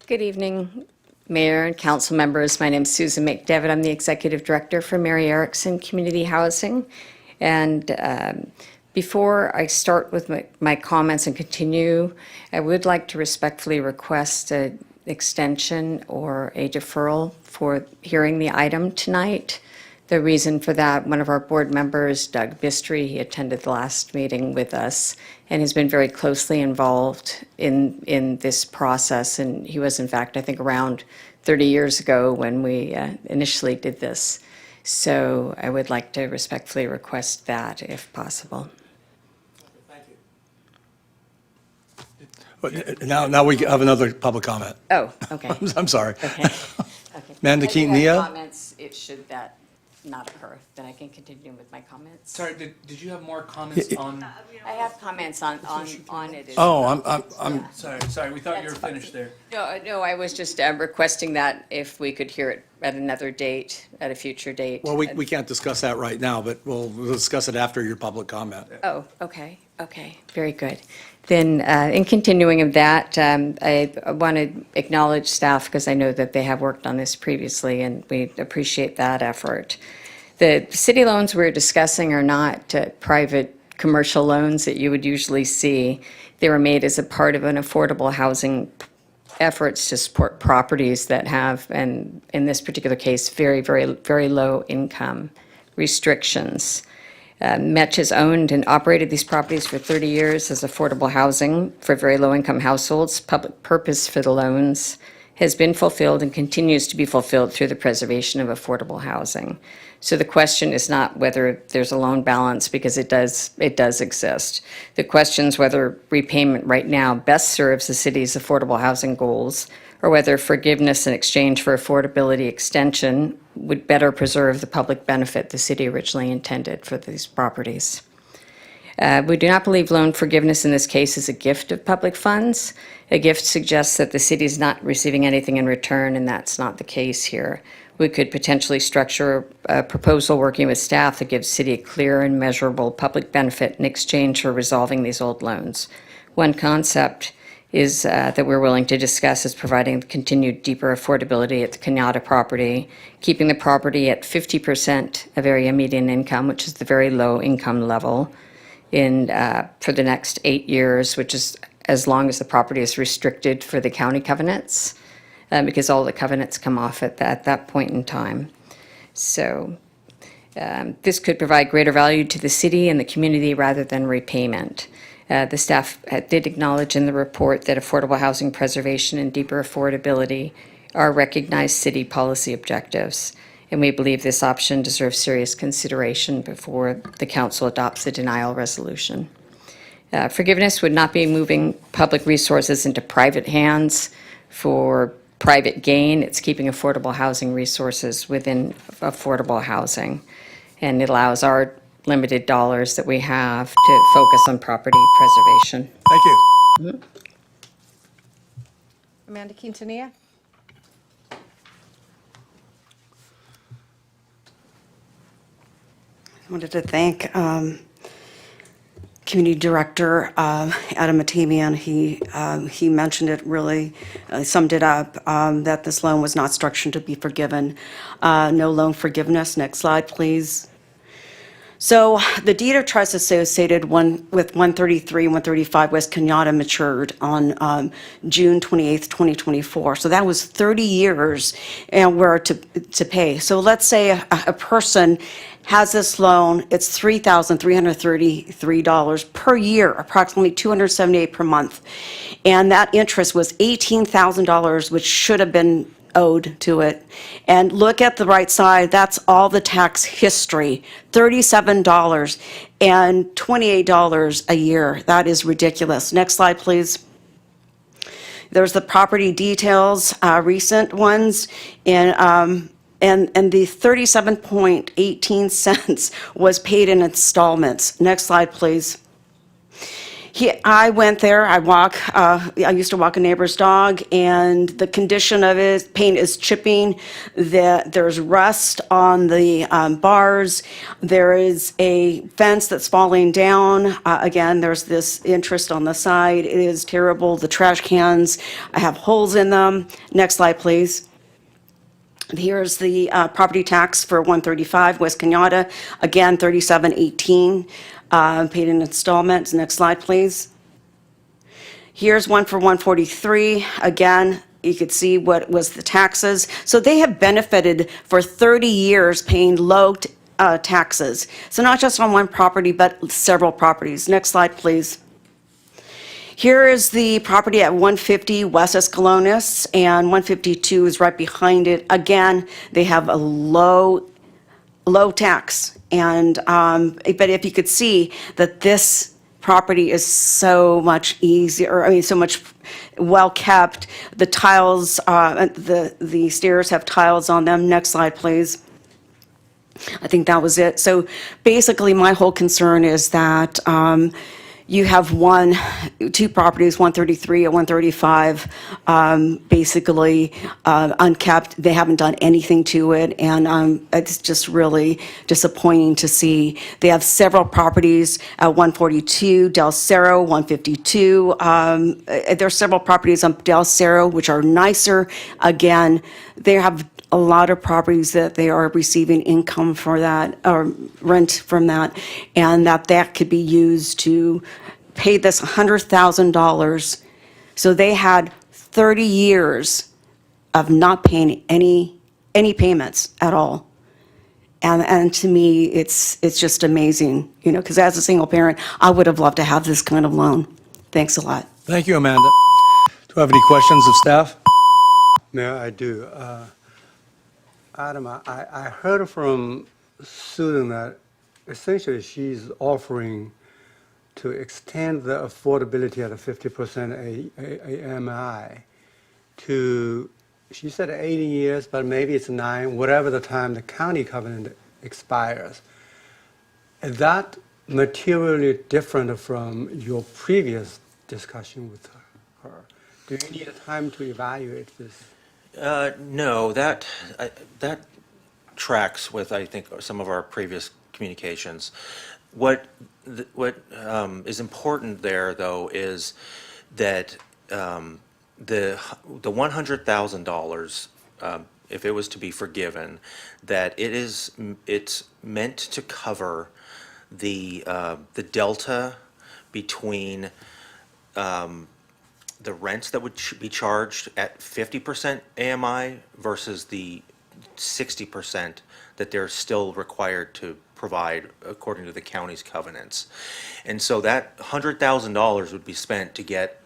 Good evening, Mayor and council members. My name is Susan McDevitt. I'm the Executive Director for Mary Erickson Community Housing. And before I start with my comments and continue, I would like to respectfully request an extension or a deferral for hearing the item tonight. The reason for that, one of our board members, Doug Bistry, he attended the last meeting with us and has been very closely involved in this process. And he was, in fact, I think around 30 years ago when we initially did this. So I would like to respectfully request that if possible. Now we have another public comment. Oh, okay. I'm sorry. Okay. Amanda If you have Quintanilla? comments, it should that not occur, then I can continue with my comments. Sorry, did you have more comments on? I have comments on it. as Oh, well. I'm, Sorry, we thought you were finished there. No, I was just requesting that if we could hear it at another date, at a future date. well, we can't discuss that right now, but we'll discuss it after your public comment. Oh, okay, very good. Then, in continuing of that, I want to acknowledge staff because I know that they have worked on this previously, and we appreciate that effort. The city loans we're discussing are not private commercial loans that you would usually see. They were made as a part of an affordable housing efforts to support properties that have, and in this particular case, very, very, very low income restrictions. Metch has owned and operated these properties for 30 years as affordable housing for very low-income households. Public purpose for the loans has been fulfilled and continues to be fulfilled through the preservation of affordable housing. So the question is not whether there's a loan balance, because it does exist. The question is whether repayment right now best serves the city's affordable housing goals, or whether forgiveness in exchange for affordability extension would better preserve the public benefit the city originally intended for these properties. We do not believe loan forgiveness in this case is a gift of public funds. A gift suggests that the city is not receiving anything in return, and that's not the case here. We could potentially structure a proposal working with staff that gives city a clear and measurable public benefit in exchange for resolving these old loans. One concept is that we're willing to discuss is providing continued deeper affordability at the Kenyatta property, keeping the property at 50% of area median income, which is the very low income level, for the next 8 years, which is as long as the property is restricted for the county covenants, because all the covenants come off at that point in time. So this could provide greater value to the city and the community rather than repayment. The staff did acknowledge in the report that affordable housing preservation and deeper affordability are recognized city policy objectives, and we believe this option deserves serious consideration before the council adopts the denial resolution. Forgiveness would not be moving public resources into private hands for private gain. It's keeping affordable housing resources within affordable housing, and it allows our limited dollars that we have to focus on property preservation. Thank you. Amanda Quintanilla? I wanted to thank Community Director Adam Matamian. He mentioned it really, summed it up, that this loan was not structured to be forgiven. No loan forgiveness. Next slide, please. So the deed of trust associated with 133 and 135 West Kenyatta matured on June 28th, 2024. So that was 30 years and we're to pay. So let's say a person has this loan, it's $3,333 per year, approximately $278 per month. And that interest was $18,000, which should have been owed to it. And look at the right side, that's all the tax history, $37 and $28 a year. That is ridiculous. Next slide, please. There's the property details, recent ones, and the 37.18 cents was paid in installments. Next slide, please. I went there, I used to walk a neighbor's dog, and the condition of it, paint is chipping, there's rust on the bars, there is a fence that's falling down, again, there's this interest on the side, it is terrible, the trash cans have holes in them. Next slide, please. Here's the property tax for 135 West Kenyatta, again, $37.18. Paid in installments. Next slide, please. Here's one for 143. Again, you could see what was the taxes. So they have benefited for 30 years paying low taxes. So not just on one property, but several properties. Next slide, please. Here is the property at 150 West Escalones, and 152 is right behind it. Again, they have a low tax. And but if you could see that this property is so much easier, I mean, so much well-kept. The tiles, the stairs have tiles on them. Next slide, please. I think that was it. So basically, my whole concern is that you have two properties, 133 and 135, basically unkept. They haven't done anything to it, and it's just really disappointing to see. They have several properties at 142, Del Cerro, 152. There are several properties on Del Cerro which are nicer. Again, they have a lot of properties that they are receiving income for that, or rent from that, and that could be used to pay this $100,000. So they had 30 years of not paying any payments at all. And to me, it's just amazing, you know, because as a single parent, I would have loved to have this kind of loan. Thanks a lot. Thank you, Amanda. Do you have any questions of staff? Mayor, I do. Adam, I heard from Susan that essentially she's offering to extend the affordability at a 50% AMI to, she said 80 years, but maybe it's 9, whatever the time the county covenant expires. Is that materially different from your previous discussion with her? Do you need a time to evaluate this? No, that tracks with, I think, some of our previous communications. What is important there, though, is that the $100,000, if it was to be forgiven, that it's meant to cover the delta between the rents that would be charged at 50% AMI versus the 60% that they're still required to provide according to the county's covenants. And so that $100,000 would be spent to get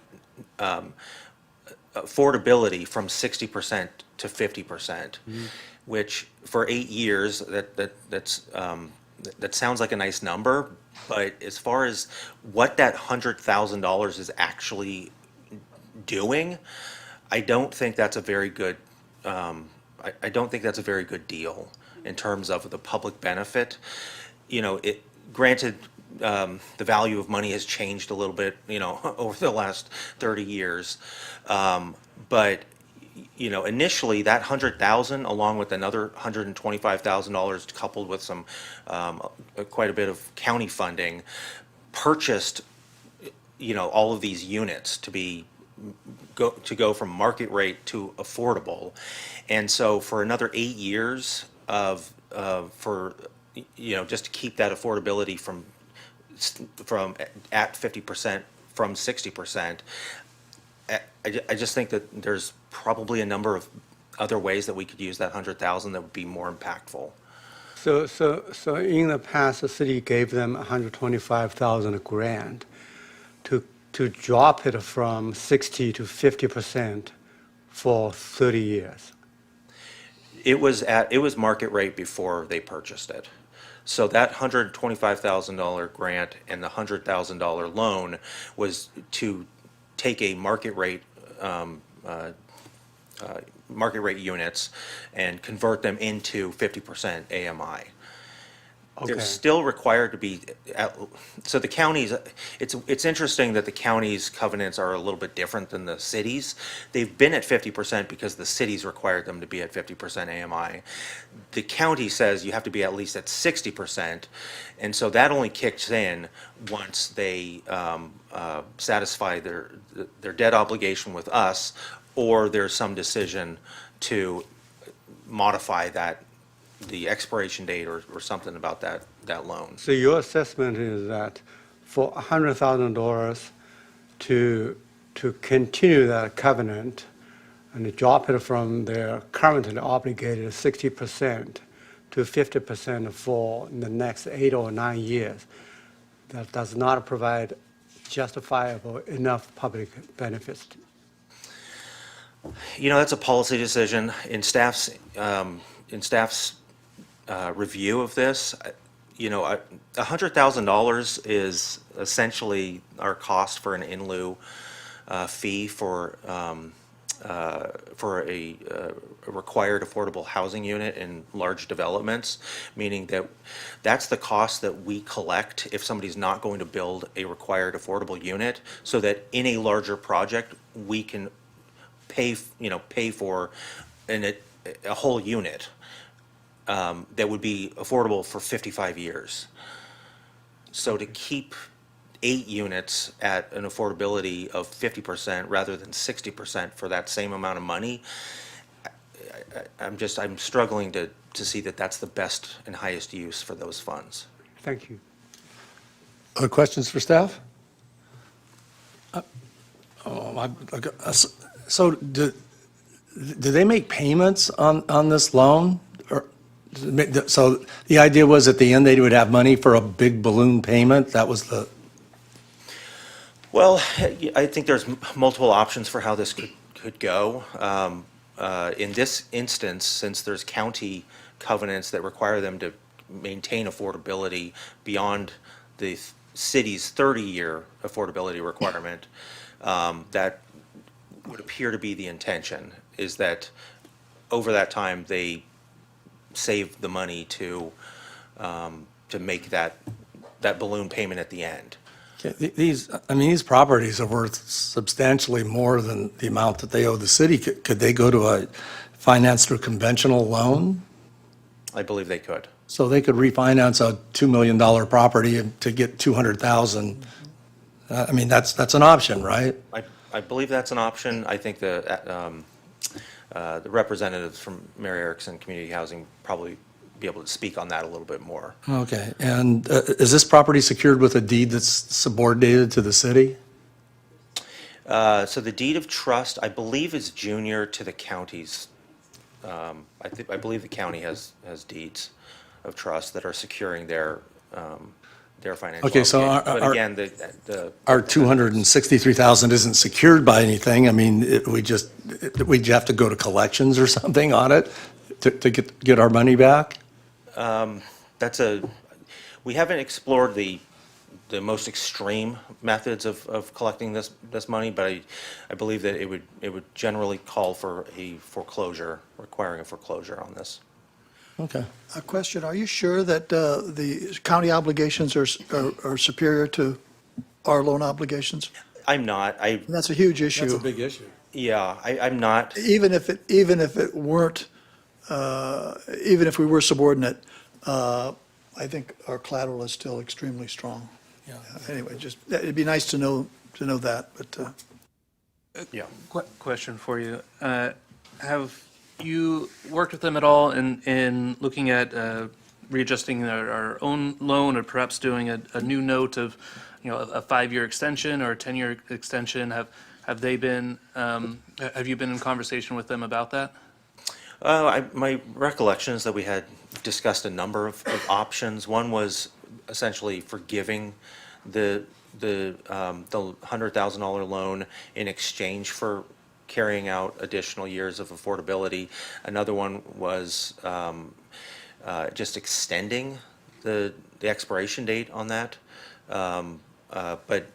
affordability from 60% to 50%, which for 8 years, that sounds like a nice number, but as far as what that $100,000 is actually doing, I don't think that's a very good I don't think that's a very good deal in terms of the public benefit. You know, granted, the value of money has changed a little bit, you know, over the last 30 years. But, you know, initially that $100,000 along with another $125,000 coupled with some, quite a bit of county funding purchased, you know, all of these units to go from market rate to affordable. And so for another 8 years for, you know, just to keep that affordability from at 50% from 60%, I just think that there's probably a number of other ways that we could use that $100,000 that would be more impactful. So in the past, the city gave them $125,000 grant to drop it from 60 to 50% for 30 years. It was market rate before they purchased it. So that $125,000 grant and the $100,000 loan was to take a market rate units and convert them into 50% AMI. They're still required to be, so the counties, it's interesting that the county's covenants are a little bit different than the cities. They've been at 50% because the cities required them to be at 50% AMI. The county says you have to be at least at 60%, and so that only kicks in once they satisfy their debt obligation with us, or there's some decision to modify the expiration date or something about that loan. So your assessment is that for $100,000 to continue that covenant and to drop it from their currently obligated 60% to 50% for the next 8 or 9 years, that does not provide justifiable enough public benefits? You know, that's a policy decision. In staff's review of this, $100,000 is essentially our cost for an in lieu fee for a required affordable housing unit in large developments, meaning that that's the cost that we collect if somebody's not going to build a required affordable unit, so that in a larger project, we can pay for a whole unit that would be affordable for 55 years. So to keep 8 units at an affordability of 50% rather than 60% for that same amount of money, I'm struggling to see that that's the best and highest use for those funds. Thank you. Other questions for staff? So do they make payments on this loan? So the idea was at the end they would have money for a big balloon payment? That was the... Well, I think there's multiple options for how this could go. In this instance, since there's county covenants that require them to maintain affordability beyond the city's 30-year affordability requirement, that would appear to be the intention, is that over that time they save the money to make that balloon payment at the end. These properties are worth substantially more than the amount that they owe the city. Could they go to a finance through conventional loan? I believe they could. So they could refinance a $2 million property to get $200,000. That's an option, right? I believe that's an option. I think the representatives from Mary Erickson Community Housing probably be able to speak on that a little bit more. Okay, and is this property secured with a deed that's subordinated to the city? So the deed of trust, I believe, is junior to the county's. I believe the county has deeds of trust that are securing their financial. Okay, so obligations. But again, our $263,000 isn't secured by anything. We'd have to go to collections or something on it to get our money back? We haven't explored the most extreme methods of collecting this money, but I believe that it would generally call for a foreclosure, requiring a foreclosure on this. Okay. A question, are you sure that the county obligations are superior to our loan obligations? I'm not. That's a huge issue. That's a big issue. Yeah, I'm not. Even if it weren't, even if we were subordinate, I think our collateral is still extremely strong. Yeah. Anyway, it'd be nice to know that, but. Yeah. Question for you. Have you worked with them at all in looking at readjusting our own loan, or perhaps doing a new note of, a 5-year extension or a 10-year extension? Have you been in conversation with them about that? My recollection is that we had discussed a number of options. One was essentially forgiving the $100,000 loan in exchange for carrying out additional years of affordability. Another one was just extending the expiration date on that. But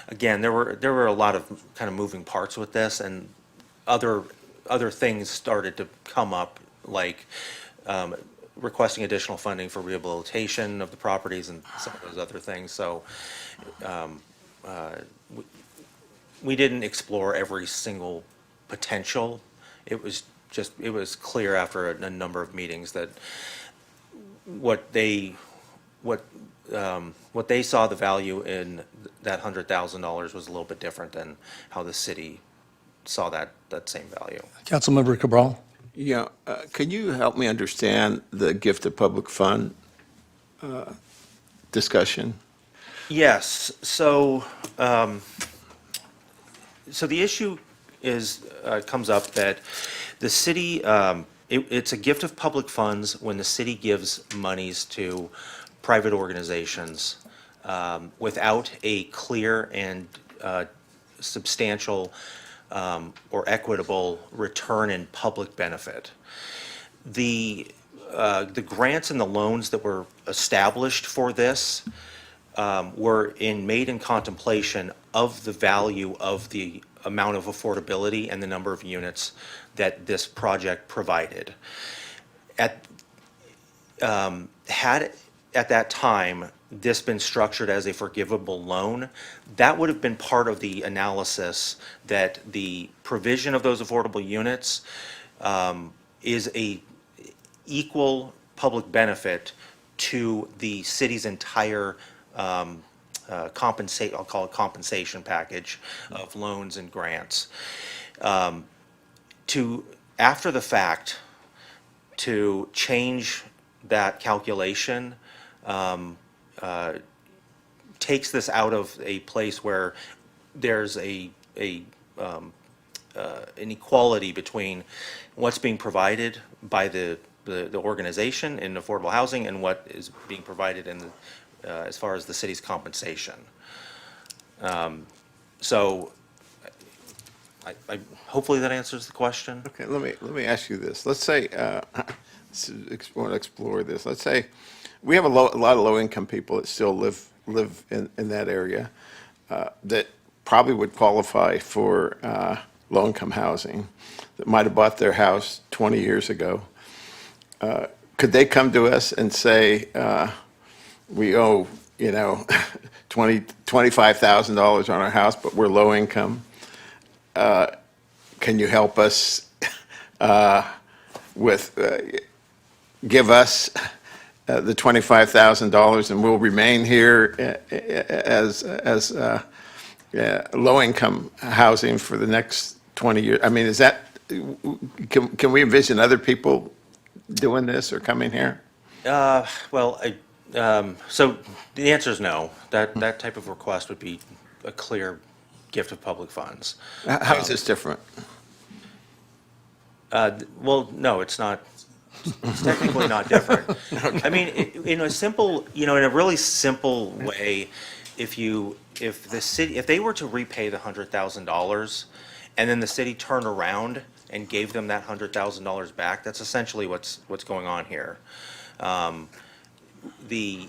again, there were a lot of kind of moving parts with this, and other things started to come up, like requesting additional funding for rehabilitation of the properties and some of those other things. So we didn't explore every single potential. It was clear after a number of meetings that what they saw the value in that $100,000 was a little bit different than how the city saw that same value. Councilmember Cabral? Yeah, can you help me understand the gift of public fund discussion? Yes, so the issue comes up that the city, it's a gift of public funds when the city gives monies to private organizations without a clear and substantial or equitable return in public benefit. The the grants and the loans that were established for this were made in contemplation of the value of the amount of affordability and the number of units that this project provided. Had at that time this been structured as a forgivable loan, that would have been part of the analysis that the provision of those affordable units is a equal public benefit to the city's entire I'll call it compensation package of loans and grants. After the fact, to change that calculation takes this out of a place where there's an equality between what's being provided by the organization in affordable housing and what is being provided in as far as the city's compensation. So hopefully that answers the question. Okay, let me ask you this. Let's say, want to explore this. Let's say we have a lot of low-income people that still live in that area that probably would qualify for low-income housing, that might have bought their house 20 years ago. Could they come to us and say, we owe, $25,000 on our house, but we're low income? Can you help us give us the $25,000 and we'll remain here as low-income housing for the next 20 years? I mean, is that, can we envision other people doing this or coming here? So the answer is no. That type of request would be a clear gift of public funds. How is this different? Well, no, it's not. It's technically not different. I mean, in a really simple way, if they were to repay the $100,000 and then the city turned around and gave them that $100,000 back, that's essentially what's going on here. The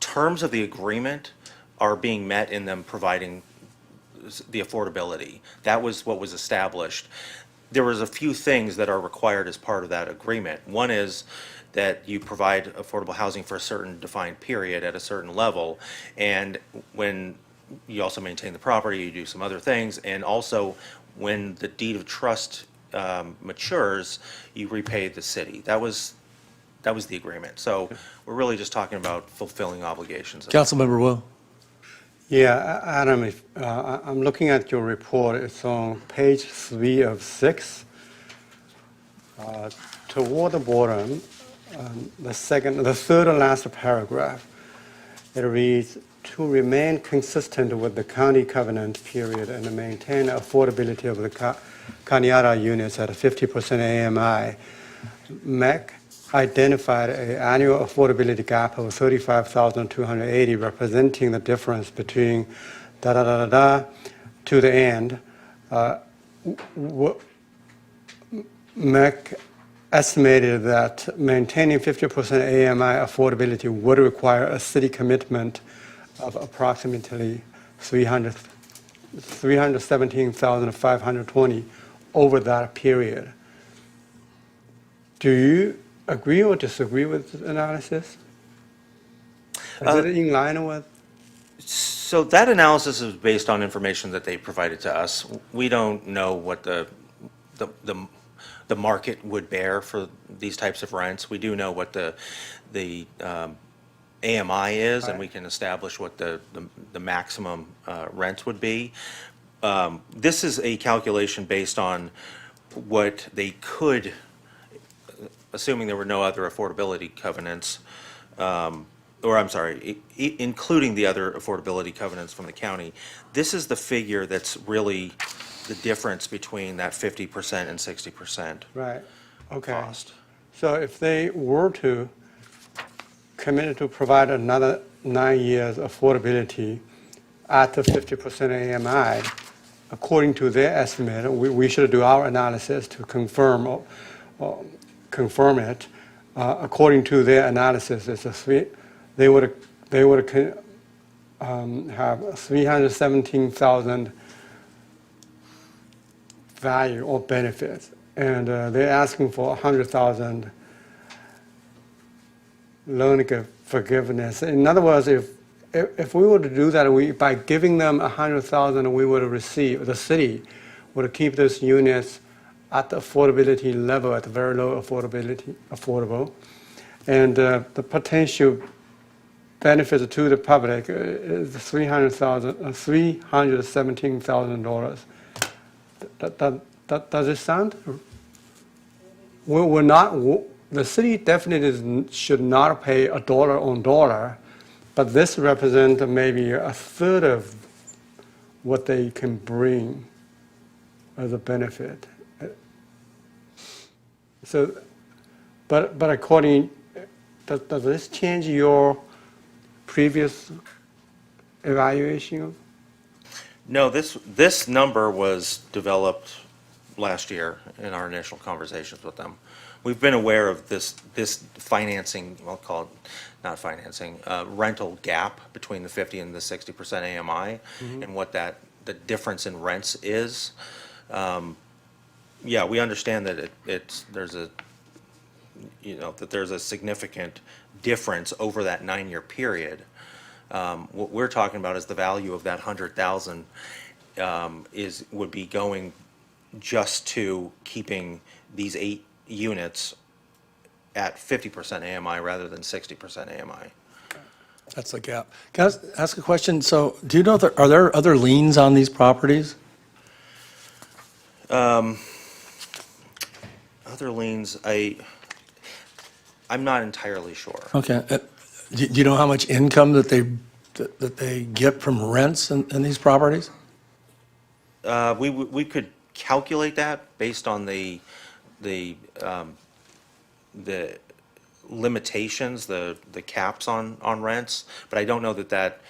terms of the agreement are being met in them providing the affordability. That was what was established. There was a few things that are required as part of that agreement. One is that you provide affordable housing for a certain defined period at a certain level, and when you also maintain the property, you do some other things, and also when the deed of trust matures, you repay the city. That was the agreement. So we're really just talking about fulfilling obligations. Councilmember Wu. Yeah, Adam, I'm looking at your report. It's on page 3 of 6. Toward the bottom, the third and last paragraph, it reads, to remain consistent with the county covenant period and maintain affordability of the Cañada units at a 50% AMI, MEC identified an annual affordability gap of $35,280, representing the difference between to the end. MEC estimated that maintaining 50% AMI affordability would require a city commitment of approximately $317,520 over that period. Do you agree or disagree with the analysis? Is it in line with? So that analysis is based on information that they provided to us. We don't know what the market would bear for these types of rents. We do know what the AMI is, and we can establish what the maximum rents would be. This is a calculation based on what they could, assuming there were no other affordability covenants, including the other affordability covenants from the county. This is the figure that's really the difference between that 50% and 60%. Right. Okay. Cost. So if they were to commit to provide another 9 years affordability at the 50% AMI, according to their estimate, we should do our analysis to confirm confirm it. According to their analysis, they would have 317,000 value or benefits, and they're asking for 100,000 loan forgiveness. In other words, if we were to do that, by giving them 100,000, we would receive, the city would keep those units at the affordability level, at the very low affordable, and the potential benefit to the public is $317,000. Does it sound? We're not. The city definitely should not pay a dollar on dollar, but this represents maybe a third of what they can bring as a benefit. So, but according, does this change your previous evaluation? No, this number was developed last year in our initial conversations with them. We've been aware of this financing, I'll call it, not financing, rental gap between the 50 and the 60% AMI, and what the difference in rents is. Yeah, we understand that there's a significant difference over that 9-year period. What we're talking about is the value of that 100,000 would be going just to keeping these 8 units at 50% AMI rather than 60% AMI. That's the gap. Can I ask a question? So do you know, are there other liens on these properties? Other liens, I'm not entirely sure. Okay. Do you know how much income that they get from rents in these properties? We could calculate that based on the limitations, the caps on rents, but I don't know that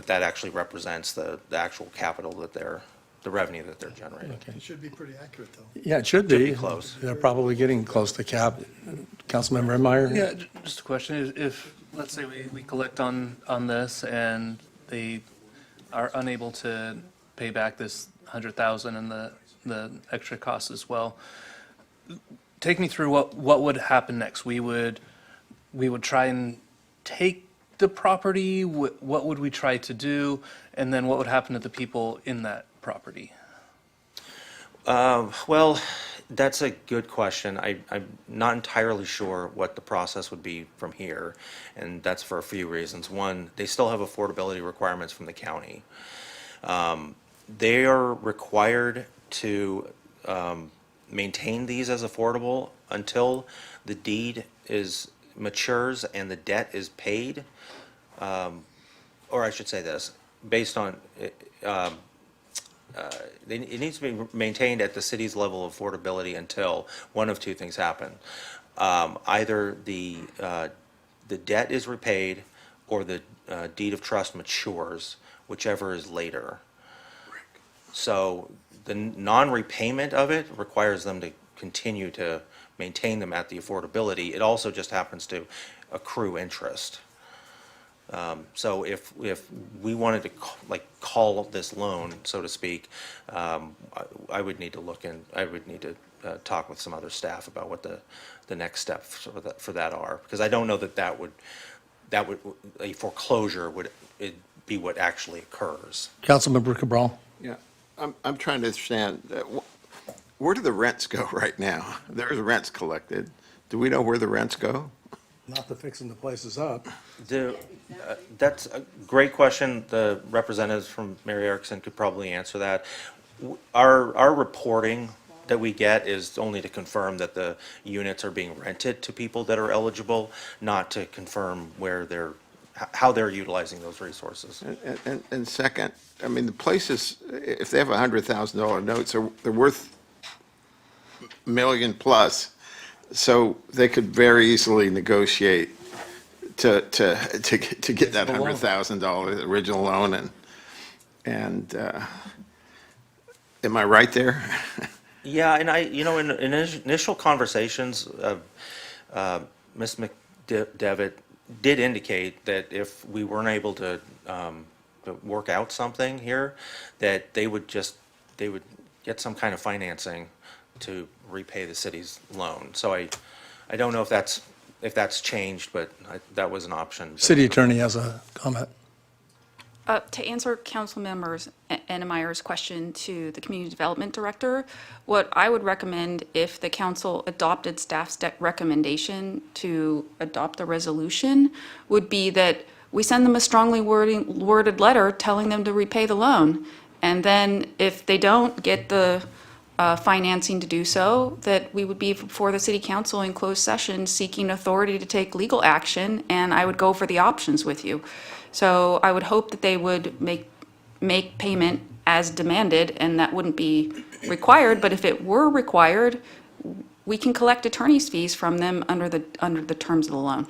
actually represents the actual capital the revenue that they're generating. It should be pretty accurate, though. Yeah, it should be. Should be close. They're probably getting close to cap. Councilmember Enmeyer? Yeah, just a question. If, let's say we collect on this and they are unable to pay back this 100,000 and the extra costs as well, take me through what would happen next. We would try and take the property. What would we try to do? And then what would happen to the people in that property? Well, that's a good question. I'm not entirely sure what the process would be from here, and that's for a few reasons. One, they still have affordability requirements from the county. They are required to maintain these as affordable until the deed matures and the debt is paid. Or I should say this, based on, it needs to be maintained at the city's level of affordability until one of two things happen. Either the debt is repaid or the deed of trust matures, whichever is later. So the non-repayment of it requires them to continue to maintain them at the affordability. It also just happens to accrue interest. So if we wanted to call this loan, so to speak, I would need to talk with some other staff about what the next steps for that are, because I don't know that would a foreclosure would be what actually occurs. Councilmember Cabral? Yeah, I'm trying to understand, where do the rents go right now? There's rents collected. Do we know where the rents go? Not to fixing the places up. That's a great question. The representatives from Mary Erickson could probably answer that. Our reporting that we get is only to confirm that the units are being rented to people that are eligible, not to confirm how they're utilizing those resources. And second, I mean, the places, if they have $100,000 notes, they're worth $1 million plus. So they could very easily negotiate to get that $100,000 original loan, and am I right there? Yeah, and in initial conversations, Ms. McDevitt did indicate that if we weren't able to work out something here, that they would get some kind of financing to repay the city's loan. So I don't know if that's changed, but that was an option. City Attorney has a comment. To answer Councilmember Ennemeyer's question to the Community Development Director, what I would recommend if the council adopted staff's recommendation to adopt the resolution would be that we send them a strongly worded letter telling them to repay the loan. And then if they don't get the financing to do so, that we would be before the city council in closed session seeking authority to take legal action, and I would go for the options with you. So I would hope that they would make payment as demanded, and that wouldn't be required, but if it were required, we can collect attorney's fees from them under the terms of the loan.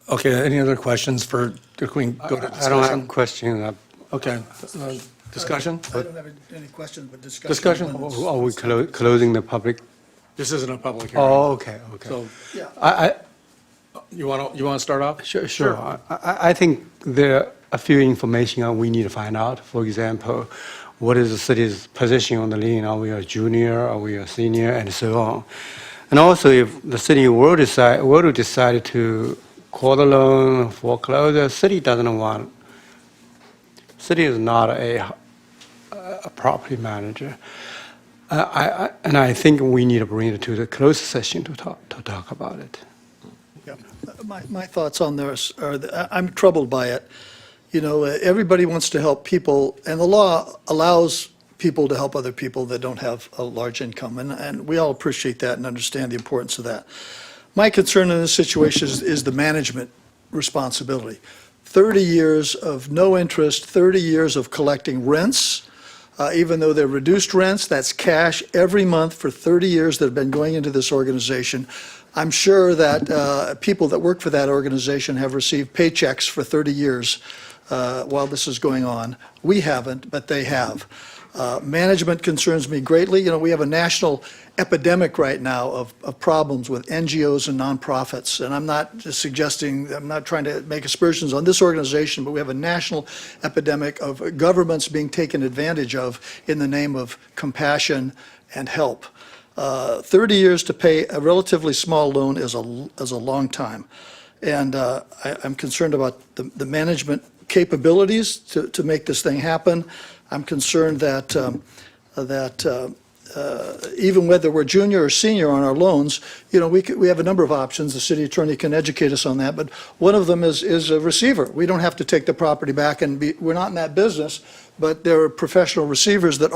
Okay, any other questions for, can we go to discussion? I don't have a question. Okay, discussion? I don't have any questions, but discussion. Discussion? Are we closing the public? This isn't a public hearing. Oh, okay. So, I you want to start off? Sure. I think there are a few information we need to find out. For example, what is the city's position on the lien? Are we a junior? Are we a senior? And so on. And also, if the city were to decide to call the loan, foreclose, the city doesn't want. City is not a property manager. And I think we need to bring it to the closed session to talk about it. Yeah. My thoughts on this are that I'm troubled by it. You know, everybody wants to help people, and the law allows people to help other people that don't have a large income, and we all appreciate that and understand the importance of that. My concern in this situation is the management responsibility. 30 years of no interest, 30 years of collecting rents, even though they're reduced rents, that's cash every month for 30 years that have been going into this organization. I'm sure that people that work for that organization have received paychecks for 30 years while this is going on. We haven't, but they have. Management concerns me greatly. You know, we have a national epidemic right now of problems with NGOs and nonprofits. And I'm not just suggesting, I'm not trying to make aspersions on this organization, but we have a national epidemic of governments being taken advantage of in the name of compassion and help. 30 years to pay a relatively small loan is a long time. And I'm concerned about the management capabilities to make this thing happen. I'm concerned that even whether we're junior or senior on our loans, you know, we have a number of options. The city attorney can educate us on that, but one of them is a receiver. We don't have to take the property back, and we're not in that business, but there are professional receivers that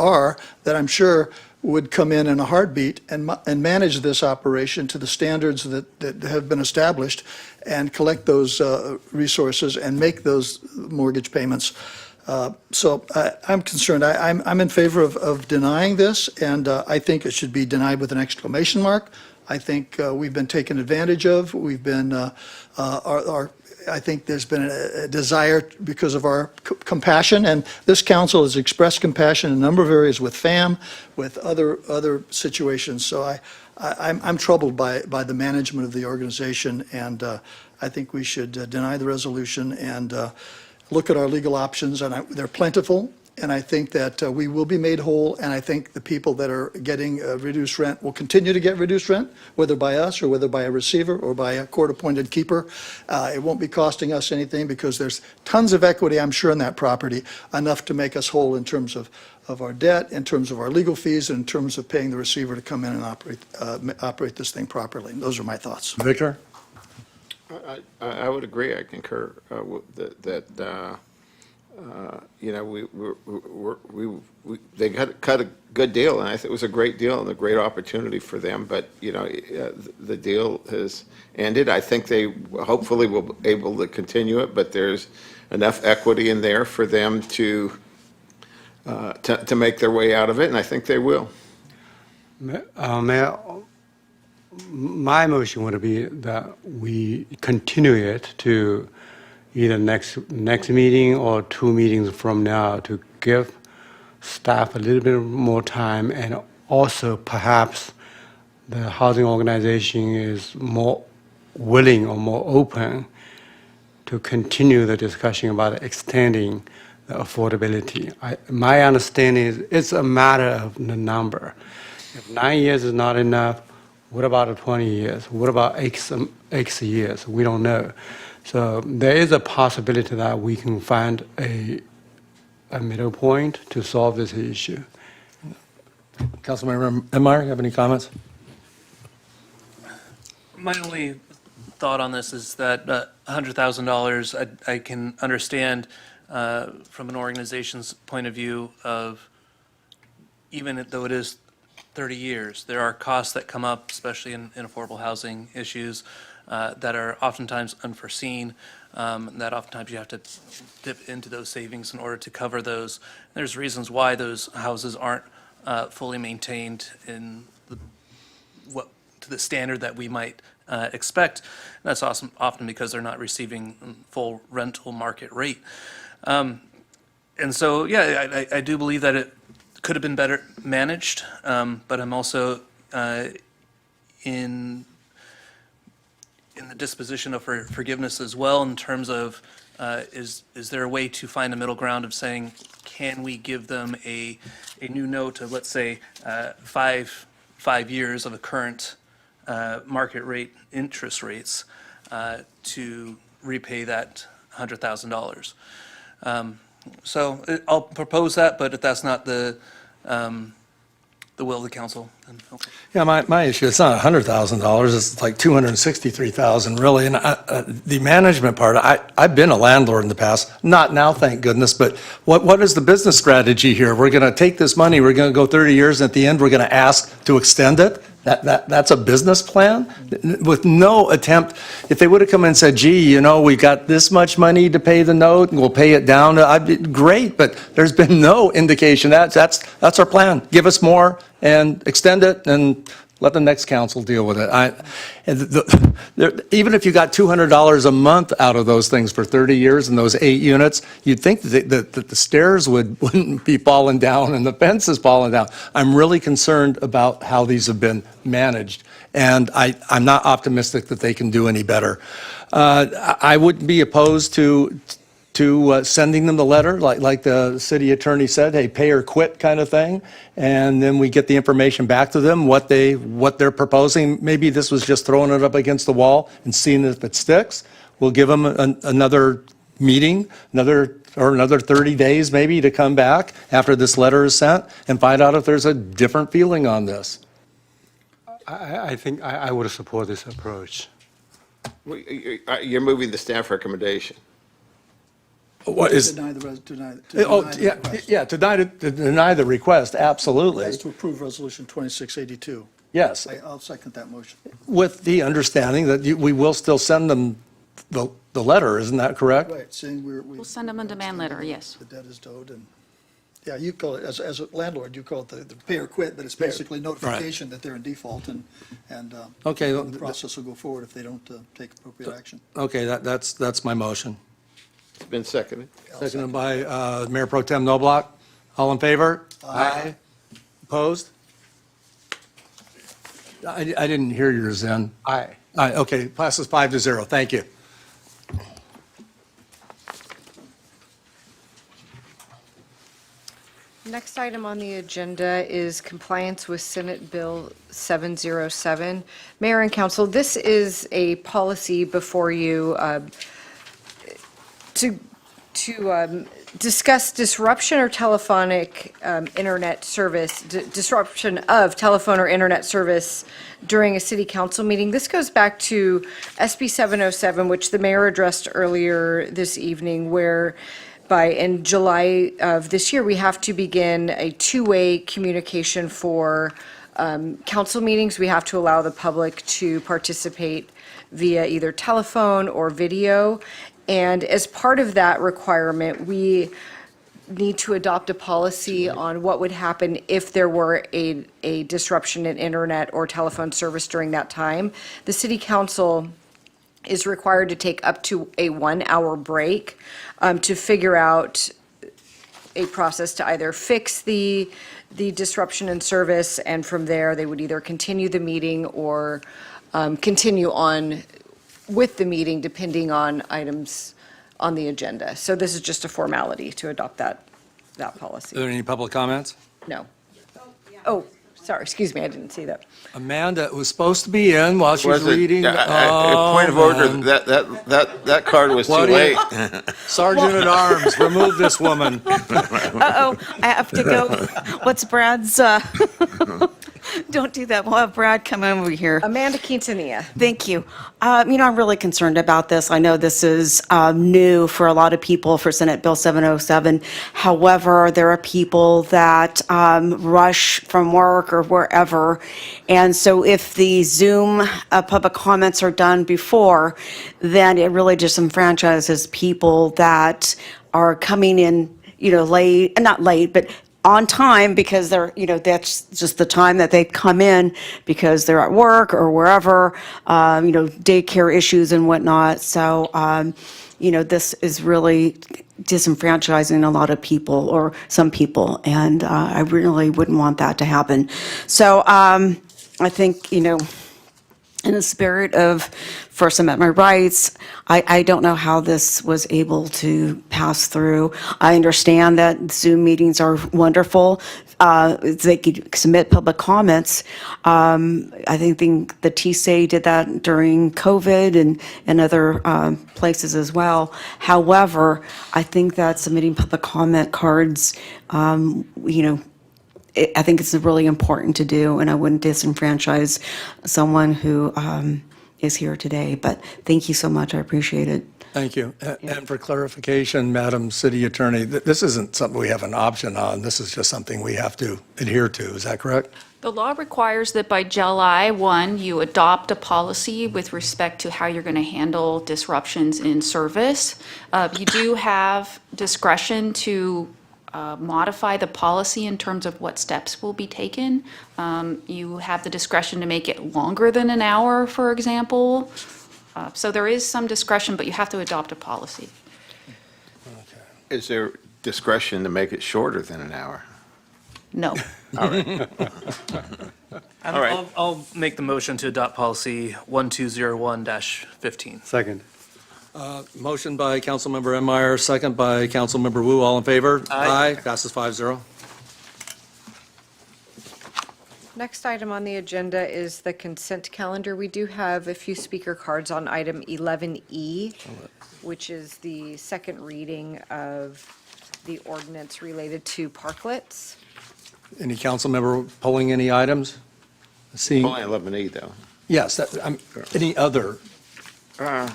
I'm sure would come in a heartbeat and manage this operation to the standards that have been established and collect those resources and make those mortgage payments. So I'm concerned. I'm in favor of denying this, and I think it should be denied with an exclamation mark. I think we've been taken advantage of. We've been, I think there's been a desire because of our compassion, and this council has expressed compassion in a number of areas with FAM, with other situations. So I'm troubled by the management of the organization, and I think we should deny the resolution and look at our legal options, and they're plentiful, and I think that we will be made whole, and I think the people that are getting reduced rent will continue to get reduced rent, whether by us or whether by a receiver or by a court-appointed keeper. It won't be costing us anything because there's tons of equity, I'm sure, in that property, enough to make us whole in terms of our debt, in terms of our legal fees, and in terms of paying the receiver to come in and operate this thing properly. Those are my thoughts. Victor? I would agree. I concur that you know, they cut a good deal, and I think it was a great deal and a great opportunity for them. But you know, the deal has ended. I think they hopefully will be able to continue it, but there's enough equity in there for them to make their way out of it, and I think they will. Mayor, my motion would be that we continue it to either next meeting or 2 meetings from now to give staff a little bit more time, and also perhaps the housing organization is more willing or more open to continue the discussion about extending the affordability. My understanding is it's a matter of the number. If 9 years is not enough, what about 20 years? What about X years? We don't know. So there is a possibility that we can find a middle point to solve this issue. Councilmember Enmeyer, you have any comments? My only thought on this is that $100,000, I can understand from an organization's point of view of, even though it is 30 years, there are costs that come up, especially in affordable housing issues, that are oftentimes unforeseen, that oftentimes you have to dip into those savings in order to cover those. There's reasons why those houses aren't fully maintained in to the standard that we might expect. And that's often because they're not receiving full rental market rate. And so, yeah, I do believe that it could have been better managed, but I'm also in the disposition of forgiveness as well, in terms of is there a way to find a middle ground of saying, can we give them a new note of, let's say, 5 years of a current market rate interest rates to repay that $100,000. So I'll propose that, but if that's not the will of the council, then okay. Yeah, my issue, it's not $100,000, it's like $263,000 really. And the management part, I've been a landlord in the past, not now, thank goodness, but what is the business strategy here? We're going to take this money, we're going to go 30 years, and at the end, we're going to ask to extend it? That's a business plan with no attempt. If they would have come in and said, gee, we got this much money to pay the note and we'll pay it down, I'd be great, but there's been no indication. That's our plan. Give us more and extend it and let the next council deal with it. Even if you got $200 a month out of those things for 30 years and those 8 units, you'd think that the stairs wouldn't be falling down and the fence is falling down. I'm really concerned about how these have been managed, and I'm not optimistic that they can do any better. I wouldn't be opposed to sending them the letter, like the city attorney said, hey, pay or quit kind of thing, and then we get the information back to them, what they're proposing. Maybe this was just throwing it up against the wall and seeing if it sticks. We'll give them another meeting, another 30 days maybe to come back after this letter is sent and find out if there's a different feeling on this. I think I would support this approach. You're moving the staff recommendation. What is? Deny the To deny the request, absolutely. That's to approve Resolution 2682. Yes, I'll second that motion. with the understanding that we will still send them the letter, isn't that correct? Right, saying We'll send them a demand letter, yes. the debt is owed, and, yeah, you call it, as a landlord, you call it the pay or quit, but it's basically notification that they're in default, and Okay, the process will go forward if they don't take appropriate action. Okay, that's my motion. It's been seconded. Seconded by Mayor Pro Tem Noblock. All in favor? Aye. Opposed? I didn't hear yours then. Aye. Aye, okay, passes 5-0. Thank you. Next item on the agenda is compliance with Senate Bill 707. Mayor and council, this is a policy before you to discuss disruption or telephonic internet service, disruption of telephone or internet service during a city council meeting. This goes back to SB 707, which the mayor addressed earlier this evening, where in July of this year, we have to begin a two-way communication for council meetings. We have to allow the public to participate via either telephone or video. And as part of that requirement, we need to adopt a policy on what would happen if there were a disruption in internet or telephone service during that time. The city council is required to take up to a 1-hour break to figure out a process to either fix the disruption in service, and from there, they would either continue the meeting or continue on with the meeting, depending on items on the agenda. So this is just a formality to adopt that Are policy. there any public comments? No. Oh, sorry, excuse me, I didn't see that. Amanda was supposed to be in while she was Was it- reading. Point of order, man. that card was too What do you- late. Sergeant at Arms, remove this woman. Uh-oh, I have to go. What's Brad's, don't do that. We'll have Brad come over here. Amanda Quintanilla. Thank you. I'm really concerned about this. I know this is new for a lot of people for Senate Bill 707. However, there are people that rush from work or wherever. And so if the Zoom public comments are done before, then it really disenfranchises people that are coming in, late, not late, but on time, because they're, that's just the time that they come in because they're at work or wherever, daycare issues and whatnot. So, this is really disenfranchising a lot of people or some people, and I really wouldn't want that to happen. So, I think, in the spirit of First Amendment rights, I don't know how this was able to pass through. I understand that Zoom meetings are wonderful. They could submit public comments. I think the TSA did that during COVID and other places as well. However, I think that submitting public comment cards, I think it's really important to do, and I wouldn't disenfranchise someone who is here today. But thank you so much. I appreciate it. Thank you. And for clarification, Madam City Attorney, this isn't something we have an option on. This is just something we have to adhere to. Is that correct? The law requires that by July 1, you adopt a policy with respect to how you're going to handle disruptions in service. You do have discretion to modify the policy in terms of what steps will be taken. You have the discretion to make it longer than an hour, for example. So there is some discretion, but you have to adopt a policy. Is there discretion to make it shorter than an hour? No. All right. All right. I'll make the motion to adopt policy 1201-15. Second. Motion by Councilmember Enmeyer, second by Councilmember Wu. All in favor? Aye. Passes 5-0. Next item on the agenda is the consent calendar. We do have a few speaker cards on item 11E, which is the second reading of the ordinance related to parklets. Any council member pulling any items? Seeing, Only 11E, though. yes, any other? Yeah,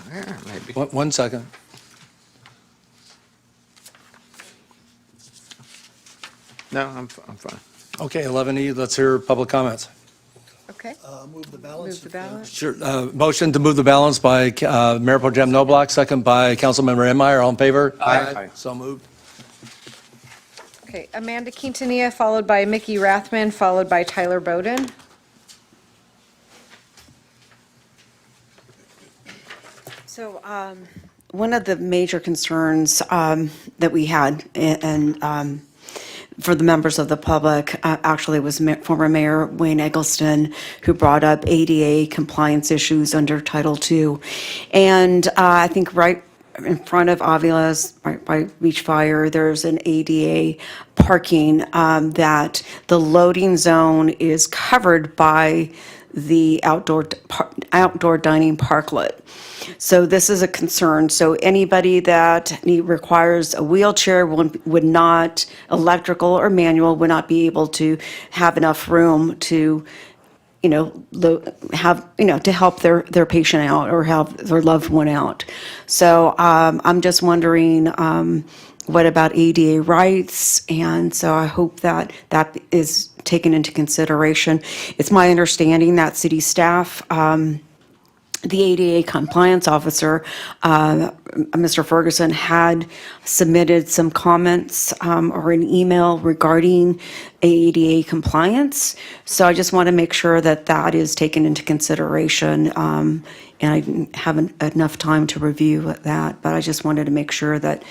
maybe. One second. No, I'm fine. Okay, 11E, let's hear public comments. Okay, Move the balance. move the ballot. Sure. Motion to move the balance by Mayor Pro Tem Noblock, second by Councilmember Enmeyer. All in favor? Aye. So moved. Okay, Amanda Quintanilla, followed by Mickey Rathman, followed by Tyler Bowden. So, one of the major concerns that we had, and for the members of the public, actually was former Mayor Wayne Eggleston, who brought up ADA compliance issues under Title II. And I think right in front of Avila's, right by Beach Fire, there's an ADA parking that the loading zone is covered by the outdoor dining parklet. So this is a concern. So anybody that requires a wheelchair would not, electrical or manual, would not be able to have enough room to, have, to help their patient out or help their loved one out. So I'm just wondering, what about ADA rights? And so I hope that that is taken into consideration. It's my understanding that city staff, the ADA compliance officer, Mr. Ferguson, had submitted some comments or an email regarding ADA compliance. So I just want to make sure that that is taken into consideration. And I didn't have enough time to review that, but I just wanted to make sure that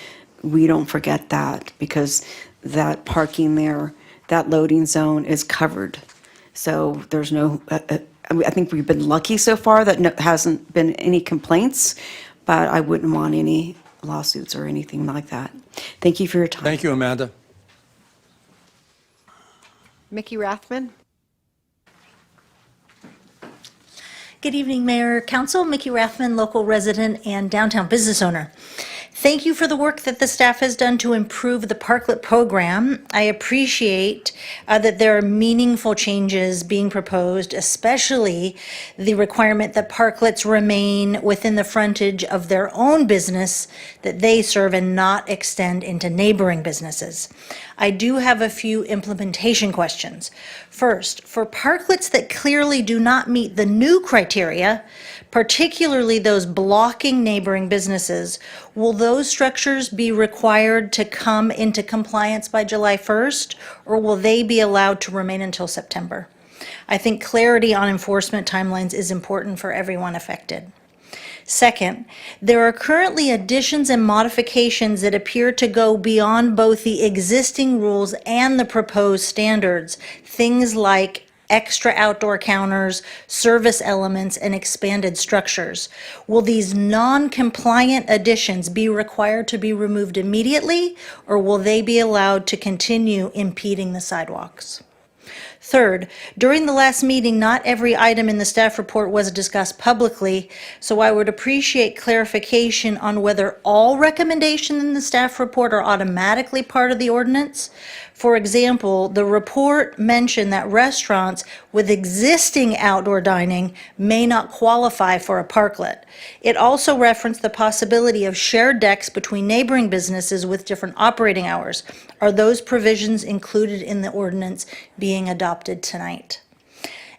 we don't forget that, because that parking there, that loading zone is covered. So there's no, I think we've been lucky so far that hasn't been any complaints, but I wouldn't want any lawsuits or anything like that. Thank you for your time. Thank you, Amanda. Mickey Rathman? Good evening, Mayor, Council. Mickey Rathman, local resident and downtown business owner. Thank you for the work that the staff has done to improve the parklet program. I appreciate that there are meaningful changes being proposed, especially the requirement that parklets remain within the frontage of their own business that they serve and not extend into neighboring businesses. I do have a few implementation questions. First, for parklets that clearly do not meet the new criteria, particularly those blocking neighboring businesses, will those structures be required to come into compliance by July 1st, or will they be allowed to remain until September? I think clarity on enforcement timelines is important for everyone affected. Second, there are currently additions and modifications that appear to go beyond both the existing rules and the proposed standards, things like extra outdoor counters, service elements, and expanded structures. Will these non-compliant additions be required to be removed immediately, or will they be allowed to continue impeding the sidewalks? Third, during the last meeting, not every item in the staff report was discussed publicly, so I would appreciate clarification on whether all recommendations in the staff report are automatically part of the ordinance. For example, the report mentioned that restaurants with existing outdoor dining may not qualify for a parklet. It also referenced the possibility of shared decks between neighboring businesses with different operating hours. Are those provisions included in the ordinance being adopted tonight?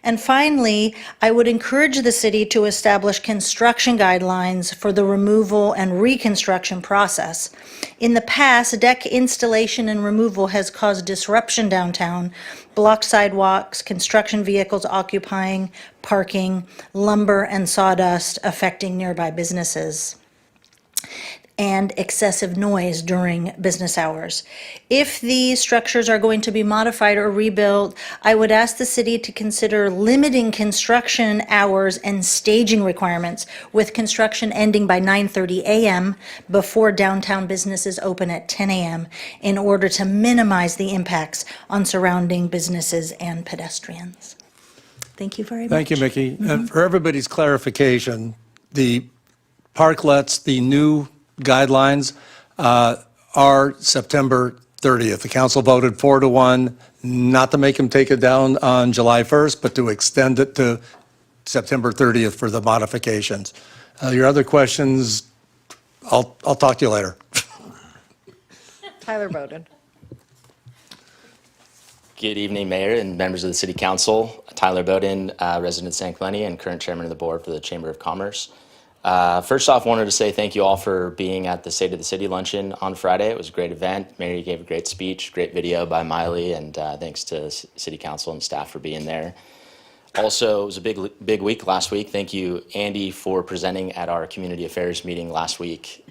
And finally, I would encourage the city to establish construction guidelines for the removal and reconstruction process. In the past, deck installation and removal has caused disruption downtown, blocked sidewalks, construction vehicles occupying parking, lumber and sawdust affecting nearby businesses, and excessive noise during business hours. If these structures are going to be modified or rebuilt, I would ask the city to consider limiting construction hours and staging requirements, with construction ending by 9:30 a.m. before downtown businesses open at 10 a.m. in order to minimize the impacts on surrounding businesses and pedestrians. Thank you very much. Thank you, Mickey. And for everybody's clarification, the parklets, the new guidelines are September 30th. The council voted 4-1 not to make them take it down on July 1st, but to extend it to September 30th for the modifications. Your other questions, I'll talk to you later. Tyler Bowden. Good evening, Mayor and members of the City Council. Tyler Bowden, resident of San Clemente and current chairman of the board for the Chamber of Commerce. First off, wanted to say thank you all for being at the State of the City luncheon on Friday. It was a great event. Mary gave a great speech, great video by Miley, and thanks to City Council and staff for being there. Also, it was a big week last week. Thank you, Andy, for presenting at our Community Affairs meeting last week.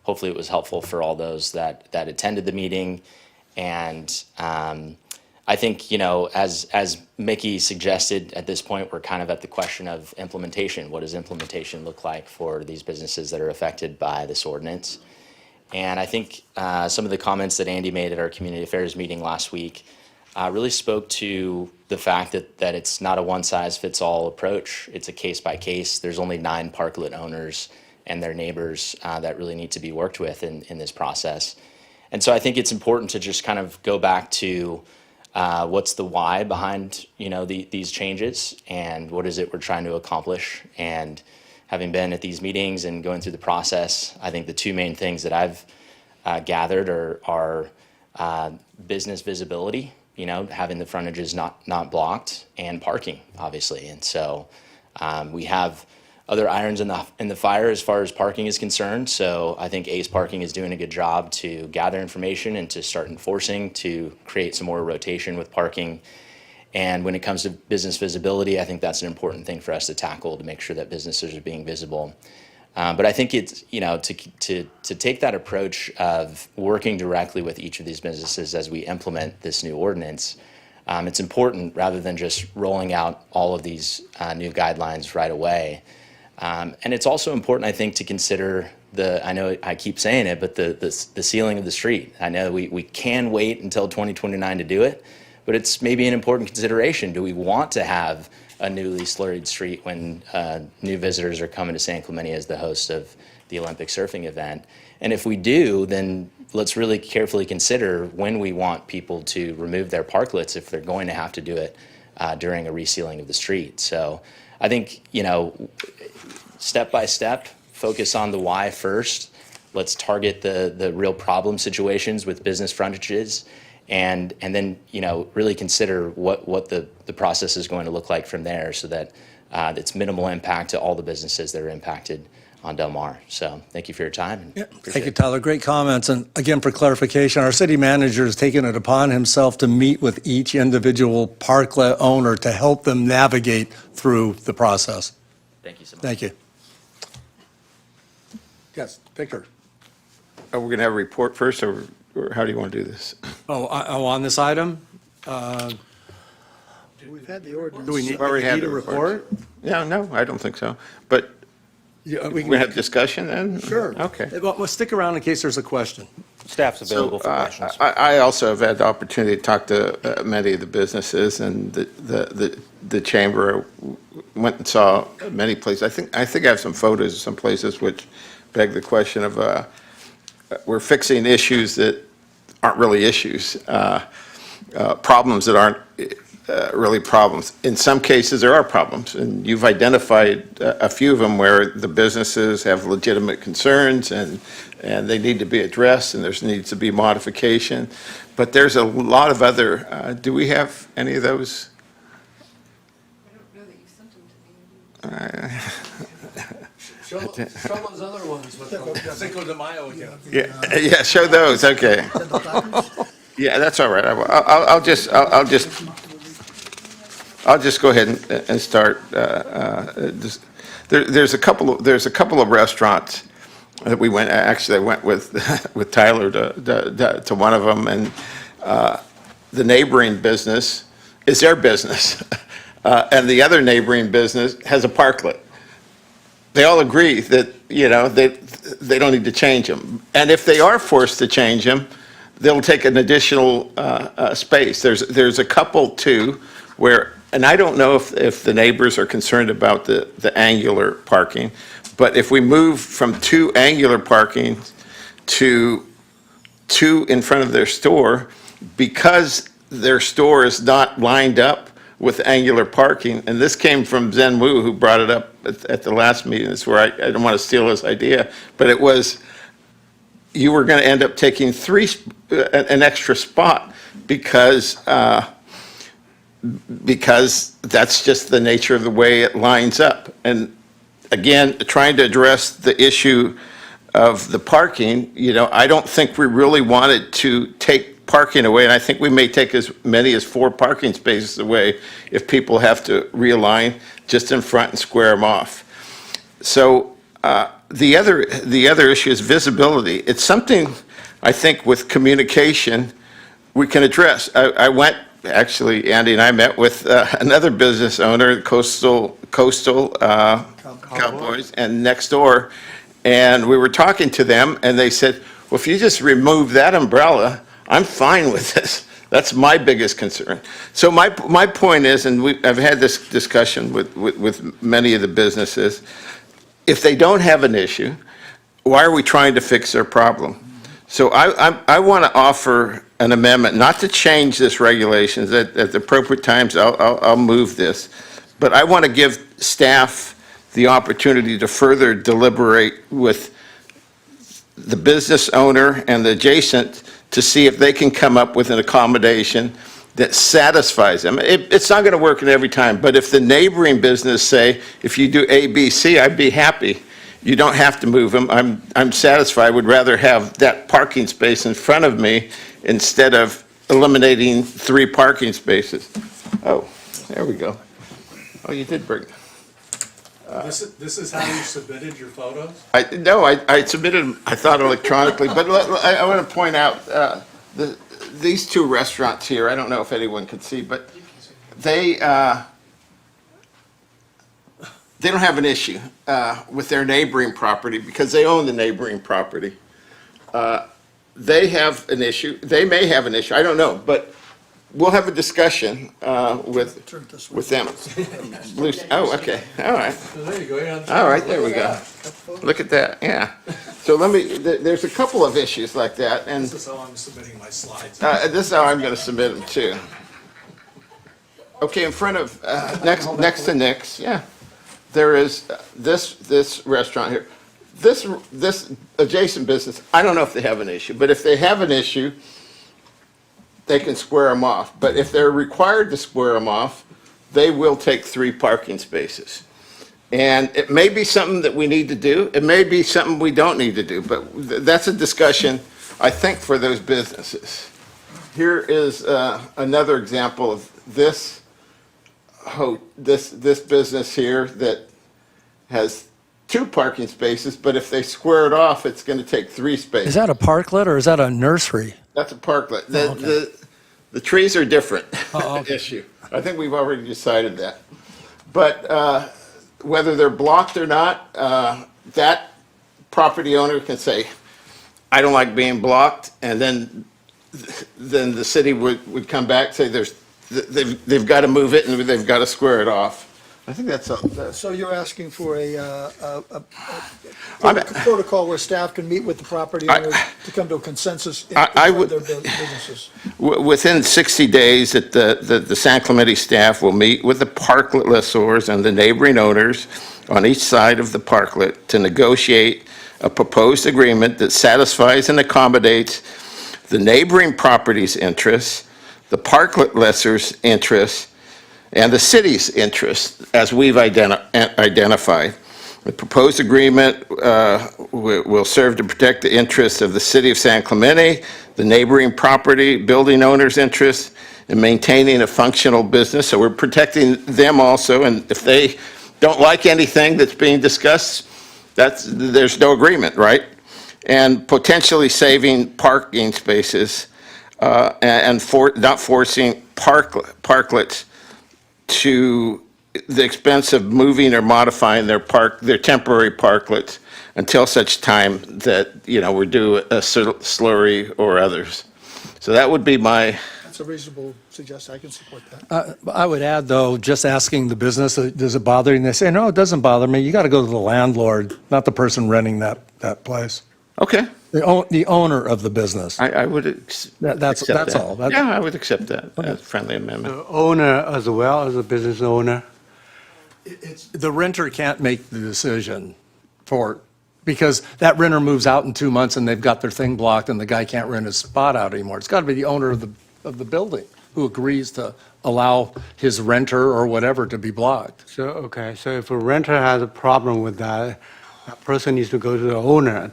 Hopefully it was helpful for all those that attended the meeting. And I think, you know, as Mickey suggested, at this point, we're kind of at the question of implementation. What does implementation look like for these businesses that are affected by this ordinance? And I think some of the comments that Andy made at our Community Affairs meeting last week really spoke to the fact that it's not a one-size-fits-all approach. It's a case-by-case. There's only 9 parklet owners and their neighbors that really need to be worked with in this process. And so I think it's important to just kind of go back to what's the why behind, you know, these changes, and what is it we're trying to accomplish. And having been at these meetings and going through the process, I think the 2 main things that I've gathered are business visibility, you know, having the frontages not blocked, and parking, obviously. And so we have other irons in the fire as far as parking is concerned. So I think Ace Parking is doing a good job to gather information and to start enforcing, to create some more rotation with parking. And when it comes to business visibility, I think that's an important thing for us to tackle, to make sure that businesses are being visible. But I think it's, to take that approach of working directly with each of these businesses as we implement this new ordinance, it's important rather than just rolling out all of these new guidelines right away. And it's also important, I think, to consider I know I keep saying it, but the ceiling of the street. I know we can wait until 2029 to do it, but it's maybe an important consideration. Do we want to have a newly slurried street when new visitors are coming to San Clemente as the host of the Olympic surfing event? And if we do, then let's really carefully consider when we want people to remove their parklets if they're going to have to do it during a resealing of the street. So I think, step by step, focus on the why first. Let's target the real problem situations with business frontages, and then really consider what the process is going to look like from there, so that it's minimal impact to all the businesses that are impacted on Del Mar. So thank you for your time. Thank you, Tyler. Great comments. And again, for clarification, our city manager has taken it upon himself to meet with each individual parklet owner to help them navigate through the process. Thank you so much. Thank you. Yes, Victor. Are we going to have a report first, or how do you want to do this? On this item? We've had the ordinance. Do we need Already had a the report? Yeah, no, I don't think so. But we have discussion then? Sure. Okay. Well, stick around in case there's a question. Staff's available for questions. I also have had the opportunity to talk to many of the businesses, and the chamber went and saw many places. I think I have some photos of some places which beg the question of we're fixing issues that aren't really issues, problems that aren't really problems. In some cases, there are problems, and you've identified a few of them where the businesses have legitimate concerns, and they need to be addressed, and there needs to be modification. But there's a lot of other, do we have any of those? I don't know that you sent them to me. Show those other ones with Cinco de Mayo again. Yeah, show those, okay. Yeah, that's all right. I'll just go ahead and start. There's a couple of restaurants that we went. Actually, I went with Tyler to one of them, and the neighboring business is their business, and the other neighboring business has a parklet. They all agree that they don't need to change them, and if they are forced to change them, they'll take an additional space. There's a couple too where, and I don't know if the neighbors are concerned about the angular parking, but if we move from 2 angular parking to 2 in front of their store, because their store is not lined up with angular parking, and this came from Zen Wu, who brought it up at the last meeting. That's where I don't want to steal his idea, but it was, you were going to end up taking an extra spot because that's just the nature of the way it lines up. And again, trying to address the issue of the parking, I don't think we really wanted to take parking away, and I think we may take as many as 4 parking spaces away if people have to realign just in front and square them off. So the other issue is visibility. It's something I think with communication we can address. I went, actually, Andy and I met with another business owner, Coastal Cowboys, and next door, and we were talking to them, and they said, well, if you just remove that umbrella, I'm fine with this. That's my biggest concern. So my point is, and I've had this discussion with many of the businesses, if they don't have an issue, why are we trying to fix their problem? So I want to offer an amendment, not to change this regulations. At the appropriate times, I'll move this. But I want to give staff the opportunity to further deliberate with the business owner and the adjacent to see if they can come up with an accommodation that satisfies them. It's not going to work every time, but if the neighboring business say, if you do A, B, C, I'd be happy. You don't have to move them. I'm satisfied. I would rather have that parking space in front of me instead of eliminating 3 parking spaces. Oh, there we go. Oh, you did bring. This is how you submitted your photos? No, I submitted them, I thought electronically, but I want to point out, these two restaurants here, I don't know if anyone can see, but they don't have an issue with their neighboring property because they own the neighboring property. They have an issue, they may have an issue, I don't know, but we'll have a discussion with them. Oh, okay, all right. There you go. All right, there we go. Look at that, yeah. So there's a couple of issues like that, and This is how I'm submitting my slides. this is how I'm going to submit them too. Okay, in front of, next to Nick's, yeah, there is this restaurant here. This adjacent business, I don't know if they have an issue, but if they have an issue, they can square them off. But if they're required to square them off, they will take 3 parking spaces. And it may be something that we need to do. It may be something we don't need to do, but that's a discussion, I think, for those businesses. Here is another example of this business here that has 2 parking spaces, but if they square it off, it's going to take 3 spaces. Is that a parklet or is that a nursery? That's a parklet. The trees are different okay. issue. I think we've already decided that. But whether they're blocked or not, that property owner can say, I don't like being blocked, and then the city would come back and say they've got to move it and they've got to square it off. I think that's So you're asking for a protocol where staff can meet with the property owners to come to a consensus in their businesses? Within 60 days, that the San Clemente staff will meet with the parklet lessors and the neighboring owners on each side of the parklet to negotiate a proposed agreement that satisfies and accommodates the neighboring property's interests, the parklet lessor's interests, and the city's interests, as we've identified. The proposed agreement will serve to protect the interests of the city of San Clemente, the neighboring property, building owners' interests, in maintaining a functional business. So we're protecting them also, and if they don't like anything that's being discussed, there's no agreement, right? And potentially saving parking spaces and not forcing parklets to the expense of moving or modifying their temporary parklets until such time that, we're due a slurry or others. So that would be my... That's a reasonable suggestion. I can support that. I would add, though, just asking the business, does it bother you? And they say, no, it doesn't bother me. You got to go to the landlord, not the person renting that place. Okay. The owner of the business. I would That's all. Yeah, I would accept that. That's a friendly amendment. The owner as well as a business owner? The renter can't make the decision because that renter moves out in 2 months and they've got their thing blocked and the guy can't rent his spot out anymore. It's got to be the owner of the building who agrees to allow his renter or whatever to be blocked. So if a renter has a problem with that person needs to go to the owner.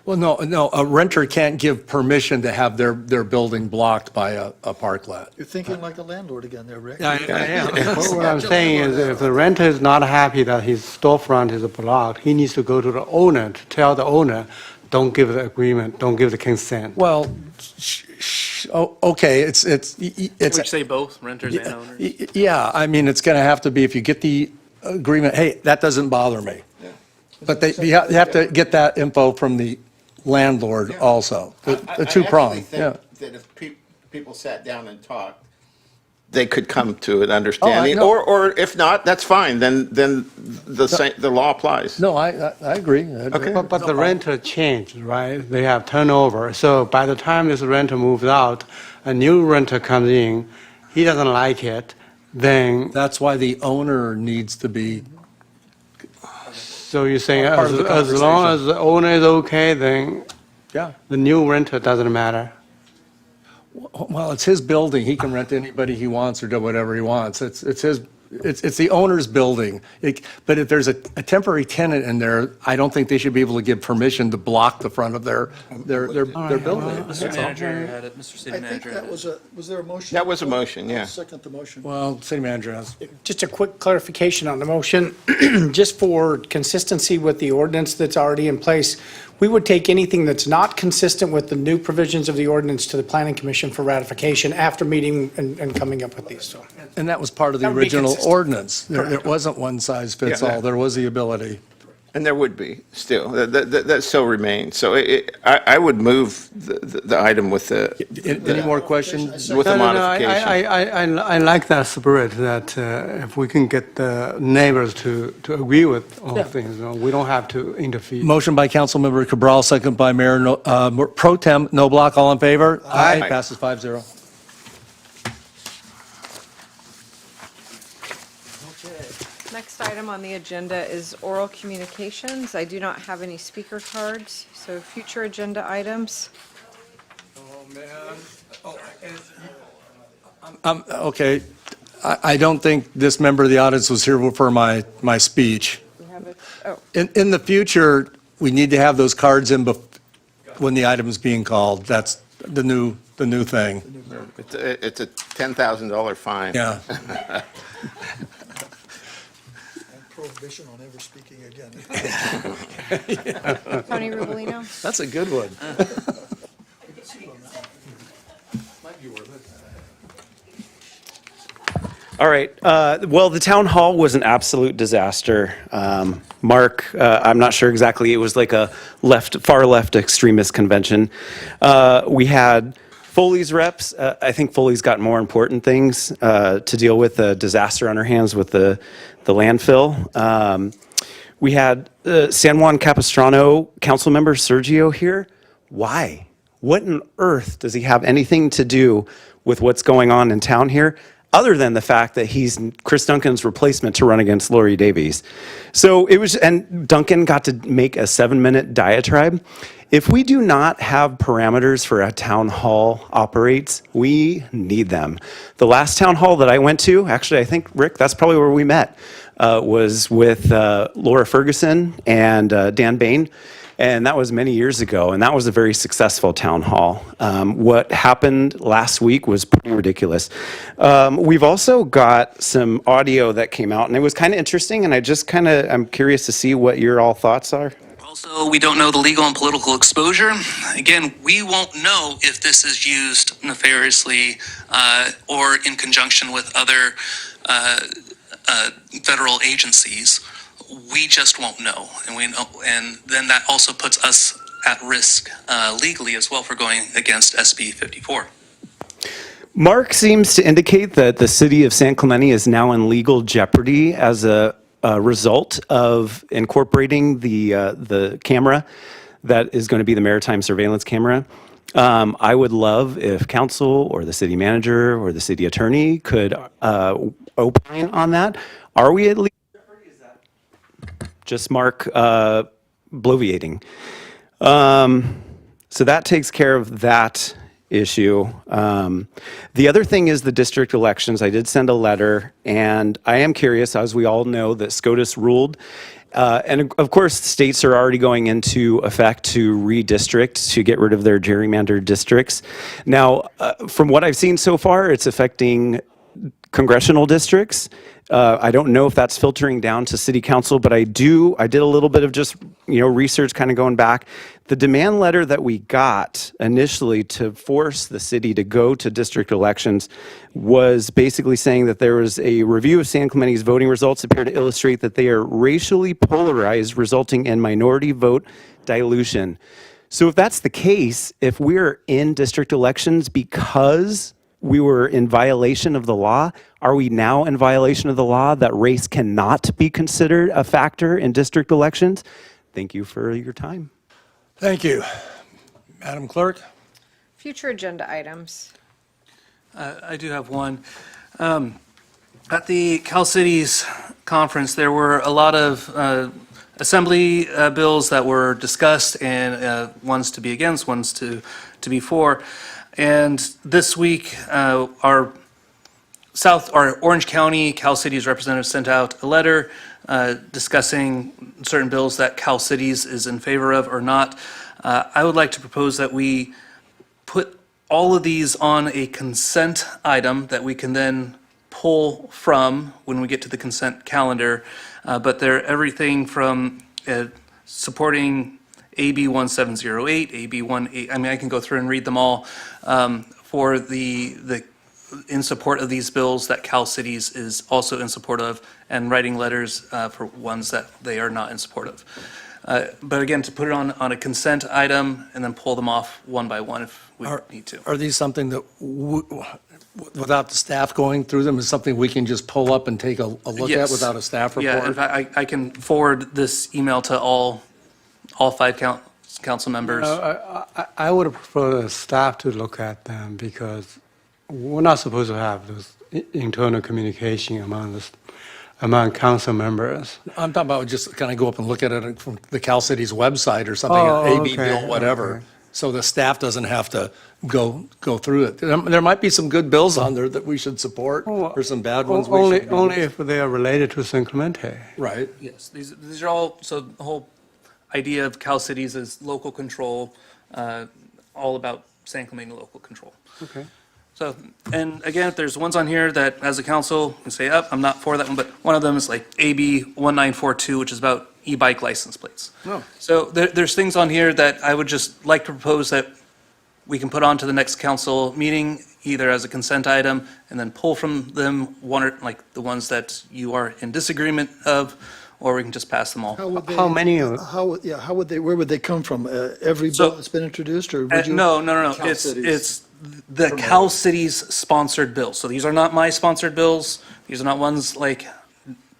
Well, no, a renter can't give permission to have their building blocked by a parklet. You're thinking like a landlord again there, Rick. I am. What I'm saying is if the renter is not happy that his storefront is blocked, he needs to go to the owner to tell the owner, don't give the agreement, don't give the consent. Well, okay, it's. Would you say both, renters and owners? Yeah, I mean, it's going to have to be, if you get the agreement, hey, that doesn't bother me. But you have to get that info from the landlord also, the two-pronged, I actually think that if people sat down and talked, they could come to an understanding, or if not, that's fine, then the law applies. No, I agree. Okay. But the renter changed, right? They have turnover. So by the time this renter moves out, a new renter comes in, he doesn't like it, then... That's why the owner needs to be... So you're saying Part of the as long as the owner is okay, then Yeah. the new renter doesn't matter? Well, it's his building. He can rent to anybody he wants or do whatever he wants. It's his It's the owner's building. But if there's a temporary tenant in there, I don't think they should be able to give permission to block the front of their building. Mr. Manager had it, Mr. City I think Manager. that was there a motion? That was a motion, yeah. I'll second the motion. Well, city manager has. Just a quick clarification on the motion, just for consistency with the ordinance that's already in place. We would take anything that's not consistent with the new provisions of the ordinance to the Planning Commission for ratification after meeting and coming up with these, so. And that was part of the That would be original consistent. ordinance. It wasn't one size fits Yeah. all. There was the ability. And there would be still, that still remains. So I would move the item with the. Any more questions? With the modification. I like that spirit, that if we can get the neighbors to agree with all things, you know, we don't have to interfere. Motion by Councilmember Cabral, second by Mayor Pro Tem Noblock. All in favor? Aye. Passes 5-0. Next item on the agenda is oral communications. I do not have any speaker cards, so future agenda items. Okay, I don't think this member of the audience was here for my speech. We have it. Oh, In the future, we need to have those cards in when the item is being called. That's the new thing. It's a $10,000 fine. Yeah. Prohibition on ever speaking again. Tony Rubolino? That's a good one. All right. Well, the town hall was an absolute disaster. Mark, I'm not sure exactly. It was like a far left extremist convention. We had Foley's reps. I think Foley's got more important things to deal with. A disaster on our hands with the landfill. We had San Juan Capistrano council member Sergio here. Why? What on earth does he have anything to do with what's going on in town here, other than the fact that he's Chris Duncan's replacement to run against Lori Davies? So it was, and Duncan got to make a 7-minute diatribe. If we do not have parameters for how town hall operates, we need them. The last town hall that I went to, actually, I think, Rick, that's probably where we met, was with Laura Ferguson and Dan Bain. And that was many years ago, and that was a very successful town hall. What happened last week was pretty ridiculous. We've also got some audio that came out, and it was kind of interesting, and I'm curious to see what your all thoughts are. Also, we don't know the legal and political exposure. Again, we won't know if this is used nefariously or in conjunction with other federal agencies. We just won't know, and then that also puts us at risk legally as well for going against SB 54. Mark seems to indicate that the city of San Clemente is now in legal jeopardy as a result of incorporating the camera that is going to be the maritime surveillance camera. I would love if council or the city manager or the city attorney could opine on that. Are we at least? Just Mark bloviating. So that takes care of that issue. The other thing is the district elections. I did send a letter, and I am curious, as we all know, that SCOTUS ruled. And of course, states are already going into effect to redistrict, to get rid of their gerrymandered districts. Now, from what I've seen so far, it's affecting congressional districts. I don't know if that's filtering down to city council, but I did a little bit of just, research kind of going back. The demand letter that we got initially to force the city to go to district elections was basically saying that there was a review of San Clemente's voting results appear to illustrate that they are racially polarized, resulting in minority vote dilution. So if that's the case, if we're in district elections because we were in violation of the law, are we now in violation of the law that race cannot be considered a factor in district elections? Thank you for your time. Thank you. Madam Clerk? Future agenda items. I do have one. At the Cal Cities conference, there were a lot of assembly bills that were discussed, and ones to be against, ones to be for. And this week, our South, or Orange County, Cal Cities representative sent out a letter discussing certain bills that Cal Cities is in favor of or not. I would like to propose that we put all of these on a consent item that we can then pull from when we get to the consent calendar. But they're everything from supporting AB 1708, AB 18, I mean, I can go through and read them all, for in support of these bills that Cal Cities is also in support of, and writing letters for ones that they are not in support of. But again, to put it on a consent item and then pull them off one by one if we need to. Are these something that, without the staff going through them, is something we can just pull up and take a look at Yes. without a staff report? Yeah, in fact, I can forward this email to all 5 council members. I would prefer the staff to look at them because we're not supposed to have those internal communication among council members. I'm talking about just kind of go up and look at it from the Cal Cities website or something, Oh, AB okay, bill, whatever. okay. So the staff doesn't have to go through it. There might be some good bills on there that we should support, or some bad ones we Only, should. only if they are related to San Clemente. Right. Yes, these are all, so the whole idea of Cal Cities is local control, all about San Clemente local control. Okay. So, and again, if there's ones on here that as a council, you say, oh, I'm not for that one, but one of them is like AB 1942, which is about e-bike license plates. Oh. So there's things on here that I would just like to propose that we can put on to the next council meeting, either as a consent item, and then pull from them one or, like, the ones that you are in disagreement of, or we can just pass them all. How many of- How would they, where would they come from? Every So- bill that's been introduced, or would you? No. Cal It's Cities the Cal Cities sponsored bills. So these are not my sponsored bills. These are not ones like,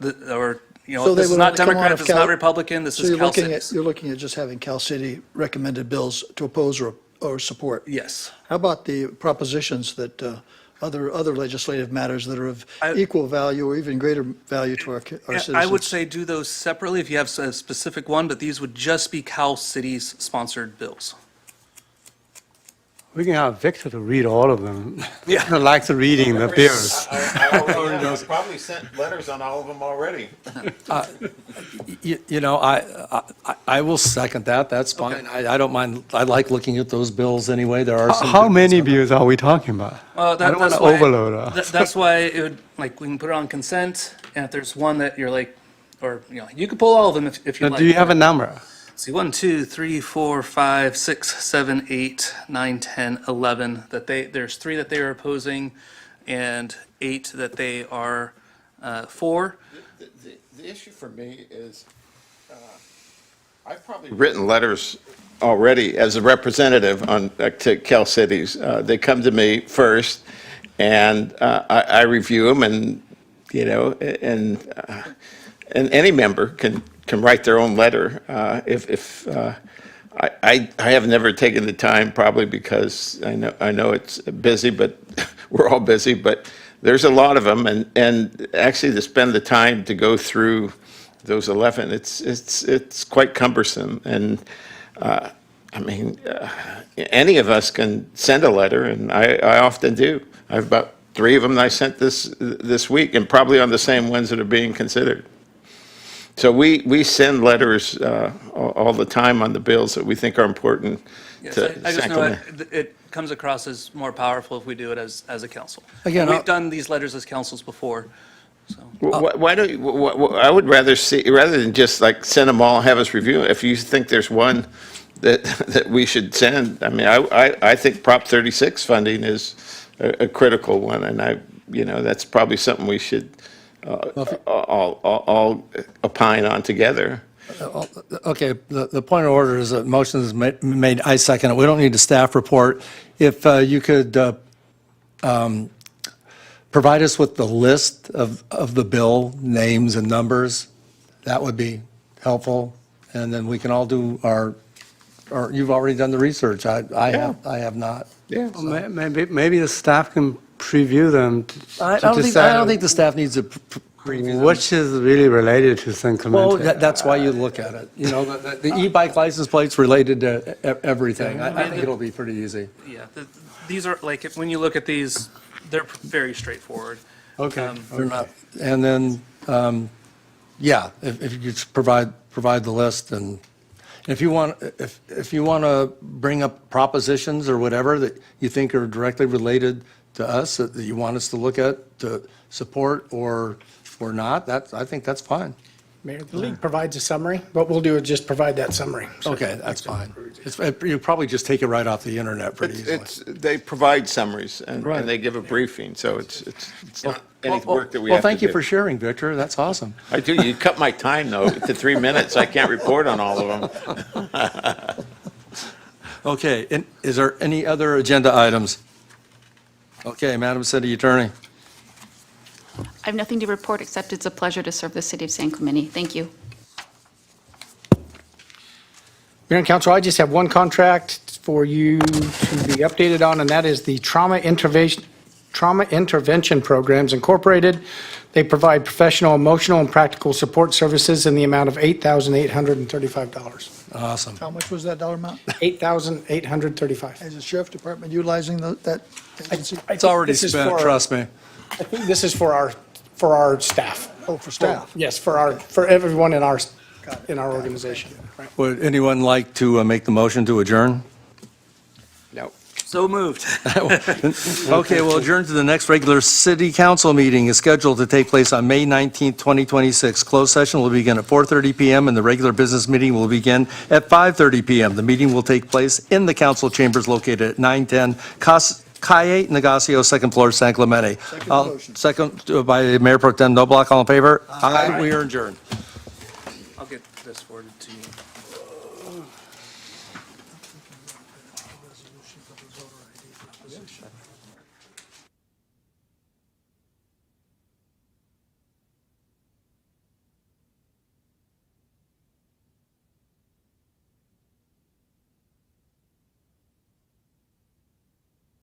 So they this is would not only come out Democrat, of this is Cal- not Republican, this So is you're Cal looking Cities. you're looking at just having Cal City recommended bills to oppose or support? Yes. How about the propositions that, other legislative matters that are of equal value or even greater value to our citizens? I would say do those separately if you have a specific one, but these would just be Cal Cities sponsored bills. We can have Victor to read all of them. Yeah. He likes reading the bills. I probably sent letters on all of them already. I will second that, that's fine. I don't mind, I like looking at those bills anyway, there are some. How good many ones on there. bills are we talking about? Well, I don't want that's to why, overload us. that's why it would, like, we can put it on consent, and if there's one that you're like, or, you could pull all of them if you like. Do you have a number? See, 1, 2, 3, 4, 5, 6, 7, 8, 9, 10, 11, there's 3 that they are opposing, and 8 that they are for. The issue for me is, I've probably written letters already as a representative to Cal Cities. They come to me first, and I review them, and, and any member can write their own letter. I have never taken the time, probably because I know it's busy, but we're all busy, but there's a lot of them, and actually to spend the time to go through those 11, it's quite cumbersome, and any of us can send a letter, and I often do. I have about 3 of them that I sent this week, and probably on the same ones that are being considered. So we send letters all the time on the bills that we think are important Yes, to I just San know Clemente. it comes across as more powerful if we do it as a council. Again, And we've done these letters as councils before, so. Why don't you, I would rather see, rather than just like send them all and have us review it, if you think there's one that we should send, I think Prop 36 funding is a critical one, and that's probably something we should all opine on together. Okay, the point of order is that motion is made, I second it. We don't need a staff report. If you could provide us with the list of the bill, names and numbers, that would be helpful. And then we can all do or you've already done the research. I have not. Yeah. Well, maybe the staff can preview them I to don't decide think the staff needs to preview them. which is really related to San Well, Clemente. that's why you look at it. The e-bike license plate's related to everything. I think it'll be pretty easy. Yeah, these are, like, when you look at these, they're very straightforward. Okay. They're not- And then, yeah, if you could just provide the list, and if you want to bring up propositions or whatever that you think are directly related to us, that you want us to look at, to support or not, I think that's fine. Mayor, the league provides a summary. What we'll do is just provide that summary. So- Okay, that's fine. You probably just take it right off the internet pretty easily. They provide summaries and Right. they give a briefing, so it's not any Well, work that we have to do. Well, thank you for sharing, Victor. That's awesome. I do. You cut my time, though, to 3 minutes. I can't report on all of them. Okay, and is there any other agenda items? Okay, Madam City Attorney. I have nothing to report, except it's a pleasure to serve the city of San Clemente. Thank you. Mayor and Council, I just have one contract for you to be updated on, and that is the Trauma Intervention Programs Incorporated. They provide professional, emotional, and practical support services in the amount of $8,835. Awesome. How much was that dollar amount? $8,835. Is the sheriff department utilizing that agency? It's already This is spent, for- trust me. I think this is for our staff. Oh, for staff. Yes, for everyone in our organization. Right. Would anyone like to make the motion to adjourn? No. So moved. Okay, we'll adjourn to the next regular city council meeting is scheduled to take place on May 19th, 2026. Closed session will begin at 4:30 PM and the regular business meeting will begin at 5:30 PM. The meeting will take place in the council chambers located at 910 Calle Negocio, second floor, San Clemente. Second by Mayor Pro Tem Noblock. All in favor? Aye. We are adjourned. I'll get this forwarded to you.